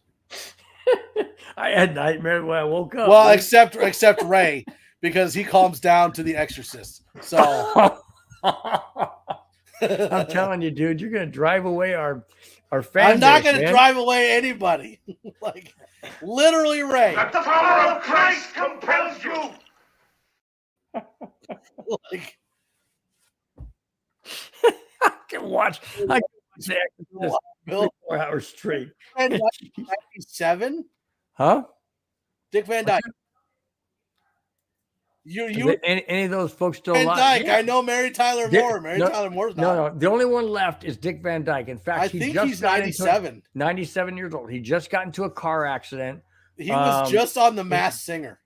I had nightmares when I woke up. Well, except Ray, because he calms down to The Exorcist. So I'm telling you, dude, you're gonna drive away our fan. I'm not gonna drive away anybody. Like literally, Ray. The power of Christ compels you. Like I can watch The Exorcist 4 hours straight. 97? Huh? Dick Van Dyke. You any of those folks still Van alive? Dyke. Yeah. I know Mary Tyler Moore. Tyler Moore's not. No. The only one left is Dick Van Dyke. In fact, I think he's 97. 97 years old. He just got into a car accident. He was just on The Masked Singer.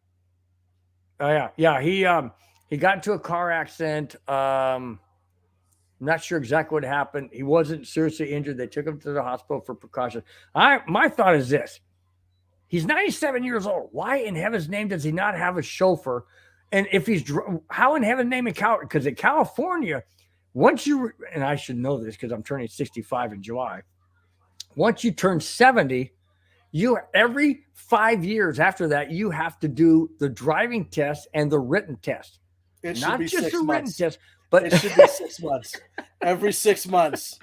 Oh yeah. He got into a car accident. I'm not sure exactly what happened. He wasn't seriously injured. They took him to the hospital for precaution. My thought is this. He's 97 years old. Why in heaven's name does he not have a chauffeur? And if he's how in heaven's name in California? Because in California, once you and I should know this because I'm turning 65 in July. Once you turn 70, every 5 years after that you have to do the driving test and the written test. It should not be just 6 a written months. test, but it should be 6 months. Every 6 months,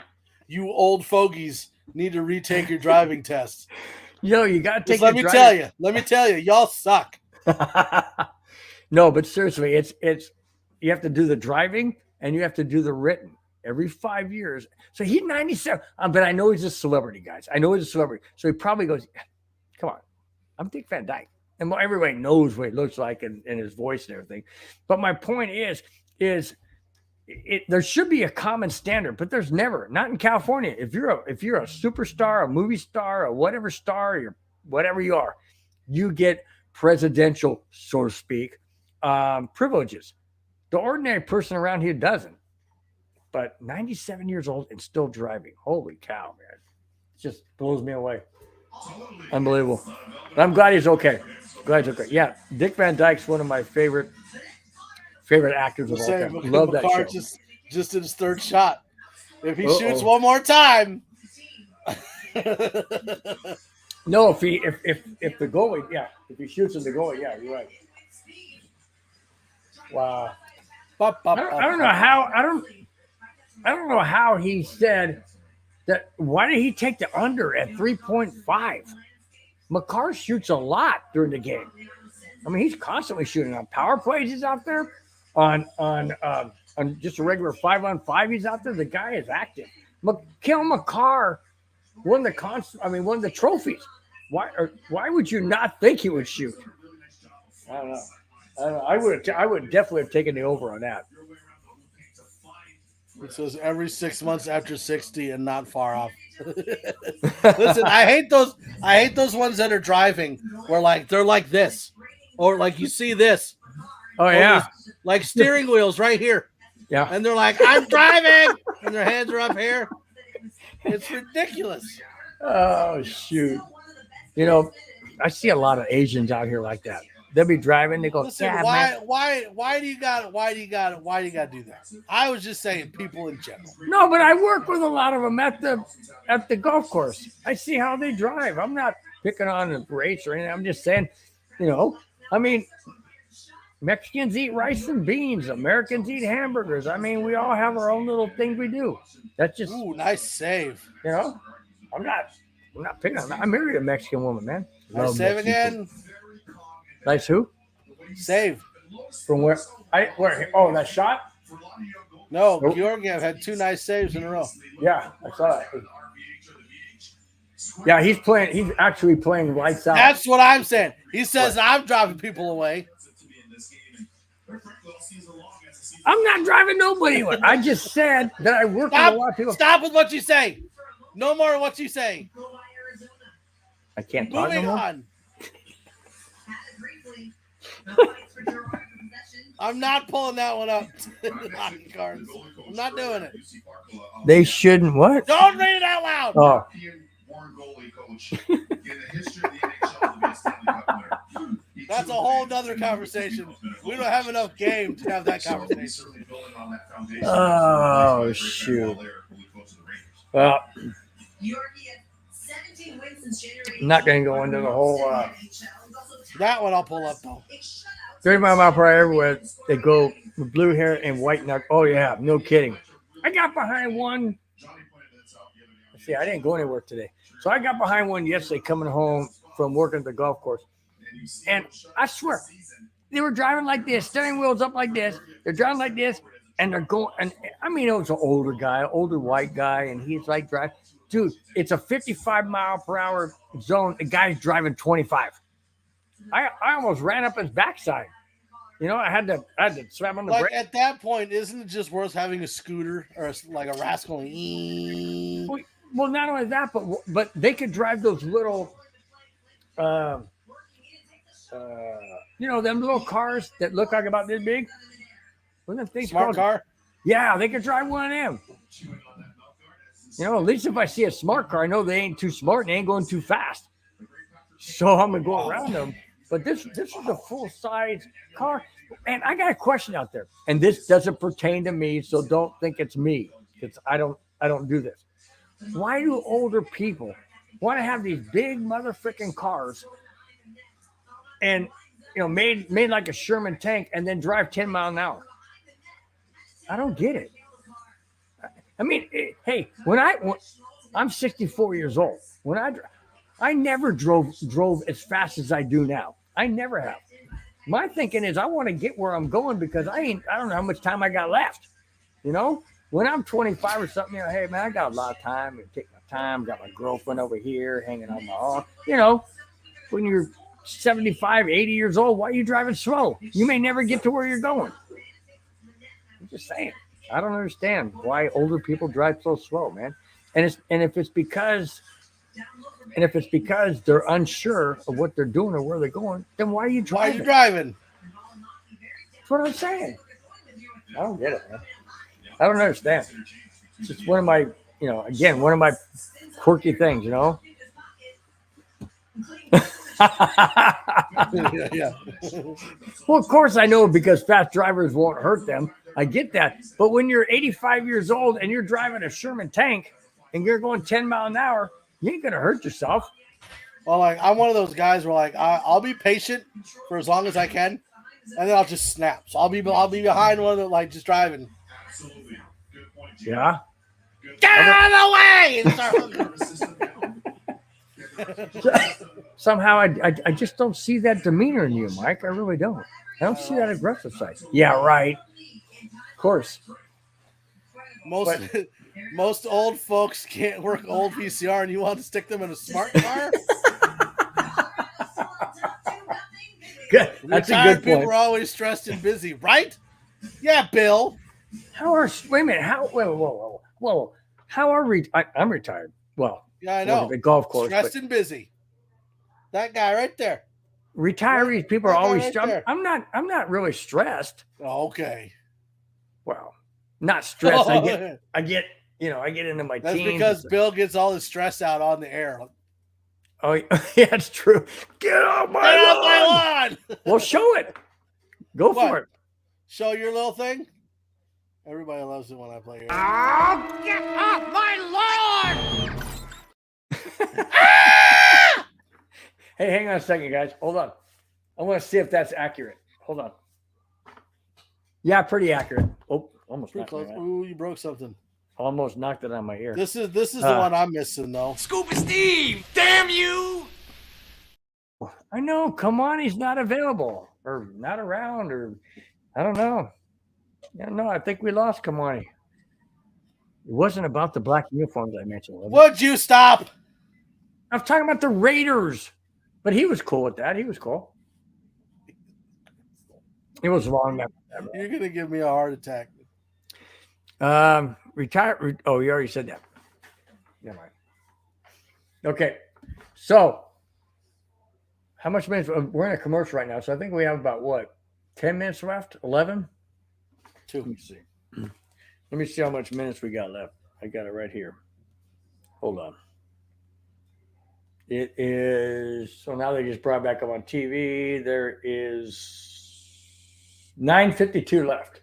you old fogies need to retake your driving test. You got to take. Let me tell you, y'all suck. No, but seriously, it's you have to do the driving and you have to do the written every 5 years. So he's 97, but I know he's a celebrity, guys. I know he's a celebrity, so he probably goes, "Come on, I'm Dick Van Dyke," and everybody knows what he looks like and his voice and everything. But my point is there should be a common standard, but there's never. Not in California. If you're a superstar, a movie star, or whatever star, you're whatever you are, you get presidential, so to speak, privileges. The ordinary person around here doesn't. But 97 years old and still driving. Holy cow, man. It just blows me away. Unbelievable. But I'm glad he's okay. Glad he's okay. Yeah, Dick Van Dyke's one of my favorite actors of all time. Love that show. Just in his third shot. If he shoots one more time. No, if the goalie, if he shoots in the goalie, you're right. Wow. I don't know how he said that. Why did he take the under at 3.5? McCarr shoots a lot during the game. I mean, he's constantly shooting on power plays. He's out there on just a regular 5-on-5. He's out there. The guy is active. Kel McCarr won the trophies. Why would you not think he would shoot? I don't know. I would definitely have taken the over on that. It says every 6 months after 60 and not far off. Listen, I hate those ones that are driving where they're like this. Or like you see this. Oh yeah. Like steering wheels right here. Yeah. And they're like, I'm driving, and their hands are up here. It's ridiculous. Oh shoot. I see a lot of Asians out here like that. they'll be driving. They go, Listen, yeah, why man. do you got to do that? I was just saying people in general. No, but I work with a lot of them at the golf course. I see how they drive. I'm not picking on the race or anything. I'm just saying, I mean, Mexicans eat rice and beans. Americans eat hamburgers. I mean, we all have our own little things we do. That's just, Ooh, nice save. I'm not picking on that. I married a Mexican woman, man. Nice save again. Nice who? Save. From where? Oh, that shot? No, Nope. Georgiev had 2 nice saves in a row. Yeah, I saw that. Yeah, he's actually playing lights out. That's what I'm saying. He says I'm driving people away. I'm not driving nobody away. I just said that I work with a lot of people. Stop with what you say. No more of what you say. I can't talk no Moving more. on. I'm not pulling that one up. Hockey cards. I'm not doing it. They shouldn't what? Don't read it out loud. Oh, That's a whole nother conversation. We don't have enough game to have that conversation. oh shoot. Well, I'm not going to go into the whole That one I'll pull up though. 35 mile per hour everywhere. They go with blue hair and white knuckle. Oh yeah, no kidding. I got behind one. See, I didn't go anywhere today. So I got behind one yesterday coming home from working at the golf course. And I swear, they were driving like this, steering wheels up like this. They're driving like this, and they're going. And I mean, it was an older guy, older white guy, and he's like driving. Dude, it's a 55 mile per hour zone. The guy's driving 25. I almost ran up his backside. I had to slam on the Like brake. at that point, isn't it just worth having a scooter or like a rascal? Well, not only that, but they could drive those little, them little cars that look like about this big. What are them things Smart called? car. Yeah, they could drive one of them. At least if I see a smart car, I know they ain't too smart and they ain't going too fast. So I'm gonna go around them. But this is a full size car, and I got a question out there. And this doesn't pertain to me, so don't think it's me, because I don't do this. Why do older people want to have these big motherfucking cars and made like a Sherman tank and then drive 10 miles an hour? I don't get it. I mean, hey, when I'm 64 years old, I never drove as fast as I do now. I never have. My thinking is I want to get where I'm going because I don't know how much time I got left. When I'm 25 or something, hey man, I got a lot of time. I take my time. Got my girlfriend over here hanging on my arm. When you're 75, 80 years old, why are you driving slow? You may never get to where you're going. I'm just saying. I don't understand why older people drive so slow, man. And if it's because they're unsure of what they're doing or where they're going, then why are you driving? Why are you driving? That's what I'm saying. I don't get it, man. I don't understand. It's just one of my, one of my quirky things, Yeah. Well, of course I know because fast drivers won't hurt them. I get that. But when you're 85 years old and you're driving a Sherman tank and you're going 10 miles an hour, you ain't going to hurt yourself. Well, like I'm one of those guys where I'll be patient for as long as I can, and then I'll just snap. So I'll be behind one of the just driving. Yeah. Get out of the way! Somehow I just don't see that demeanor in you, Mike. I really don't. I don't see that aggressive side. Yeah, right. Of course. Most old folks can't work old VCR, and you want to stick them in a smart car? Good. That's a good People point. are always stressed and busy, right? Yeah, Bill. Wait a minute. Whoa. How are I'm retired. Well, Yeah, I know. The golf course. Stressed and busy. That guy right there. Retirees, people are always right stressed. there. I'm not really stressed. Okay. Well, not stressed. I get into my That's teens. because Bill gets all his stress out on the air. Oh, yeah, it's true. Get off my Get lawn. off my lawn! Well, show it. Go What? for it. Show your little thing. Everybody loves it when I play here. Oh, get off my lawn! Hey, hang on a second, guys. Hold on. I want to see if that's accurate. Hold on. Yeah, pretty accurate. Oh, almost Pretty knocked close. it out. Ooh, you broke something. Almost knocked it on my ear. This is the one I'm missing though. Scuba Steve, damn you! I know. Come on, he's not available or not around, or I don't know. Yeah, no, I think we lost Kamani. It wasn't about the black uniforms I mentioned. Was it? Would you stop? I was talking about the Raiders, but he was cool with that. He was cool. It was long. You're gonna give me a heart attack. Retire. Oh, you already said that. Never mind. Okay, so how much minutes? We're in a commercial right now, so I think we have about what, 10 minutes left? 11. Let me see. Let me see how much minutes we got left. I got it right here. Hold on. It is, so now they just brought it back up on TV. There is 9:52 left.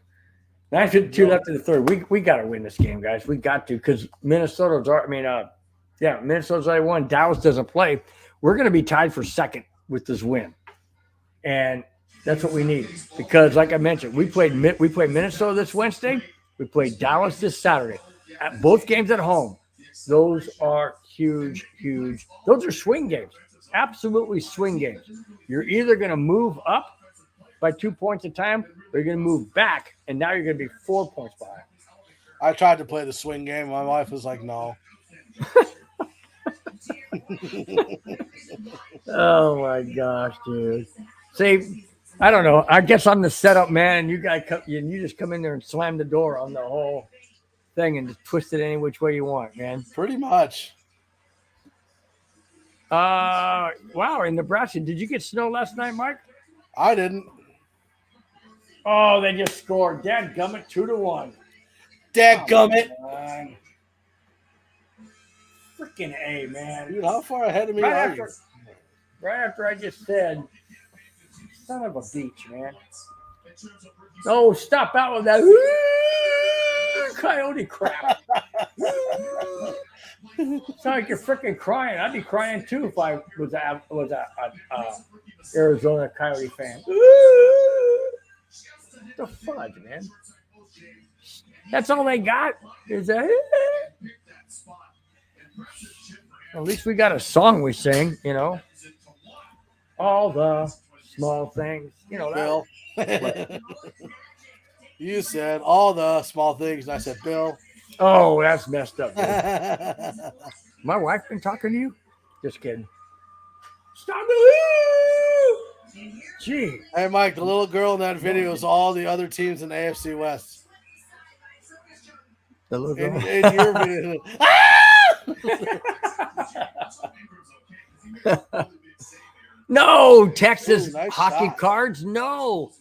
9:52 left in the third. We got to win this game, guys. We got to, because Minnesota's already won. Dallas doesn't play. We're going to be tied for second with this win. And that's what we need, because like I mentioned, we played Minnesota this Wednesday. We played Dallas this Saturday. At both games at home. Those are huge. Those are swing games. Absolutely swing games. You're either going to move up by 2 points a time, or you're going to move back, and now you're going to be 4 points behind. I tried to play the swing game. My wife was like, "No." Oh my gosh, dude. See, I don't know. I guess I'm the setup man, and you just come in there and slam the door on the whole thing and just twist it any which way you want, man. Pretty much. Wow, in Nebraska, did you get snow last night, Mike? I didn't. Oh, they just scored. Dadgummit, 2-1. Dadgummit. Freaking A, man. Dude, how far ahead of me are you? Right after I just said, son of a beach, man. No, stop out with that coyote crap. It's like you're freaking crying. I'd be crying too if I was a Arizona Coyote fan. The fudge, man. That's all they got. Is that? At least we got a song we sing, you know. All the small things, you know. Bill. You said all the small things, and I said, Bill. Oh, that's messed up, dude. My wife been talking to you? Just kidding. Stop it! Gee. Hey, Mike, the little girl in that video is all the other teams in the AFC West. The little girl. In your video. No, Texas Ooh, nice hockey shot. cards. No.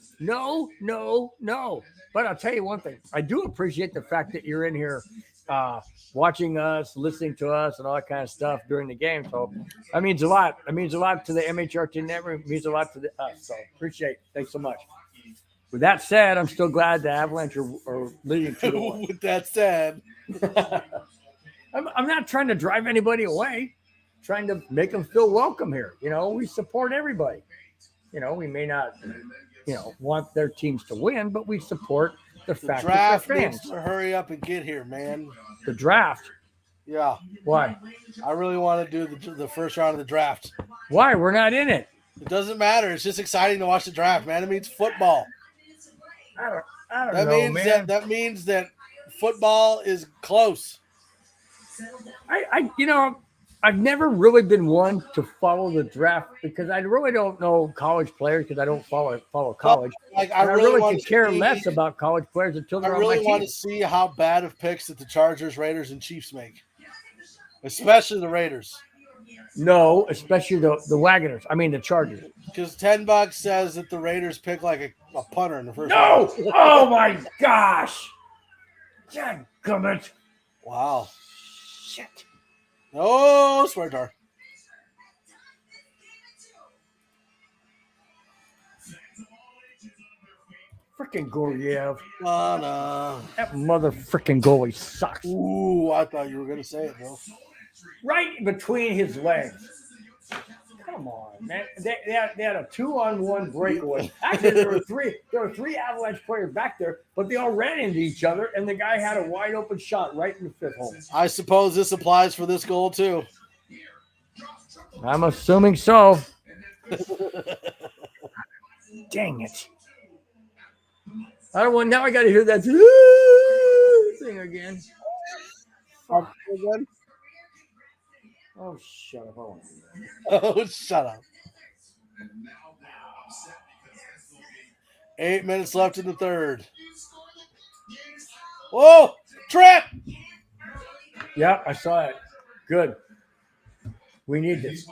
But I'll tell you one thing. I do appreciate the fact that you're in here watching us, listening to us, and all that kind of stuff during the game. So that means a lot. It means a lot to the MHRT network. It means a lot to us. So appreciate it. Thanks so much. With that said, I'm still glad the Avalanche are leading 2-1. With that said, I'm not trying to drive anybody away. Trying to make them feel welcome here. You know, we support everybody. You know, we may not, want their teams to win, but we support the fact that draft they're needs fans. to hurry up and get here, man. The draft. Yeah. Why? I really want to do the first round of the draft. Why? We're not in it. It doesn't matter. It's just exciting to watch the draft, man. It means football. I don't know, man. That means that football is close. I've never really been one to follow the draft because I really don't know college players because I don't follow college. Like I really could care less about college players until they're on my team. want to see how bad of picks that the Chargers, Raiders, and Chiefs make, especially the Raiders. No, especially the Wagoners. I mean the Chargers. Because $10 says that the Raiders pick like a punter in the first No! round. Oh my gosh! Dadgummit. Wow. Shit. Oh, swear jar. Freaking Goryev. That mother freaking goalie sucks. Ooh, I thought you were going to say it, Bill. Right between his legs. Come on, man. They had a 2-on-1 breakaway. Actually, there were three Avalanche players back there, but they all ran into each other, and the guy had a wide open shot right in the fifth hole. I suppose this applies for this goal, too. I'm assuming so. Dang it. I don't want, now I got to hear that thing again. Oh, shut up. Oh, shut up. 8 minutes left in the third. Whoa! Trip! Yeah, I saw it. Good. We need this.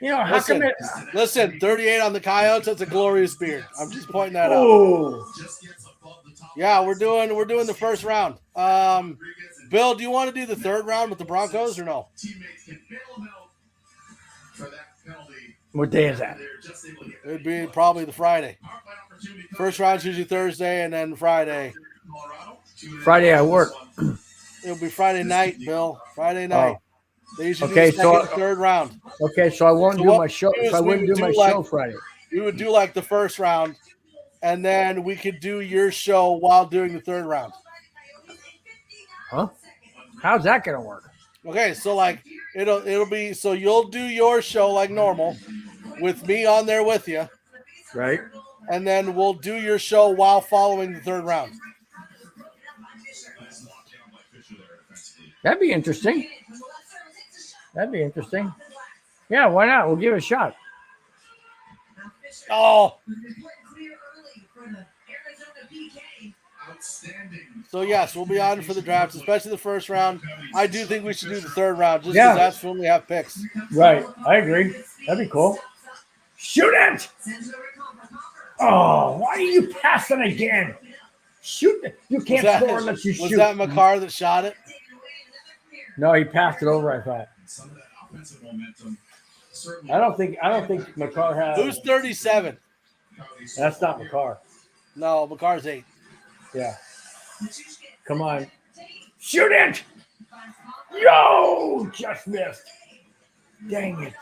You know, how come it... Listen, 38 on the Coyotes. That's a glorious beard. I'm just pointing that out. Oh. Yeah, we're doing the first round. Bill, do you want to do the third round with the Broncos or no? What day is that? It'd be probably the Friday. First round's usually Thursday, and then Friday. Friday I work. It'll be Friday night, Bill. Friday night. They usually okay, do the second, third round. Okay, so I won't do my show. I wouldn't do my show Friday. We would do like the first round, and then we could do your show while doing the third round. Huh? How's that gonna work? Okay, so like it'll be so you'll do your show like normal, with me on there with you, right? And then we'll do your show while following the third round. That'd be interesting. Yeah, why not? We'll give it a shot. Oh. So yes, we'll be on for the draft, especially the first round. I do think we should do the third round just because that's when we have picks. Right, I agree. That'd be cool. Shoot it! Oh, why are you passing again? Shoot it! You can't score unless you shoot. Was that Makar that shot it? No, he passed it over. I thought. I don't think Makar has. Who's 37? That's not Makar. No, Makar's 8. Yeah. Come on. Shoot it! Yo! Just missed. Dang it.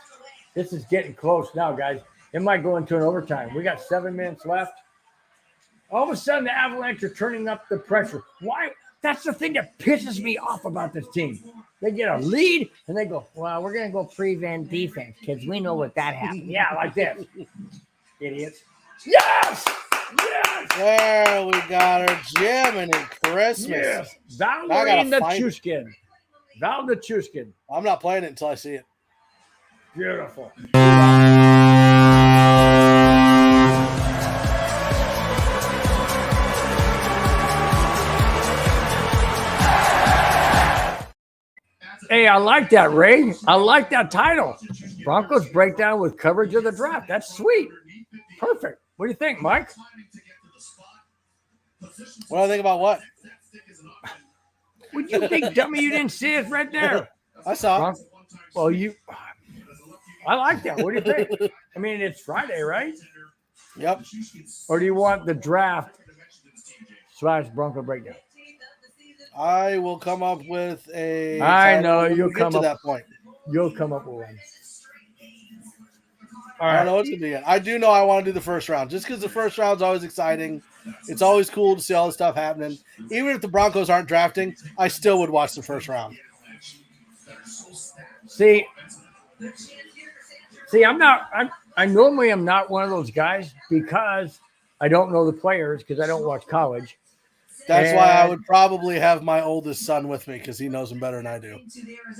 This is getting close now, guys. It might go into an overtime. We got 7 minutes left. All of a sudden, the Avalanche are turning up the pressure. Why? That's the thing that pisses me off about this team. They get a lead, and they go, well, we're going to go prevent defense, kids. We know what that happened. Yeah, like this. Idiots. Yes! Yes! There we got her, Jim, and Christmas. Yes. Valerie Nichushkin. Val Nichushkin. I'm not playing it until I see it. Beautiful. Hey, I like that, Ray. I like that title. Broncos breakdown with coverage of the draft. That's sweet. Perfect. What do you think, Mike? What do I think about what? What do you think, dummy? You didn't see it right there. I saw it. Well, I like that. What do you think? I mean, it's Friday, right? Yep. Or do you want the draft / Bronco breakdown? I will come up with a. I know you'll come to up that point. You'll come up with one. All right. I don't know what's gonna be yet. I do know I want to do the first round just because the first round's always exciting. It's always cool to see all this stuff happening. Even if the Broncos aren't drafting, I still would watch the first round. See, I normally am not one of those guys because I don't know the players because I don't watch college. That's why I would probably have my oldest son with me because he knows them better than I do.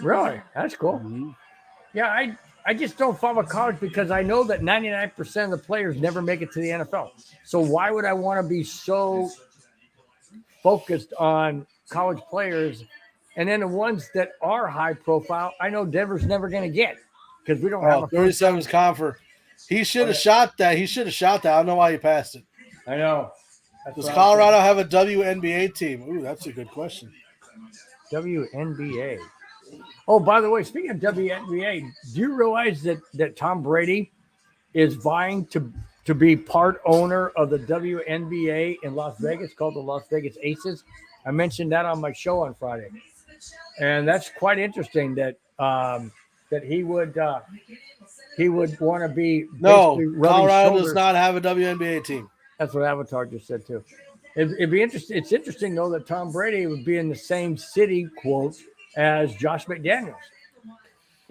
Really? That's cool. Mm-hmm. Yeah, I just don't follow college because I know that 99% of the players never make it to the NFL. So why would I want to be so focused on college players? And then the ones that are high profile, I know Denver's never going to get because we don't have a 37's Confer. He should have shot that. I don't know why he passed it. I know. Does Colorado have a WNBA team? Ooh, that's a good question. WNBA. Oh, by the way, speaking of WNBA, do you realize that Tom Brady is vying to be part owner of the WNBA in Las Vegas called the Las Vegas Aces. I mentioned that on my show on Friday, and that's quite interesting that that he would want to be No, basically rubbing Colorado shoulders. does not have a WNBA team. That's what Avatar just said too. It'd be interesting. It's interesting though that Tom Brady would be in the same city, quote, as Josh McDaniels.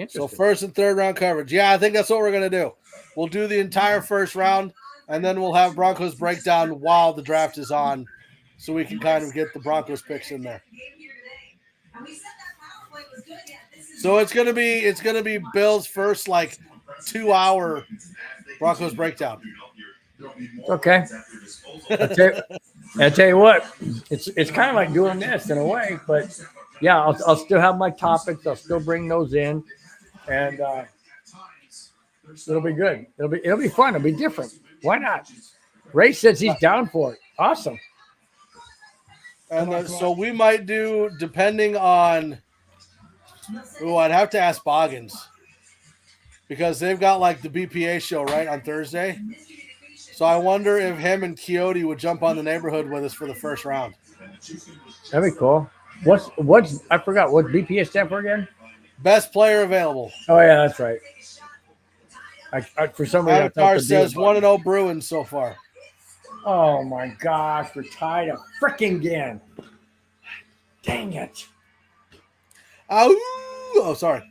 So first and third round coverage. Yeah, I think that's what we're gonna do. We'll do the entire first round, and then we'll have Broncos breakdown while the draft is on, so we can kind of get the Broncos picks in there. So it's gonna be Bill's first like 2-hour Broncos breakdown. Okay. I tell you what, it's kind of like doing this in a way, but yeah, I'll still have my topics. I'll still bring those in, and it'll be good. It'll be fun. It'll be different. Why not? Ray says he's down for it. Awesome. And so we might do, depending on. Ooh, I'd have to ask Boggins, because they've got like the BPA show right on Thursday. So I wonder if him and Coyote would jump on the neighborhood with us for the first round. That'd be cool. What's I forgot what BPA stand for again? Best player available. Oh yeah, that's right. I for some reason Avatar says 1-0 Bruins so far. Oh my gosh, we're tied a freaking again. Dang it. Oh, sorry.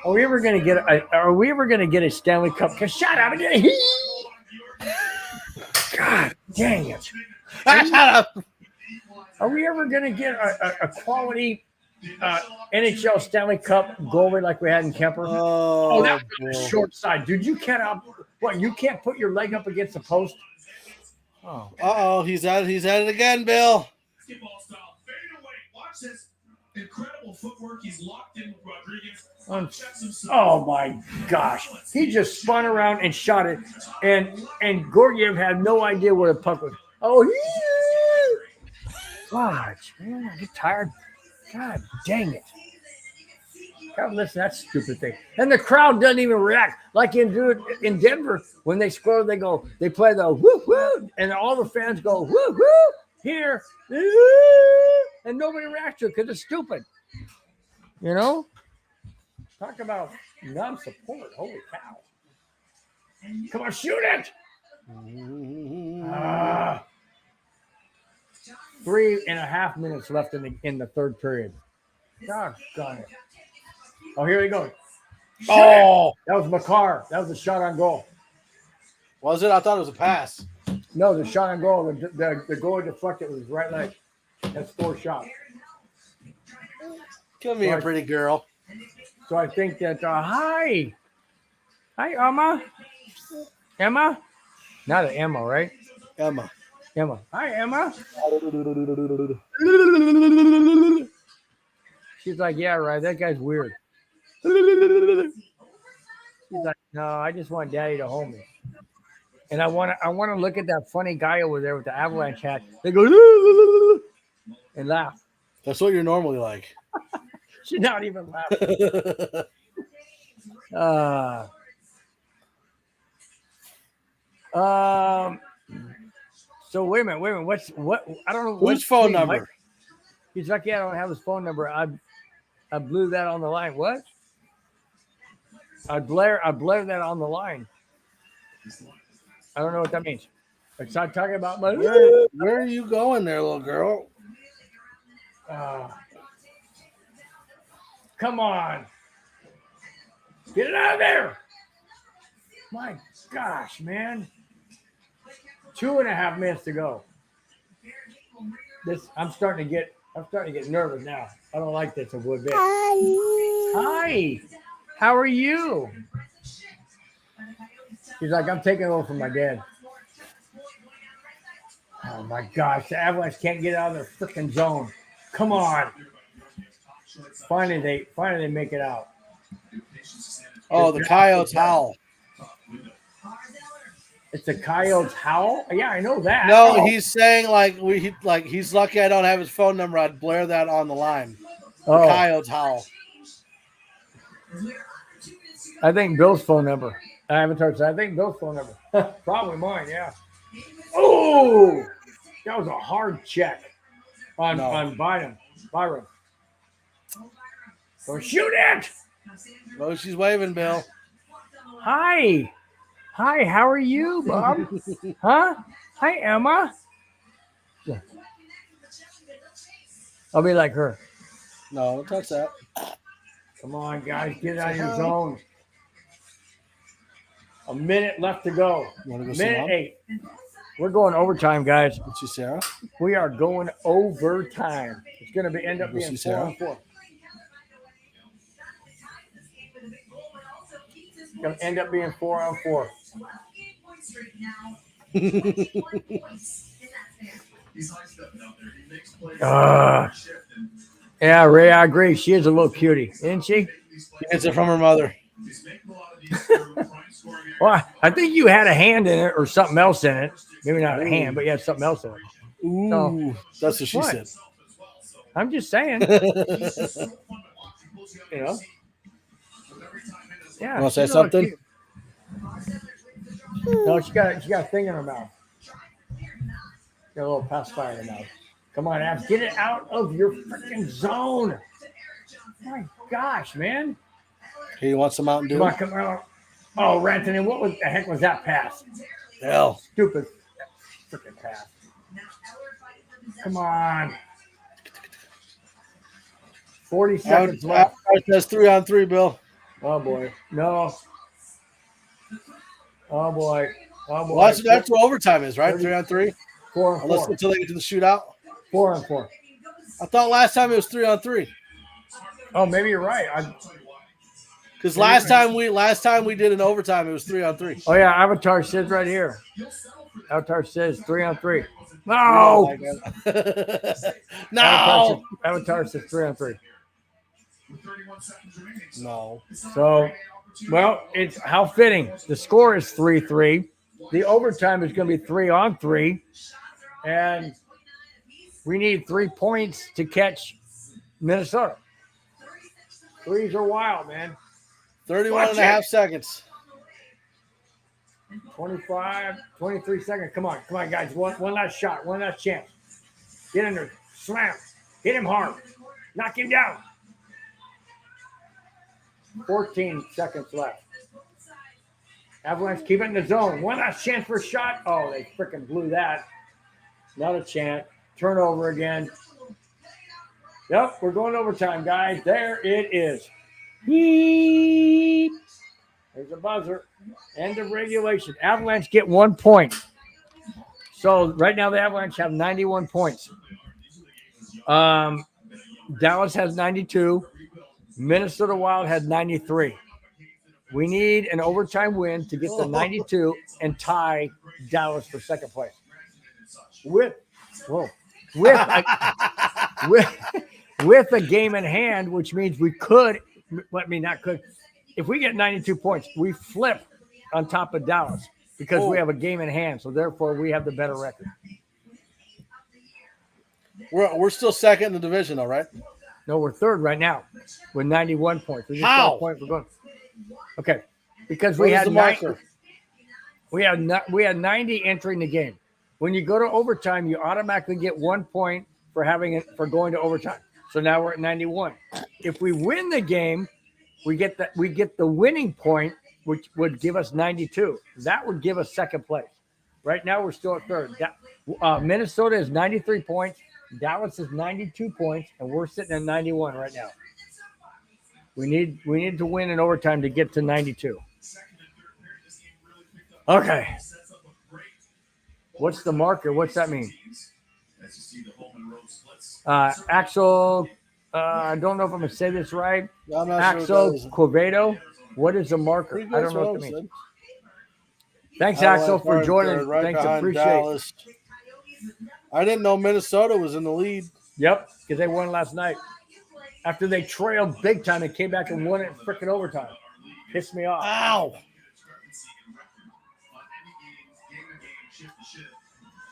Are we ever gonna get a Stanley Cup? Shut up! God dang it! Are we ever gonna get a quality NHL Stanley Cup goalie like we had in Kemper? Oh, that was on the short side, dude. You cannot. What? You can't put your leg up against the post. Oh, he's at it again, Bill. Basketball style fade away. Watch this incredible footwork. He's locked in with Rodriguez. Oh my gosh! He just spun around and shot it, and Gorgiev had no idea where the puck was. Oh, God, man, I get tired. God dang it! God, listen to that stupid thing. And the crowd doesn't even react like in Denver when they score. They play the woo woo, and all the fans go woo woo here, and nobody reacts to it because it's stupid. You know. Talk about non-support. Holy cow. Come on, shoot it. 3.5 minutes left in the third period. Doggone it. Oh, here we go. That was Makar. That was a shot on goal. Was it? I thought it was a pass. No, the shot on goal. The goal deflected with his right leg. That's 4 shots. Give me a pretty girl. So I think that, hi, Emma. Emma? Not an Emma, right? Emma. Hi, Emma. She's like, yeah, right. That guy's weird. She's like, no, I just want Daddy to hold me. And I want to look at that funny guy over there with the Avalanche hat. They go and laugh. That's what you're normally like. She's not even laughing. So wait a minute. What? I don't know. Whose phone number? Mike? He's like, yeah, I don't have his phone number. I blew that on the line. What? I blare that on the line. I don't know what that means. It's not talking about my. Where are you going there, little girl? Come on. Get it out of there. My gosh, man. 2.5 minutes to go. I'm starting to get nervous now. I don't like this a good bit. Hi. How are you? She's like, I'm taking over from my dad. Oh my gosh, the Avalanche can't get out of their freaking zone. Come on. Finally they make it out. Oh, the Coyotes howl. It's the Coyotes howl? Yeah, I know that. No, he's saying he's lucky I don't have his phone number. I'd blare that on the line. The Coyotes howl. I think Bill's phone number. Avatar said, I think Bill's phone number. Probably mine, yeah. Oh, that was a hard check on Byron. So shoot it. Oh, she's waving, Bill. Hi, how are you, Bob? Huh? Hi, Emma. Yeah. I'll be like her. No, don't touch that. Come on, guys, get out of your zone. A minute left to go. Minute 8. We're going overtime, guys. What's she, Sarah? We are going overtime. It's going to end up being 4-on-4. It's going to end up being 4-on-4. Yeah, Ray, I agree. She is a little cutie, isn't she? She gets it from her mother. Well, I think you had a hand in it or something else in it. Maybe not a hand, but you had something else in it. Ooh, so, that's what she said. I'm just saying. You know? Yeah. You want to say something? No, she got a thing in her mouth. Got a little pacifier in her mouth. Come on, Abs, get it out of your freaking zone. My gosh, man. Hey, you want some Mountain Dew? Come on. Oh, Rantanen, what the heck was that pass? Hell. Stupid freaking pass. Come on. 40 seconds left. That's 3-on-3, Bill. Oh, boy. No. Oh, boy. Oh, boy. Well, that's what overtime is, right? 3-on-3? 4-on-4. Until they get to the shootout? 4-on-4. I thought last time it was 3-on-3. Oh, maybe you're right. Because last time we did an overtime, it was 3-on-3. Oh yeah, Avatar says right here. Avatar says 3-on-3. No. No. Avatar says 3-on-3. No. So, well, it's how fitting. The score is 3-3. The overtime is going to be 3-on-3, and we need 3 points to catch Minnesota. Threes are wild, man. 31 and a half seconds. 25, 23 seconds. Come on, guys. One last shot. One last chance. Get in there. Slam. Hit him hard. Knock him down. 14 seconds left. Avalanche, keep it in the zone. One last chance for a shot. Oh, they freaking blew that. Not a chance. Turnover again. Yep, we're going overtime, guys. There it is. Beep. There's a buzzer. End of regulation. Avalanche get 1 point. So right now the Avalanche have 91 points. Dallas has 92. Minnesota Wild had 93. We need an overtime win to get to 92 and tie Dallas for second place. With a game in hand, which means we could. If we get 92 points, we flip on top of Dallas because we have a game in hand. So therefore, we have the better record. We're still second in the division, though, right? No, we're third right now with 91 points. We just How? got a point for going. Okay, because we had 90, we had 90 entering the game. When you go to overtime, you automatically get 1 point for going to overtime. So now we're at 91. If we win the game, we get the winning point, which would give us 92. That would give us second place. Right now, we're still at third. Minnesota is 93 points. Dallas is 92 points, and we're sitting at 91 right now. We need to win in overtime to get to 92. Okay. What's the marker? What's that mean? Axel, I don't know if I'm going to say this right. Axel Quevedo. What is the marker? I don't know what that means. Thanks, Axel, for joining. Thanks, appreciate it. I didn't know Minnesota was in the lead. Yep, because they won last night. After they trailed big time, they came back and won it in freaking overtime. Pissed me off. Ow.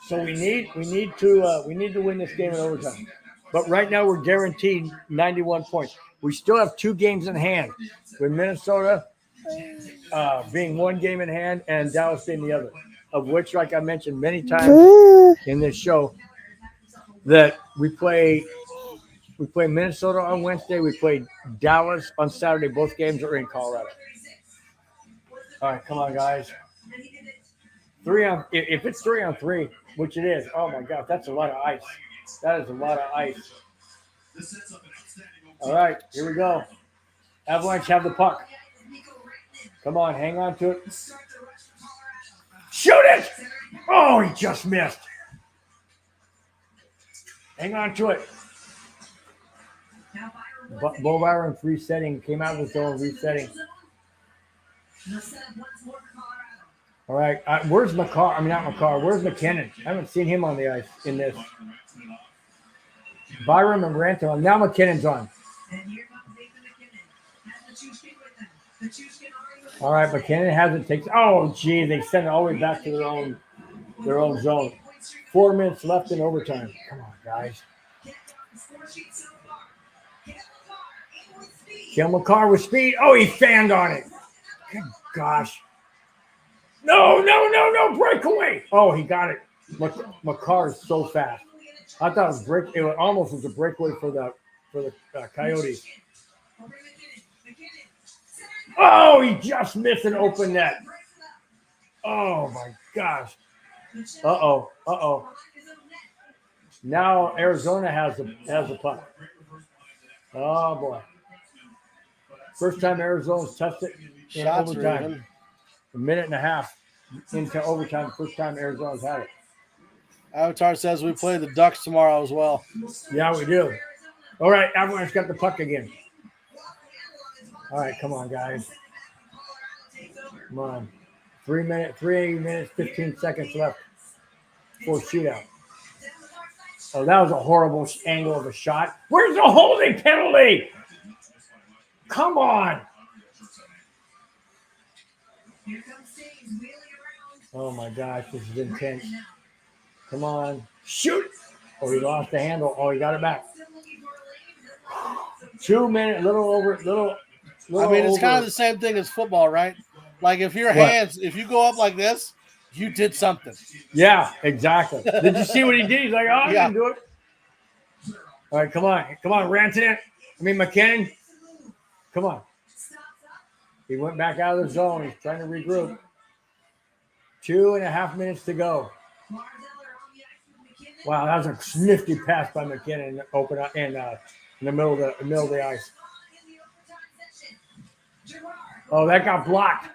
So we need to win this game in overtime. But right now we're guaranteed 91 points. We still have 2 games in hand, with Minnesota being 1 game in hand and Dallas being the other, of which, like I mentioned many times in this show, that we play Minnesota on Wednesday. We play Dallas on Saturday. Both games are in Colorado. All right, come on, guys. If it's 3-on-3, which it is, oh my God, that's a lot of ice. That is a lot of ice. All right, here we go. Avalanche have the puck. Come on, hang on to it. Shoot it! Oh, he just missed. Hang on to it. Bo Byron resetting, came out of the zone, resetting. All right, where's McCarr? I mean, not McCarr. Where's McKinnon? I haven't seen him on the ice in this. Byron and Ranton. Now McKinnon's on. All right, McKinnon hasn't taken. Oh, gee, they send it all the way back to their own zone. 4 minutes left in overtime. Come on, guys. Kill McCarr with speed. Oh, he fanned on it. Good gosh. No, breakaway. Oh, he got it. McCarr is so fast. I thought it was it almost was a breakaway for the Coyotes. Oh, he just missed an open net. Oh my gosh. Uh-oh. Now Arizona has the puck. Oh boy. First time Arizona's touched it in overtime. A minute and a half into overtime. First time Arizona's had it. Avatar says we play the Ducks tomorrow as well. Yeah, we do. All right, Avalanche got the puck again. All right, come on, guys. Come on. 3 minutes, 15 seconds left for shootout. Oh, that was a horrible angle of a shot. Where's the holding penalty? Come on. Oh, my gosh, this is intense. Come on. Shoot. Oh, he lost the handle. Oh, he got it back. 2 minutes, little over. I mean, it's kind of the same thing as football, right? Like if your hands, if you go up like this, you did something. Yeah, exactly. Did you see what he did? He's like, oh, I Yeah. can do it. All right, come on, Rantanen. McKinnon. Come on. He went back out of the zone. He's trying to regroup. 2.5 minutes to go. Wow, that was a nifty pass by McKinnon. Open up in the middle of the ice. Oh, that got blocked.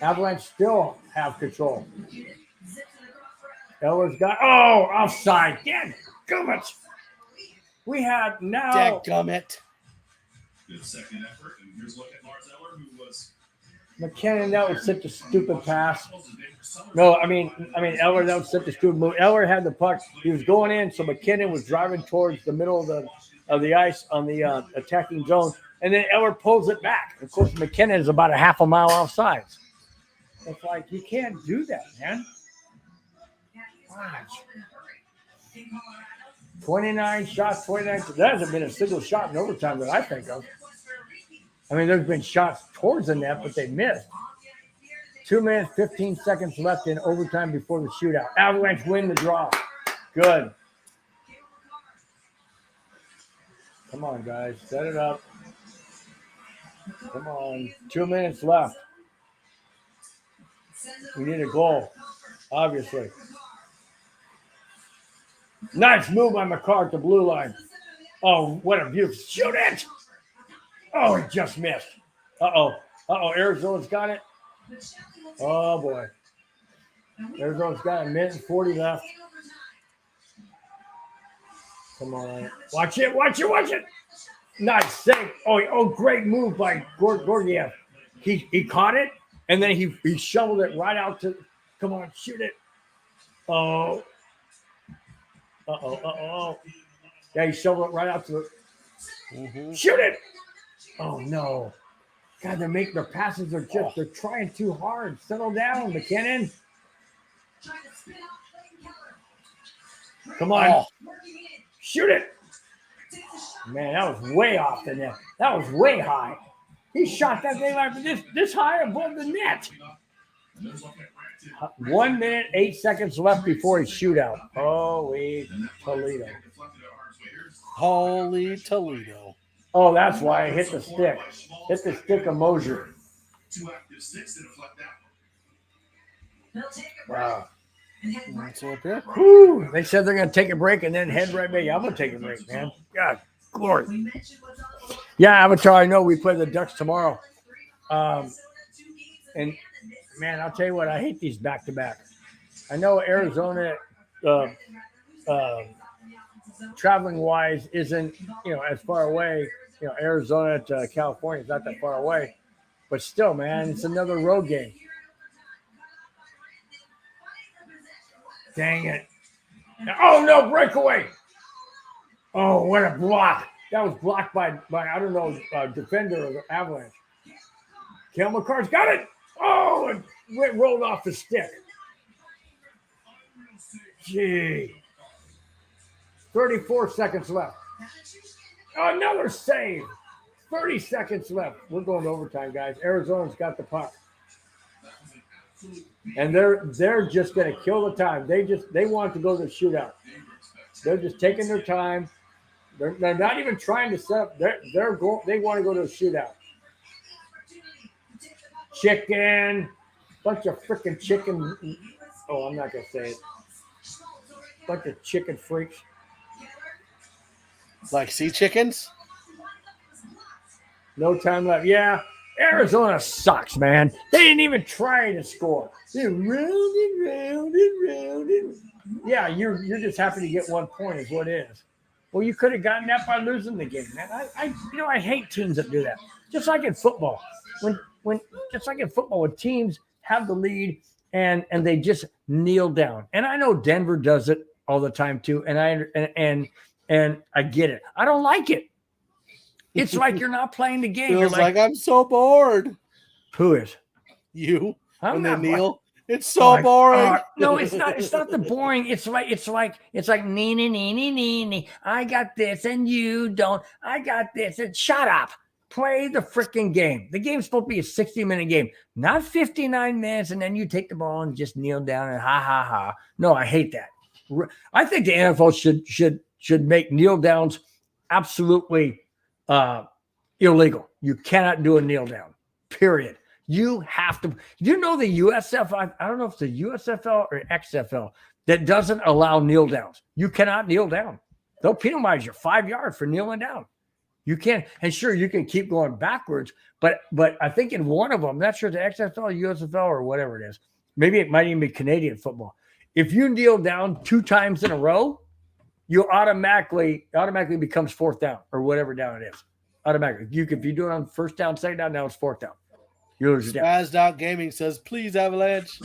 Avalanche still have control. Eller's got offside. Dadgummit. We have now. Dadgummit. Good second effort, and here's a look at Lars Eller, who was McKinnon, that was such a stupid pass. No, I mean, Eller, that was such a stupid move. Eller had the puck. He was going in, so McKinnon was driving towards the middle of the ice on the attacking zone, and then Eller pulls it back. Of course, McKinnon is about a half a mile offside. It's like, you can't do that, man. Gosh. 29 shots, 29. There hasn't been a single shot in overtime that I think of. I mean, there's been shots towards the net, but they missed. 2 minutes, 15 seconds left in overtime before the shootout. Avalanche win the draw. Good. Come on, guys. Set it up. Come on. 2 minutes left. We need a goal, obviously. Nice move by McCarr at the blue line. Oh, what a beautiful. Shoot it! Oh, he just missed. Uh-oh. Arizona's got it. Oh, boy. Arizona's got a minute and 40 left. Come on. Watch it. Nice save. Oh, great move by Gorgiev. He caught it, and then he shoveled it right out to – come on, shoot it. Oh. Uh-oh. Yeah, he shoveled it right out to the – Shoot it. Oh, no. God, their passes are just – they're trying too hard. Settle down, McKinnon. Come on. Shoot it. Man, that was way off the net. That was way high. He shot that thing like this high above the net. 1 minute, 8 seconds left before his shootout. Holy Toledo. Holy Toledo. Oh, that's why I hit the stick. Hit the stick of Mosier. Wow. What's up here? Whew. They said they're going to take a break and then head right back. Yeah, I'm going to take a break, man. God, glory. Yeah, Avatar, I know we play the Ducks tomorrow. And, man, I'll tell you what, I hate these back-to-back. I know Arizona, traveling-wise, isn't, as far away. Arizona to California is not that far away. But still, man, it's another road game. Dang it. Oh, no, breakaway. Oh, what a block. That was blocked by I don't know, defender of the Avalanche. Cale Makar's got it. Oh, it rolled off the stick. Gee. 34 seconds left. Another save. 30 seconds left. We're going to overtime, guys. Arizona's got the puck. And they're just going to kill the time. They want to go to the shootout. They're just taking their time. They're not even trying to set up. They want to go to a shootout. Chicken. Bunch of freaking chicken. Oh, I'm not going to say it. Bunch of chicken freaks. Like sea chickens? No time left. Yeah. Arizona sucks, man. They didn't even try to score. They're round. Yeah, you're just happy to get 1 point is what it is. Well, you could have gotten that by losing the game, man. I hate teams that do that. Just like in football. When teams have the lead and they just kneel down. And I know Denver does it all the time too. And I get it. I don't like it. It's like you're not playing the game. Feels like I'm so bored. Who is? You. I'm when they not kneel. It's so boring. No, it's not. It's not the boring. It's like nee. I got this and you don't. I got this and shut up. Play the freaking game. The game's supposed to be a 60-minute game, not 59 minutes, and then you take the ball and just kneel down and ha. No, I hate that. I think the NFL should make kneel downs absolutely illegal. You cannot do a kneel down. Period. You have to. The USFL? I don't know if it's the USFL or XFL that doesn't allow kneel downs. You cannot kneel down. They'll penalize you 5 yards for kneeling down. You can't. And sure, you can keep going backwards, but I think in one of them, I'm not sure the XFL, USFL, or whatever it is. Maybe it might even be Canadian football. If you kneel down 2 times in a row, you automatically becomes 4th down or whatever down it is. Automatically. If you do it on 1st down, 2nd down, now it's 4th down. You lose your down. Spazzed Out Gaming says, please, Avalanche.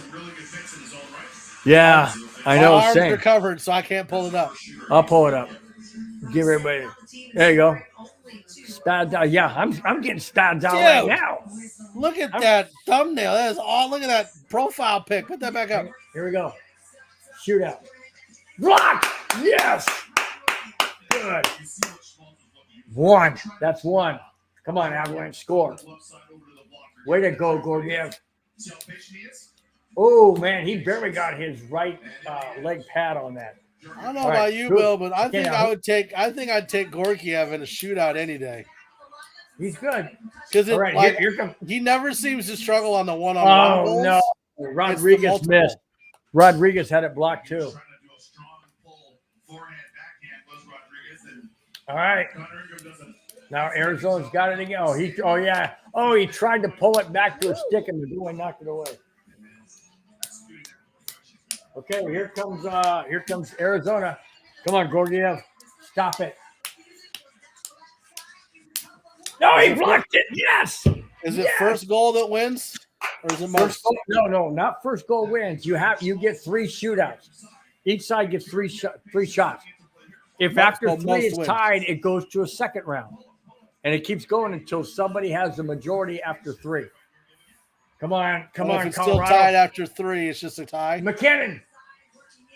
Yeah, I know. My arms are covered, so I can't pull it up. I'll pull it up. Give everybody. There you go. Spazzed Out. Yeah, I'm getting spazzed out right now. Look at that thumbnail. That is all. Look at that profile pic. Put that back up. Here we go. Shootout. Block. Yes. Good. 1. That's 1. Come on, Avalanche, score. Way to go, Gorgiev. Oh, man, he barely got his right leg pad on that. I don't know about you, Bill, but I think I'd take Gorgiev in a shootout any day. He's good. Because he never seems to struggle on the one-on-one goals. No. Rodriguez missed. Rodriguez had it blocked too. All right. Now Arizona's got it again. He tried to pull it back to a stick and the boy knocked it away. Okay, here comes Arizona. Come on, Gorgiev. Stop it. No, he blocked it. Yes. Is it first goal that wins? Or is it first goal? No, not first goal wins. You get 3 shootouts. Each side gets 3 shots. If after 3 is tied, it goes to a second round. And it keeps going until somebody has the majority after 3. Come on, if Colorado. it's still tied after 3, it's just a tie. McKinnon.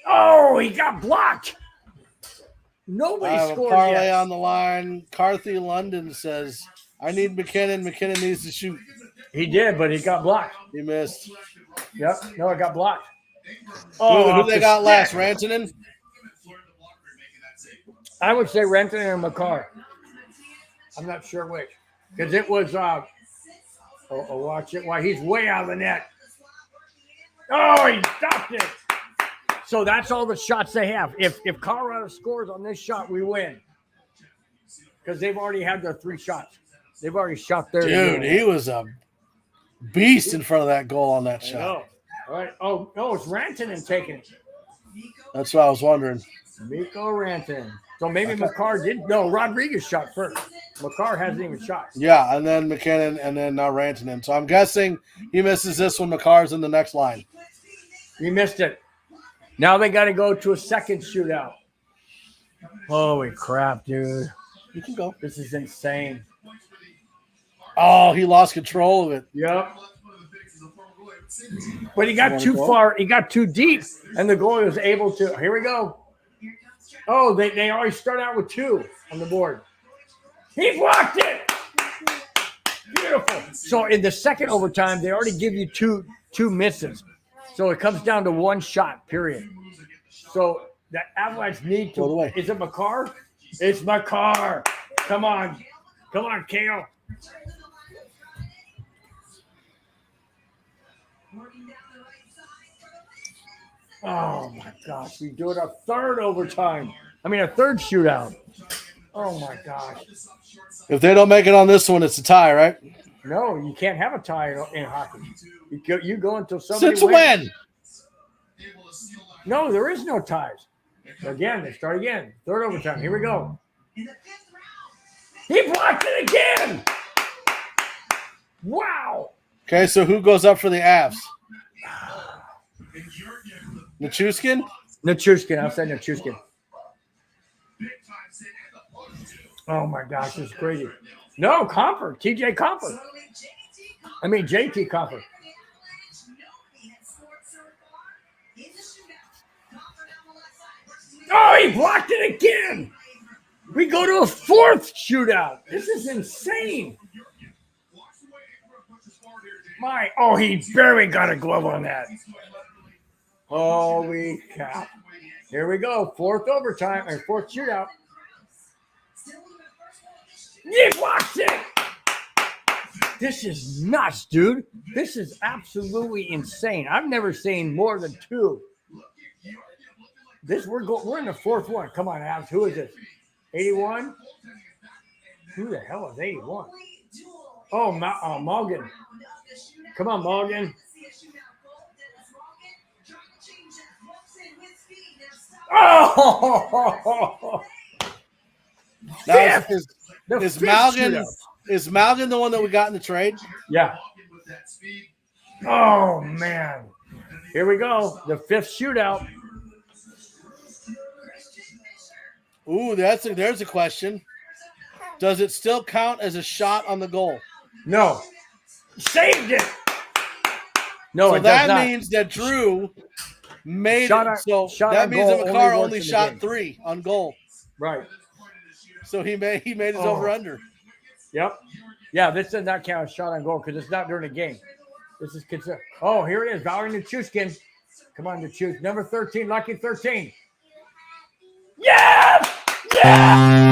Oh, he got blocked. Nobody I have a scored parlay yet. on the line. Carthy London says, I need McKinnon. McKinnon needs to shoot. He did, but he got blocked. He missed. Yep. No, it got blocked. Who off they the got last? stick. Rantanen? I would say Renton and McCarr. I'm not sure which. Because it was watch it. Why he's way out of the net. Oh, he stopped it. So that's all the shots they have. If Colorado scores on this shot, we win. Because they've already had their 3 shots. They've already shot their. Dude, he was a beast in front of that goal on that I shot. know. All right. Oh, no, it's Rantanen taking it. That's what I was wondering. Mikko Rantanen. So maybe McCarr did. No, Rodriguez shot first. McCarr hasn't even shot. Yeah, and then McKinnon, and then now Rantanen. So I'm guessing he misses this one. McCarr's in the next line. He missed it. Now they got to go to a second shootout. Holy crap, dude. You can go. This is insane. Oh, he lost control of it. Yep. But he got too far. He got too deep. And the goalie was able to. Here we go. Oh, they already start out with 2 on the board. He blocked it. Beautiful. So in the second overtime, they already give you two misses. So it comes down to 1 shot, period. So the Avalanche need to. Go away. Is it McCarr? It's McCarr. Come on. Come on, Kale. Oh, my gosh. We do it a third overtime. I mean, a third shootout. Oh, my gosh. If they don't make it on this one, it's a tie, right? No, you can't have a tie in hockey. You go until somebody Since wins. when? No, there is no ties. Again, they start again. Third overtime. Here we go. He blocked it again. Wow. Okay, so who goes up for the Avs? Nichushkin? Nichushkin. I'll say Nichushkin. Oh, my gosh. This is crazy. No, Comfort. TJ Comfort. I mean, JT Comfort. Oh, he blocked it again. We go to a 4th shootout. This is insane. He barely got a glove on that. Holy cow. Here we go. 4th overtime and 4th shootout. He blocked it. This is nuts, dude. This is absolutely insane. I've never seen more than 2. We're in the 4th one. Come on, Abs. Who is this? 81? Who the hell is 81? Oh, Morgan. Come on, Morgan. Oh! Now, The is 5th Malgin shootout. is Malgin the one that we got in the trade? Yeah. Oh, man. Here we go. The 5th shootout. Ooh, there's a question. Does it still count as a shot on the goal? No. Saved it. No, So it does that not. means that Drew made Shot it. on- So shot that on means that goal McCarr only works only in the shot game. 3 on goal. Right. So he made his Oh. over under. Yep. Yeah, this does not count as shot on goal because it's not during the game. This is considered. Oh, here it is. Valerie Nichushkin. Come on, Nichushkin. Number 13, lucky 13. Yes! Yes!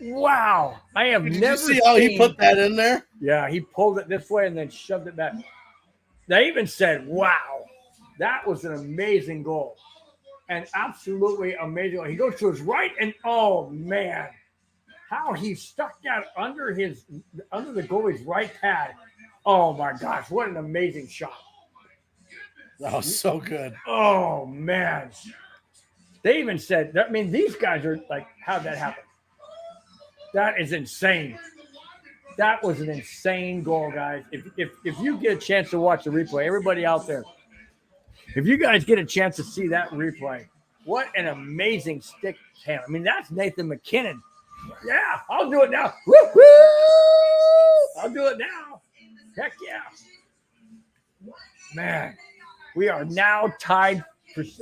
Wow. I have Did never you see how he seen- put that in there? Yeah, he pulled it this way and then shoved it back. They even said, wow, that was an amazing goal. And absolutely amazing. He goes to his right and, oh, man, how he stuck that under the goalie's right pad. Oh, my gosh, what an amazing shot. That was so good. Oh, man. They even said, I mean, these guys are like, how'd that happen? That is insane. That was an insane goal, guys. If you get a chance to watch the replay, everybody out there, if you guys get a chance to see that replay, what an amazing stick hand. I mean, that's Nathan McKinnon. Yeah, I'll do it now. Woo-hoo! I'll do it now. Heck yeah. Man, we are now tied.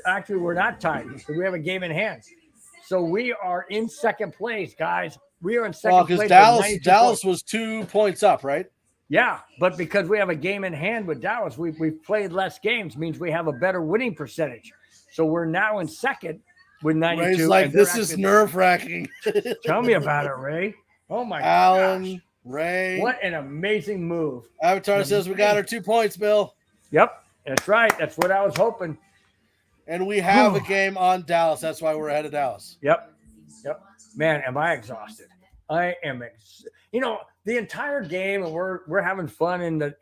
Actually, we're not tied. We have a game in hand. So we are in second place, guys. We are in second place. Because Dallas was 2 points up, right? Yeah, but because we have a game in hand with Dallas, we've played less games, means we have a better winning percentage. So we're now in second with 92. Ray's like, this is nerve-wracking. Tell me about it, Ray. Oh, my Alan, gosh. Ray. What an amazing move. Avatar says we got our 2 points, Bill. Yep, that's right. That's what I was hoping. And we have a game on Dallas. That's why we're ahead of Dallas. Yep. Man, am I exhausted. I am the entire game, and we're having fun in the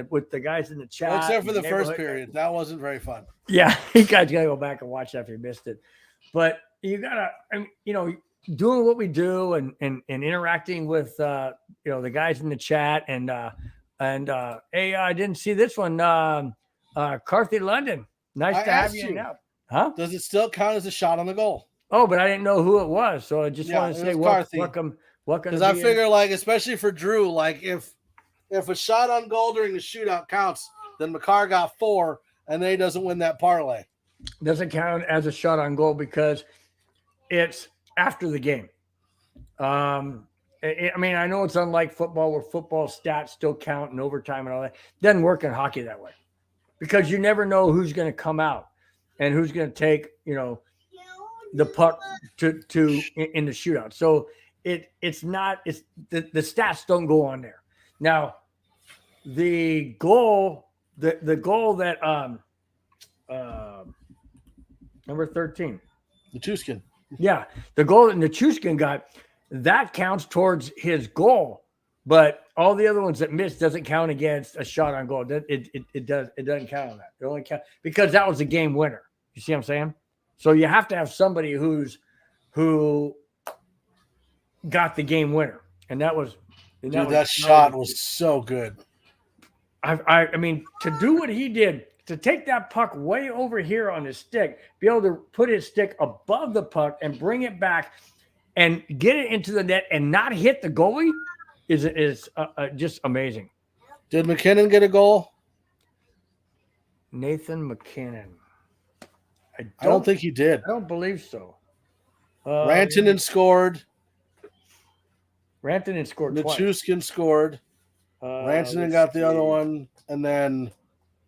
with the guys in the chat. Well, except for the first period. That wasn't very fun. Yeah, you guys gotta go back and watch that if you missed it. But you gotta, doing what we do and interacting with the guys in the chat and hey, I didn't see this one. Carthy London. Nice to have you now. Huh? Does it still count as a shot on the goal? Oh, but I didn't know who it was, so I just want to say welcome. Because I figure, especially for Drew, if a shot on goal during the shootout counts, then McCarr got 4, and then he doesn't win that parlay. Doesn't count as a shot on goal because it's after the game. I know it's unlike football where football stats still count in overtime and all that. Doesn't work in hockey that way because you never know who's going to come out and who's going to take, the puck to in the shootout. So it's the stats don't go on there. Now, the goal that number 13, Nichushkin. Yeah, the goal that Nichushkin got, that counts towards his goal, but all the other ones that missed doesn't count against a shot on goal. It doesn't count on that. It only counts because that was a game winner. You see what I'm saying? So you have to have somebody who got the game winner, and that was. That shot was so good. I mean, to do what he did, to take that puck way over here on his stick, be able to put his stick above the puck and bring it back, and get it into the net and not hit the goalie is just amazing. Did McKinnon get a goal? Nathan McKinnon. I don't think he did. I don't believe so. Rantanen scored. Rantanen scored twice. Nichushkin scored. Rantanen got the other one. And then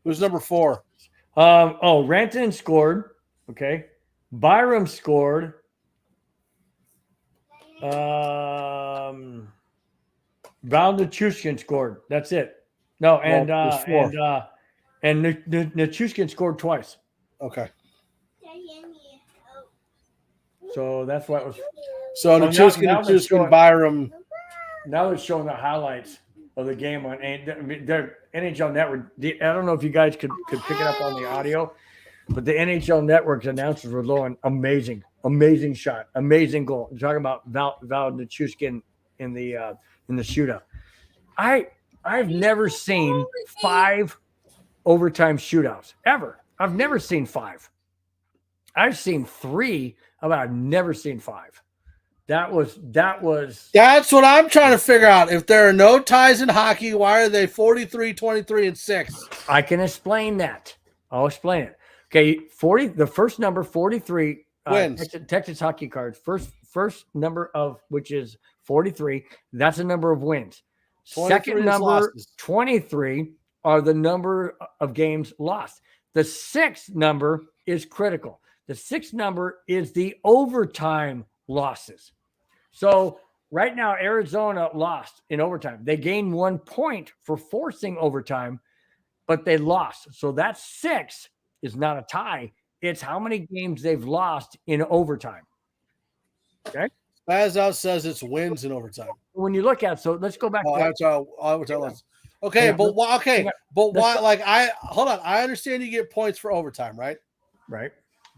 who's number 4? Rantanen scored. Okay. Byram scored. Val Nichushkin scored. That's it. No, and Nichushkin scored twice. Okay. So that's what it was. So Nichushkin, Byram. Now they're showing the highlights of the game on their NHL Network. I don't know if you guys could pick it up on the audio, but the NHL Network's announcers were going amazing shot, amazing goal. They're talking about Val Nichushkin in the shootout. I've never seen 5 overtime shootouts ever. I've never seen 5. I've seen 3, but I've never seen 5. That's what I'm trying to figure out. If there are no ties in hockey, why are they 43, 23, and 6? I can explain that. I'll explain it. Okay, 40. The first number 43 wins. Texas hockey cards. First number of which is 43. That's a number of wins. Second number losses. 23 are the number of games lost. The 6th number is critical. The 6th number is the overtime losses. So right now, Arizona lost in overtime. They gained 1 point for forcing overtime, but they lost. So that 6 is not a tie. It's how many games they've lost in overtime. Okay. Spazzow says it's wins in overtime. When you look at, so let's go back. Okay, but why? Okay, but why? Hold on. I understand you get points for overtime, right? Right.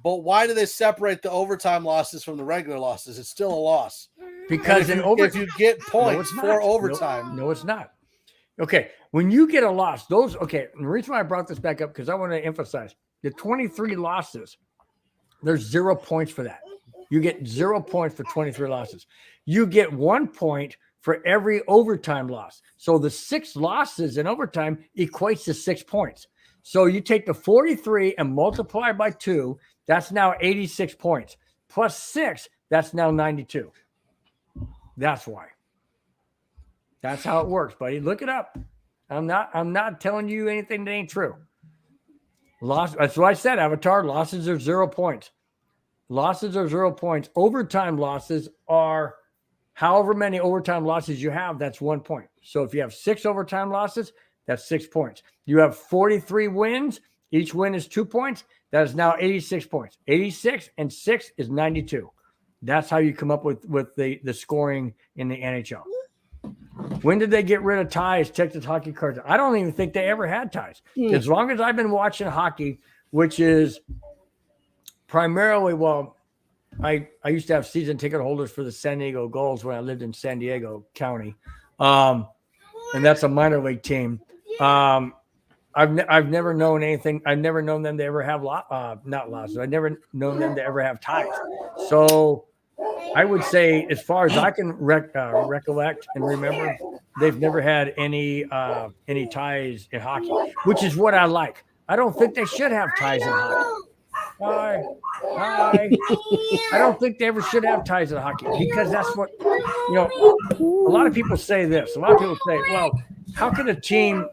But why do they separate the overtime losses from the regular losses? It's still a loss. Because if you get points for overtime. No, it's not. Okay. When you get a loss, and the reason why I brought this back up, because I want to emphasize the 23 losses, there's 0 points for that. You get 0 points for 23 losses. You get 1 point for every overtime loss. So the 6 losses in overtime equates to 6 points. So you take the 43 and multiply by 2, that's now 86 points. Plus 6, that's now 92. That's why. That's how it works, buddy. Look it up. I'm not telling you anything that ain't true. That's what I said, Avatar. Losses are 0 points. Losses are 0 points. Overtime losses are however many overtime losses you have, that's 1 point. So if you have 6 overtime losses, that's 6 points. You have 43 wins. Each win is 2 points. That is now 86 points. 86 and 6 is 92. That's how you come up with the scoring in the NHL. When did they get rid of ties, Texas hockey cards? I don't even think they ever had ties. As long as I've been watching hockey, which is primarily, well, I used to have season ticket holders for the San Diego Gulls when I lived in San Diego County. And that's a minor league team. I've never known anything. I've never known them to ever have not losses. I've never known them to ever have ties. So I would say, as far as I can recollect and remember, they've never had any ties in hockey, which is what I like. I don't think they should have ties in hockey. Hi. I don't think they ever should have ties in hockey, because that's what, a lot of people say this. A lot of people say, well, how can a team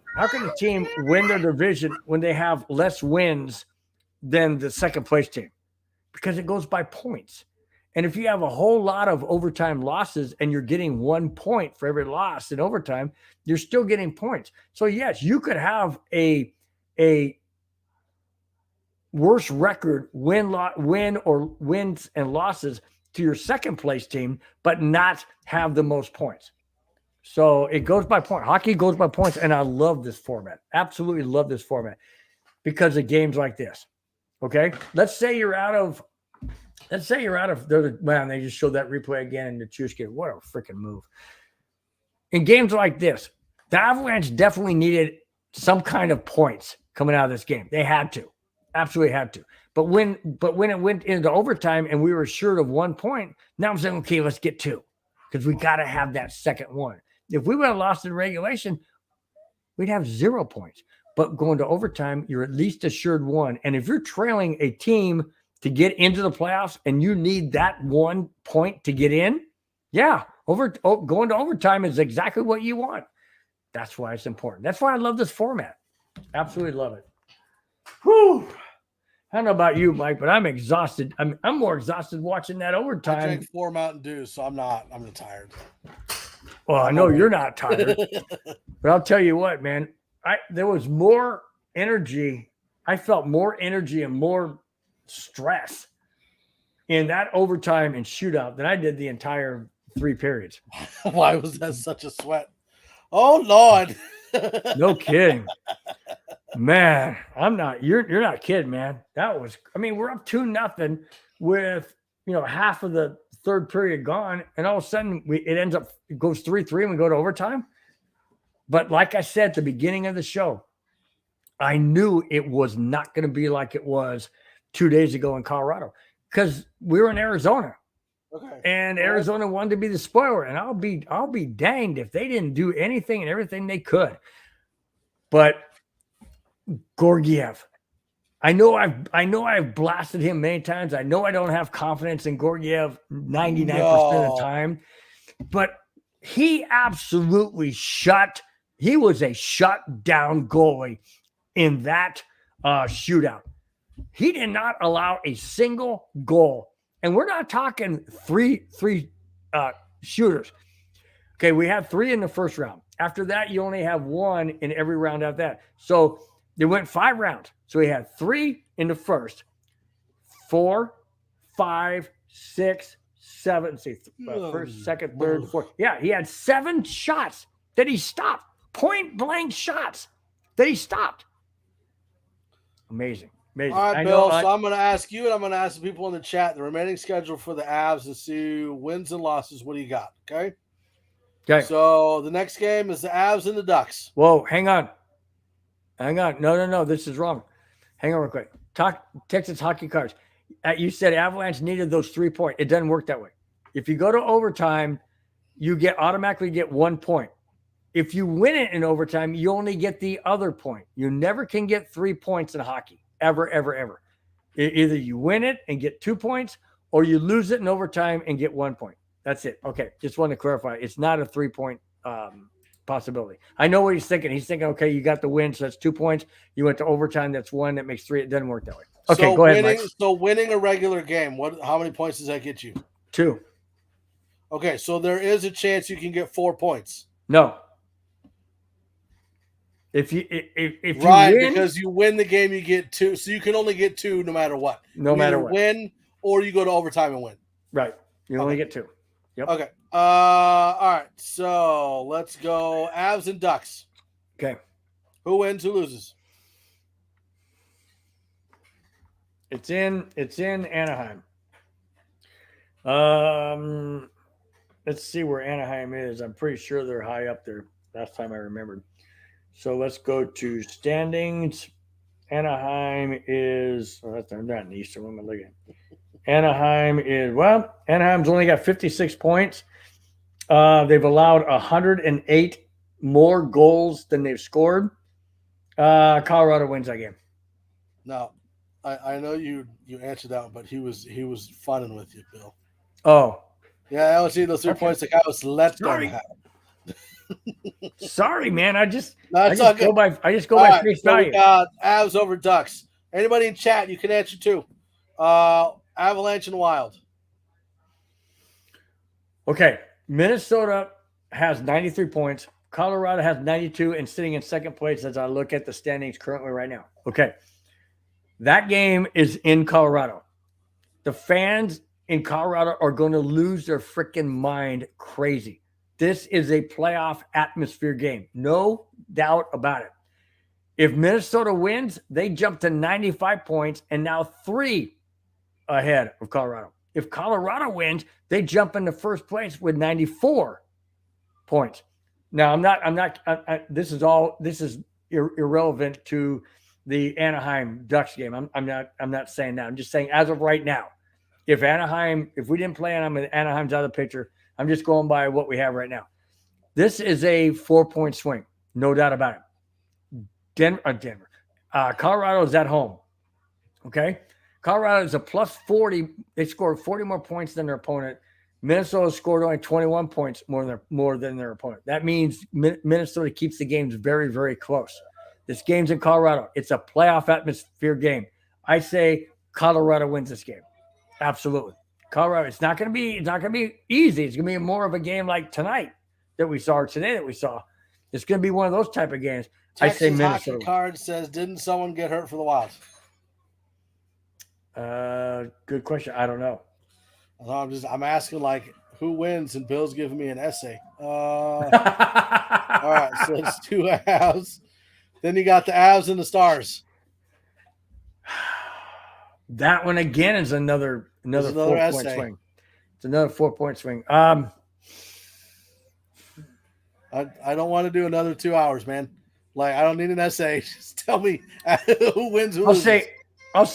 win their division when they have less wins than the second place team? Because it goes by points. And if you have a whole lot of overtime losses and you're getting 1 point for every loss in overtime, you're still getting points. So yes, you could have a worse record wins and losses to your second place team, but not have the most points. So it goes by point. Hockey goes by points, and I love this format. Absolutely love this format because of games like this. Okay, let's say you're out of. Man, they just showed that replay again in the Chushkin. What a freaking move! In games like this, the Avalanche definitely needed some kind of points coming out of this game. They had to. Absolutely had to. But when it went into overtime and we were short of 1 point, now I'm saying, okay, let's get 2, because we got to have that second one. If we would have lost in regulation, we'd have 0 points. But going to overtime, you're at least assured 1. And if you're trailing a team to get into the playoffs and you need that 1 point to get in, yeah, going to overtime is exactly what you want. That's why it's important. That's why I love this format. Absolutely love it. Whew. I don't know about you, Mike, but I'm exhausted. I'm more exhausted watching that overtime. I drank 4 Mountain Dews, so I'm not. I'm tired. Well, I know you're not tired, but I'll tell you what, man. There was more energy. I felt more energy and more stress in that overtime and shootout than I did the entire 3 periods. Why was that such a sweat? Oh, Lord. No kidding. Man, you're not kidding, man. We're up 2-0 with, half of the third period gone. And all of a sudden it goes 3-3 and we go to overtime. But like I said at the beginning of the show, I knew it was not going to be like it was 2 days ago in Colorado, because we were in Arizona. Okay. And Arizona wanted to be the spoiler. And I'll be danged if they didn't do anything and everything they could. But Gorgiev, I know I've blasted him many times. I know I don't have confidence in Gorgiev 99% of the time, but he absolutely he was a shut down goalie in that shootout. He did not allow a single goal. And we're not talking three shooters. Okay, we had 3 in the first round. After that, you only have 1 in every round after that. So they went 5 rounds. So we had 3 in the first, 4, 5, 6, 7. See, first, second, third, fourth. Yeah, he had 7 shots that he stopped. Point blank shots that he stopped. Amazing. All right, Bill. So I'm going to ask you, and I'm going to ask the people in the chat the remaining schedule for the Avs to see wins and losses. What do you got? Okay. Okay. So the next game is the Avs and the Ducks. Whoa, hang on. No. This is wrong. Hang on real quick. Texas hockey cards. You said Avalanche needed those 3 points. It doesn't work that way. If you go to overtime, you automatically get 1 point. If you win it in overtime, you only get the other point. You never can get 3 points in hockey, ever, ever, ever. Either you win it and get 2 points, or you lose it in overtime and get 1 point. That's it. Okay, just want to clarify. It's not a 3-point possibility. I know what he's thinking. He's thinking, okay, you got the win, so that's 2 points. You went to overtime, that's 1. That makes 3. It doesn't work that way. Okay, so go ahead, Mike. So winning a regular game, how many points does that get you? 2. Okay, so there is a chance you can get 4 points. No. If you win, because you win the game, you get 2. So you can only get 2 no matter what. No matter what. Win or you go to overtime and win. Right. You only get 2. Yep. Okay. All right. So let's go Avs and Ducks. Okay. Who wins? Who loses? It's in Anaheim. Let's see where Anaheim is. I'm pretty sure they're high up there. Last time I remembered. So let's go to standings. Anaheim is they're not in Eastern. What am I looking at? Anaheim's only got 56 points. They've allowed 108 more goals than they've scored. Colorado wins that game. No, I know you answered that one, but he was funning with you, Bill. Oh. Yeah, I was seeing those 3 points the guy was let them have. Sorry, man. I just go by face value. We got Avs over Ducks. Anybody in chat, you can answer too. Avalanche and Wild. Okay. Minnesota has 93 points. Colorado has 92 and sitting in second place as I look at the standings currently right now. Okay. That game is in Colorado. The fans in Colorado are going to lose their freaking mind crazy. This is a playoff atmosphere game. No doubt about it. If Minnesota wins, they jump to 95 points and now 3 ahead of Colorado. If Colorado wins, they jump into first place with 94 points. Now, this is irrelevant to the Anaheim Ducks game. I'm not saying that. I'm just saying as of right now, if we didn't play Anaheim's out of the picture, I'm just going by what we have right now. This is a 4-point swing. No doubt about it. Colorado is at home. Okay. Colorado is a plus 40. They scored 40 more points than their opponent. Minnesota scored only 21 points more than their opponent. That means Minnesota keeps the games very, very close. This game's in Colorado. It's a playoff atmosphere game. I say Colorado wins this game. Absolutely. Colorado. It's not going to be easy. It's going to be more of a game like tonight that we saw, or today that we saw. It's going to be one of those type of games. Texas I say Minnesota. Hockey Card says, didn't someone get hurt for the Wild? Good question. I don't know. I'm asking like who wins, and Bill's giving me an essay. All right, so it's 2 Avs. Then you got the Avs and the Stars. That one again is another 4-point swing. It's another 4-point swing. I don't want to do another 2 hours, man. Like I don't need an essay. Just tell me who wins. Who loses. I'll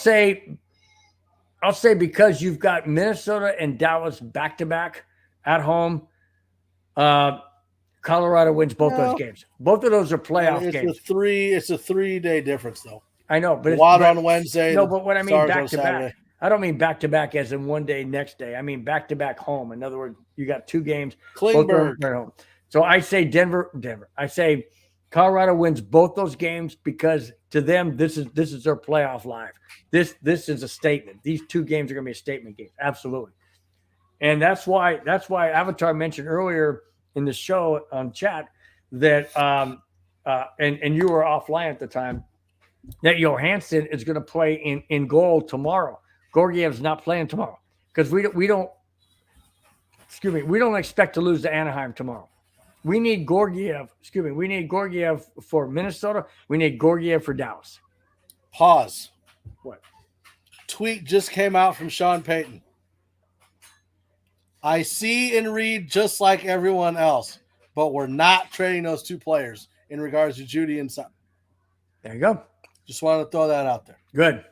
say because you've got Minnesota and Dallas back-to-back at home, Colorado wins both those games. Both of those are playoff games. It's a 3-day difference, though. I know, but Wild on Wednesday. No, but what I mean back-to-back. I don't mean back-to-back as in one day, next day. I mean back-to-back home. In other words, you got 2 games. Klingberg. Home. So I say Denver. I say Colorado wins both those games because to them this is their playoff live. This is a statement. These 2 games are going to be a statement game. Absolutely. And that's why Avatar mentioned earlier in the show on chat that and you were offline at the time that Johansson is going to play in goal tomorrow. Gorgiev's not playing tomorrow because we don't expect to lose to Anaheim tomorrow. We need Gorgiev. We need Gorgiev for Minnesota. We need Gorgiev for Dallas. Pause. What? Tweet just came out from Sean Payton. I see and read just like everyone else, but we're not trading those 2 players in regards to Judy and Sutton. There you go. Just wanted to throw that out there. Good.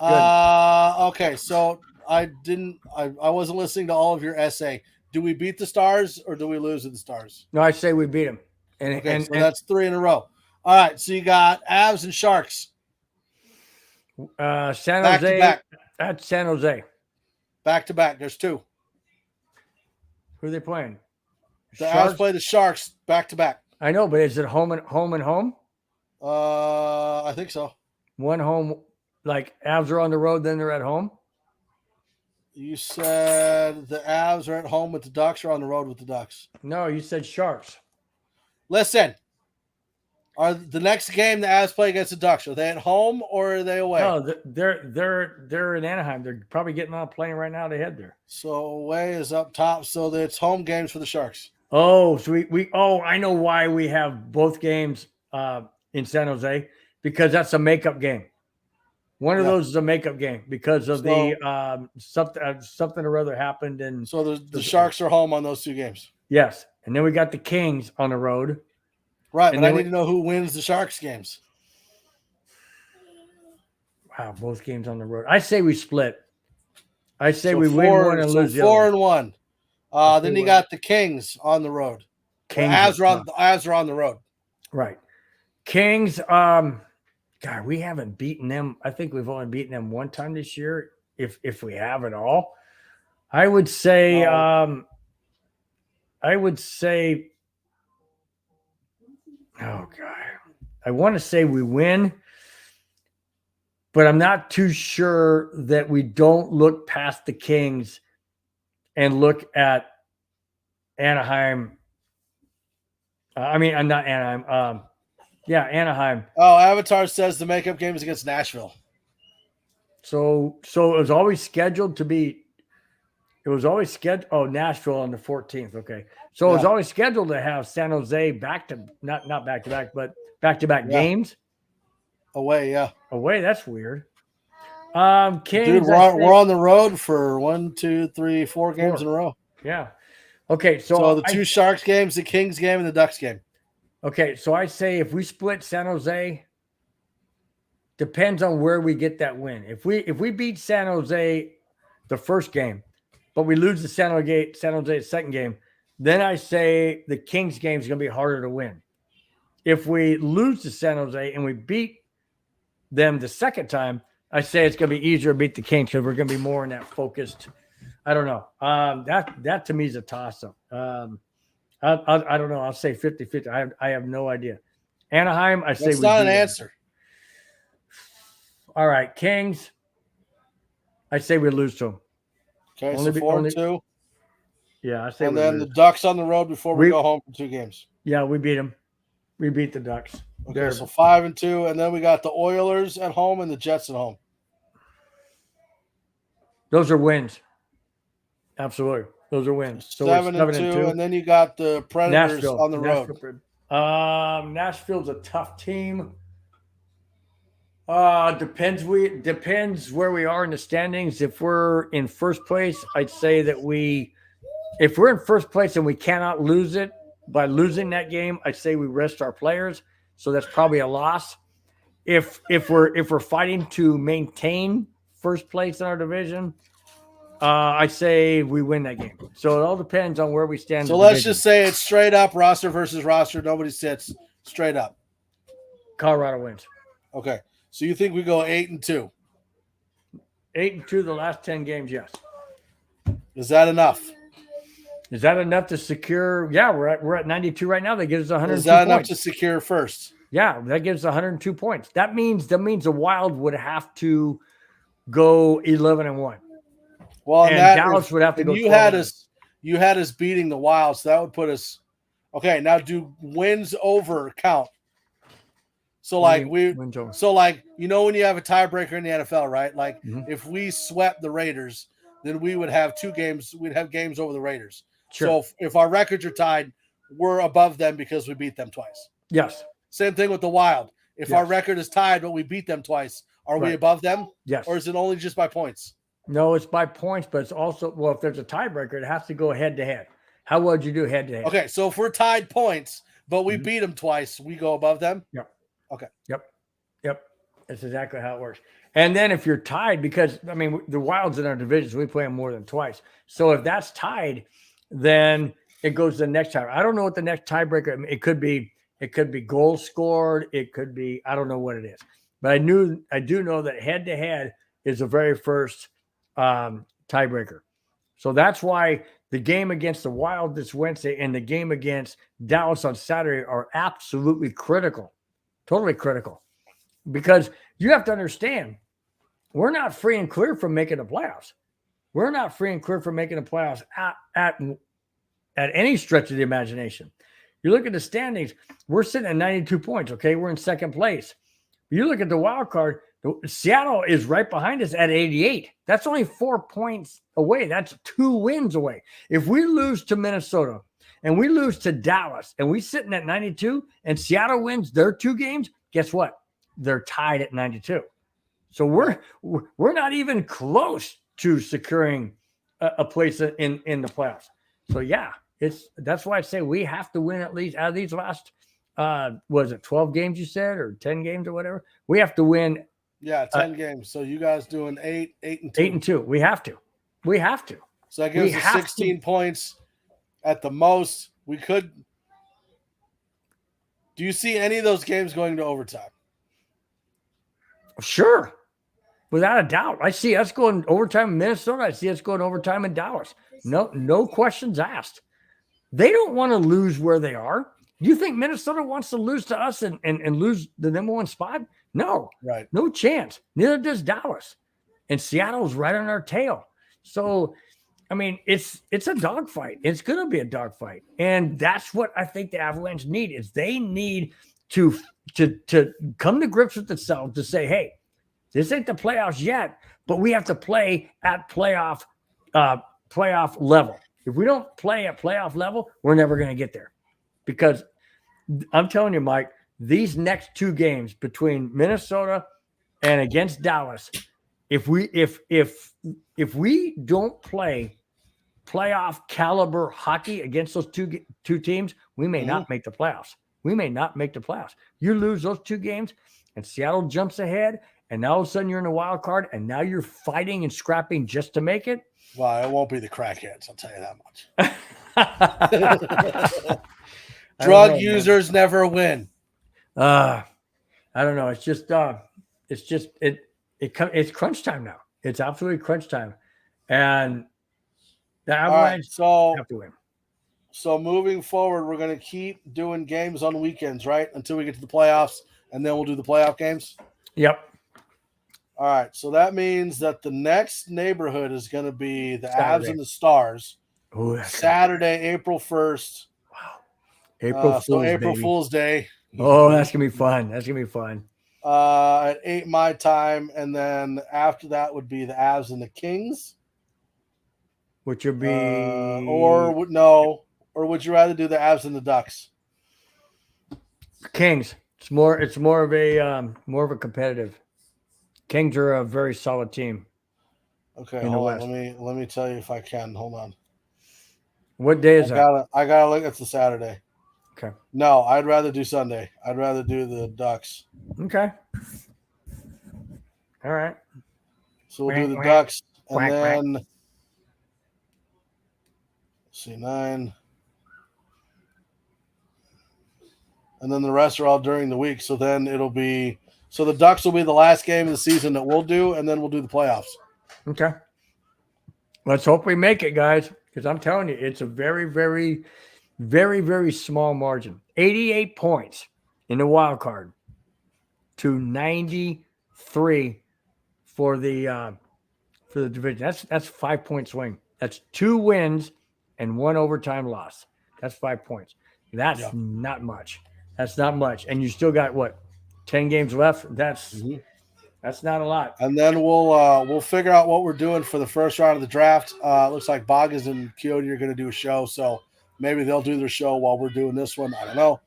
Okay, so I wasn't listening to all of your essay, do we beat the Stars or do we lose to the Stars? No, I say we beat them. And, Okay, so that's 3 in a row. All right, so you got Avs and Sharks. San Back to Jose. back. That's San Jose. Back to back. There's 2. Who are they playing? The Avs play the Sharks back to back. I know, but is it home and home? I think so. One home, like Avs are on the road, then they're at home. You said the Avs are at home with the Ducks or on the road with the Ducks? No, you said Sharks. Listen, are the next game the Avs play against the Ducks? Are they at home or are they away? No, they're in Anaheim. They're probably getting on a plane right now. They head there. So away is up top. So it's home games for the Sharks. Oh, so I know why we have both games in San Jose, because that's a makeup game. One of those is a makeup game because of the something or other happened, and so the Sharks are home on those 2 games. Yes, and then we got the Kings on the road. Right, and but I need to know who wins the Sharks games. Wow, both games on the road. I say we split. I say we win one and lose the other. 4 and 1. Then you got the Kings on the road. The Avs are on the road. Right. Kings, God, we haven't beaten them. I think we've only beaten them one time this year, if we have at all. I would say oh God. I want to say we win, but I'm not too sure that we don't look past the Kings and look at Anaheim. Not Anaheim. Anaheim. Oh, Avatar says the makeup game is against Nashville. So it was always scheduled to be. It was always scheduled. Oh, Nashville on the 14th. Okay, so it was always scheduled to have San Jose not back to back, but back to back games. Away, yeah. Away. That's weird. Kings. Dude, we're on the road for 1, 2, 3, 4 games in a row. Yeah. Okay, so the 2 Sharks games, the Kings game, and the Ducks game. Okay, so I say if we split San Jose, depends on where we get that win. If we beat San Jose the first game, but we lose the San Jose second game, then I say the Kings game is going to be harder to win. If we lose to San Jose and we beat them the second time, I say it's going to be easier to beat the Kings because we're going to be more in that focused. I don't know. That to me is a toss-up. I don't know. I'll say 50-50. I have no idea. Anaheim, I say that's not an answer. All right, Kings. I say we lose to them. Okay, so 4-2. Yeah, I say. And then the Ducks on the road before we go home for 2 games. Yeah, we beat them. We beat the Ducks. Okay, so 5-2, and then we got the Oilers at home and the Jets at home. Those are wins. Absolutely. Those are wins. So 7-2, and then you got the Predators on the road. Nashville's a tough team. Depends where we are in the standings. If we're in first place, I'd say that if we're in first place and we cannot lose it by losing that game, I'd say we rest our players. So that's probably a loss. If we're fighting to maintain first place in our division, I say we win that game. So it all depends on where we stand. So let's just say it's straight up roster versus roster. Nobody sits, straight up. Colorado wins. Okay. So you think we go 8-2? 8-2 the last 10 games, yes. Is that enough? Is that enough to secure? Yeah, we're at 92 right now. That gives us 102 points. Is that enough to secure first? Yeah, that gives 102 points. That means the Wild would have to go 11-1. Well, and Dallas would have to go. You had us beating the Wild, so that would put us. Okay, now do wins over count? So like when you have a tiebreaker in the NFL, right? Like if we swept the Raiders, then we would have 2 games. We'd have games over the Raiders. Sure. So if our records are tied, we're above them because we beat them twice. Yes. Same thing with the Wild. If our record is tied, but we beat them twice, are we above them? Yes. Or is it only just by points? No, it's by points, but it's also, well, if there's a tiebreaker, it has to go head-to-head. How would you do head-to-head? Okay, so if we're tied points, but we beat them twice, we go above them? Yep. Okay. Yep. That's exactly how it works. And then if you're tied, because, I mean, the Wild's in our division, so we play them more than twice. So if that's tied then it goes to the next time. I don't know what the next tiebreaker. I mean, it could be goals scored. It could be, I don't know what it is, but I do know that head to head is the very first tiebreaker. So that's why the game against the Wild this Wednesday and the game against Dallas on Saturday are absolutely critical, totally critical, because you have to understand, we're not free and clear from making the playoffs. We're not free and clear from making the playoffs at any stretch of the imagination. You look at the standings, we're sitting at 92 points, okay? We're in second place. You look at the wild card, Seattle is right behind us at 88. That's only 4 points away. That's 2 wins away. If we lose to Minnesota and we lose to Dallas and we sitting at 92 and Seattle wins their 2 games, guess what? They're tied at 92. So we're not even close to securing a place in the playoffs. So yeah, that's why I say we have to win at least out of these last was it 12 games you said, or 10 games or whatever? We have to win. Yeah, 10 games. So you guys doing 8 and 2. 8 and 2. We have to. So that gives us 16 points at the most. We could. Do you see any of those games going to overtime? Sure. Without a doubt. I see us going overtime in Minnesota. I see us going overtime in Dallas. No questions asked. They don't want to lose where they are. Do you think Minnesota wants to lose to us and lose the number 1 spot? No. Right. No chance. Neither does Dallas. And Seattle's right on our tail. So, I mean, it's a dogfight. It's going to be a dogfight. And that's what I think the Avalanche need is they need to come to grips with themselves to say, hey, this ain't the playoffs yet, but we have to play at playoff level. If we don't play at playoff level, we're never going to get there. Because I'm telling you, Mike, these next 2 games between Minnesota and against Dallas, if we don't play playoff caliber hockey against those two teams, we may not make the playoffs. We may not make the playoffs. You lose those 2 games, and Seattle jumps ahead, and now all of a sudden you're in a wild card, and now you're fighting and scrapping just to make it. Well, it won't be the crackheads, I'll tell you that much. Drug users never win. I don't know. It's just it's crunch time now. It's absolutely crunch time, and the Avalanche have to win. So moving forward, we're going to keep doing games on weekends, right? Until we get to the playoffs, and then we'll do the playoff games. Yep. All right. So that means that the next neighborhood is going to be the Saturday. Avs and the Stars. Ooh, Saturday, April 1st. Wow. April Fool's Day. Oh, that's going to be fun. That's going to be fun. At 8 my time, and then after that would be the Avs and the Kings. Which would be or would you rather do the Avs and the Ducks? Kings. It's more of a competitive. Kings are a very solid team. Okay, hold on. Let me tell you if I can. Hold on. What day is that? I gotta look. It's a Saturday. Okay. No, I'd rather do Sunday. I'd rather do the Ducks. Okay. All right. So we'll do the Ducks, and then let's see 9, and then the rest are all during the week. So then the Ducks will be the last game of the season that we'll do, and then we'll do the playoffs. Okay. Let's hope we make it, guys, because I'm telling you, it's a very, very, very, very small margin. 88 points in the wild card to 93 for the division. That's 5-point swing. That's 2 wins and 1 overtime loss. That's 5 points. That's not much. That's not much. And you still got 10 games left? That's not a lot. And then we'll figure out what we're doing for the first round of the draft. Looks like Boggins and Coyote are going to do a show, so maybe they'll do their show while we're doing this one. I don't know.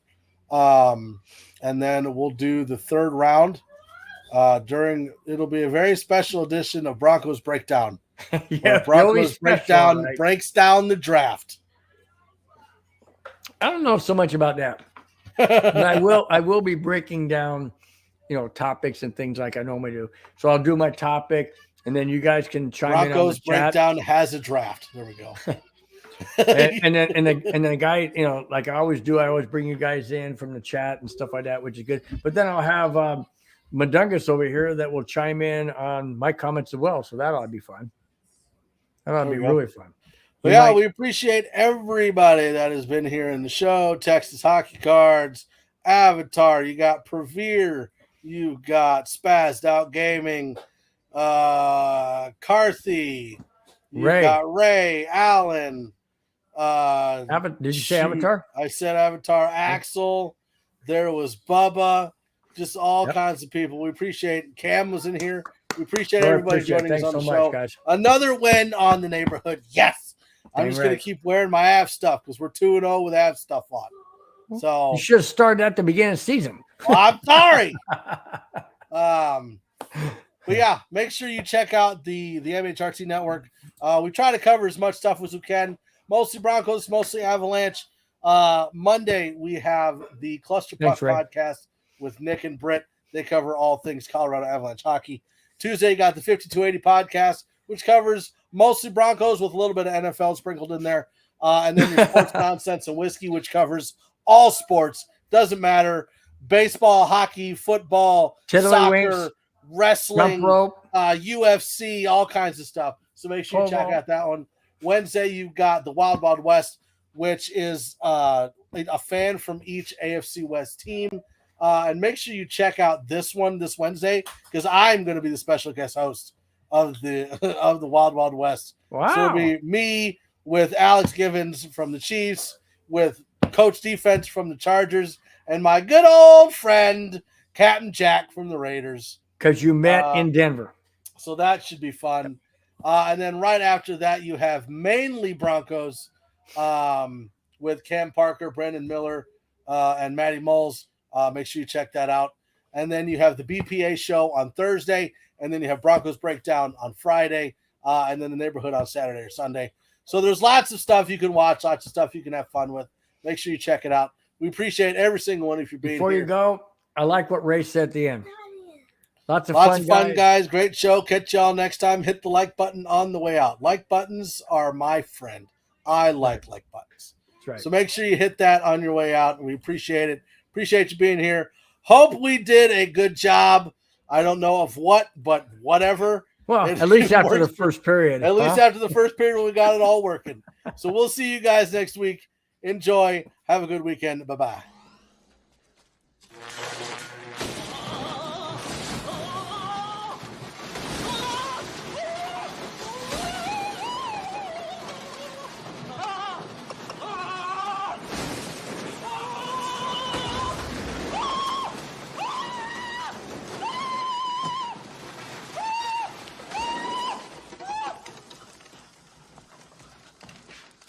And then we'll do the 3rd round. It'll be a very special edition of Broncos Breakdown. Broncos Breakdown breaks down the draft. I don't know so much about that. But I will be breaking down, topics and things like I normally do. So I'll do my topic, and then you guys can chime in on the chat. Broncos Breakdown has a draft. There we go. and then the guy, you know, like I always do, I always bring you guys in from the chat and stuff like that, which is good. But then I'll have Madungus over here that will chime in on my comments as well. So that ought to be fun. That ought to be really fun. We appreciate everybody that has been here in the show. Texas Hockey Cards, Avatar, you got Prevere, you got Spazzed Out Gaming, Carthy, you got Ray, Allen. Did you say Avatar? I said Avatar. Axel, there was Bubba, just all kinds of people. We appreciate it. Cam was in here. We appreciate everybody joining us on the show. Guys. Another win on the neighborhood. Yes. I'm just going to keep wearing my Av stuff because we're 2-0 with Av stuff on. So you should have started at the beginning of the season. Well, I'm sorry. But yeah, make sure you check out the MHRT network. We try to cover as much stuff as we can. Mostly Broncos, mostly Avalanche. Monday, we have the Cluster Puck podcast with Nick and Britt. They cover all things Colorado Avalanche hockey. Tuesday, you got the 5280 podcast, which covers mostly Broncos with a little bit of NFL sprinkled in there. And then the Sports Nonsense and Whiskey, which covers all sports. Doesn't matter. Baseball, hockey, football, soccer, wrestling, UFC, all kinds of stuff. So make sure you check out that one. Wednesday, you've got the Wild Wild West, which is a fan from each AFC West team. And make sure you check out this one this Wednesday because I'm going to be the special guest host of the Wild Wild West. Wow. So it'll be me with Alex Givens from the Chiefs, with Coach Defense from the Chargers, and my good old friend Captain Jack from the Raiders. Because you met in Denver. So that should be fun. And then right after that, you have mainly Broncos with Cam Parker, Brandon Miller, and Matty Moles. Make sure you check that out. And then you have the BPA show on Thursday, and then you have Broncos Breakdown on Friday, and then the Neighborhood on Saturday or Sunday. So there's lots of stuff you can watch, lots of stuff you can have fun with. Make sure you check it out. We appreciate every single one of you being here. Before you go, I like what Ray said at the end. Lots of fun, guys. Great show. Catch y'all next time. Hit the like button on the way out. Like buttons are my friend. I like buttons. That's right. So make sure you hit that on your way out. We appreciate it. Appreciate you being here. Hope we did a good job. I don't know of what, but whatever. Well, at least after the first period. At least after the first period when we got it all working. So we'll see you guys next week. Enjoy. Have a good weekend. Bye-bye.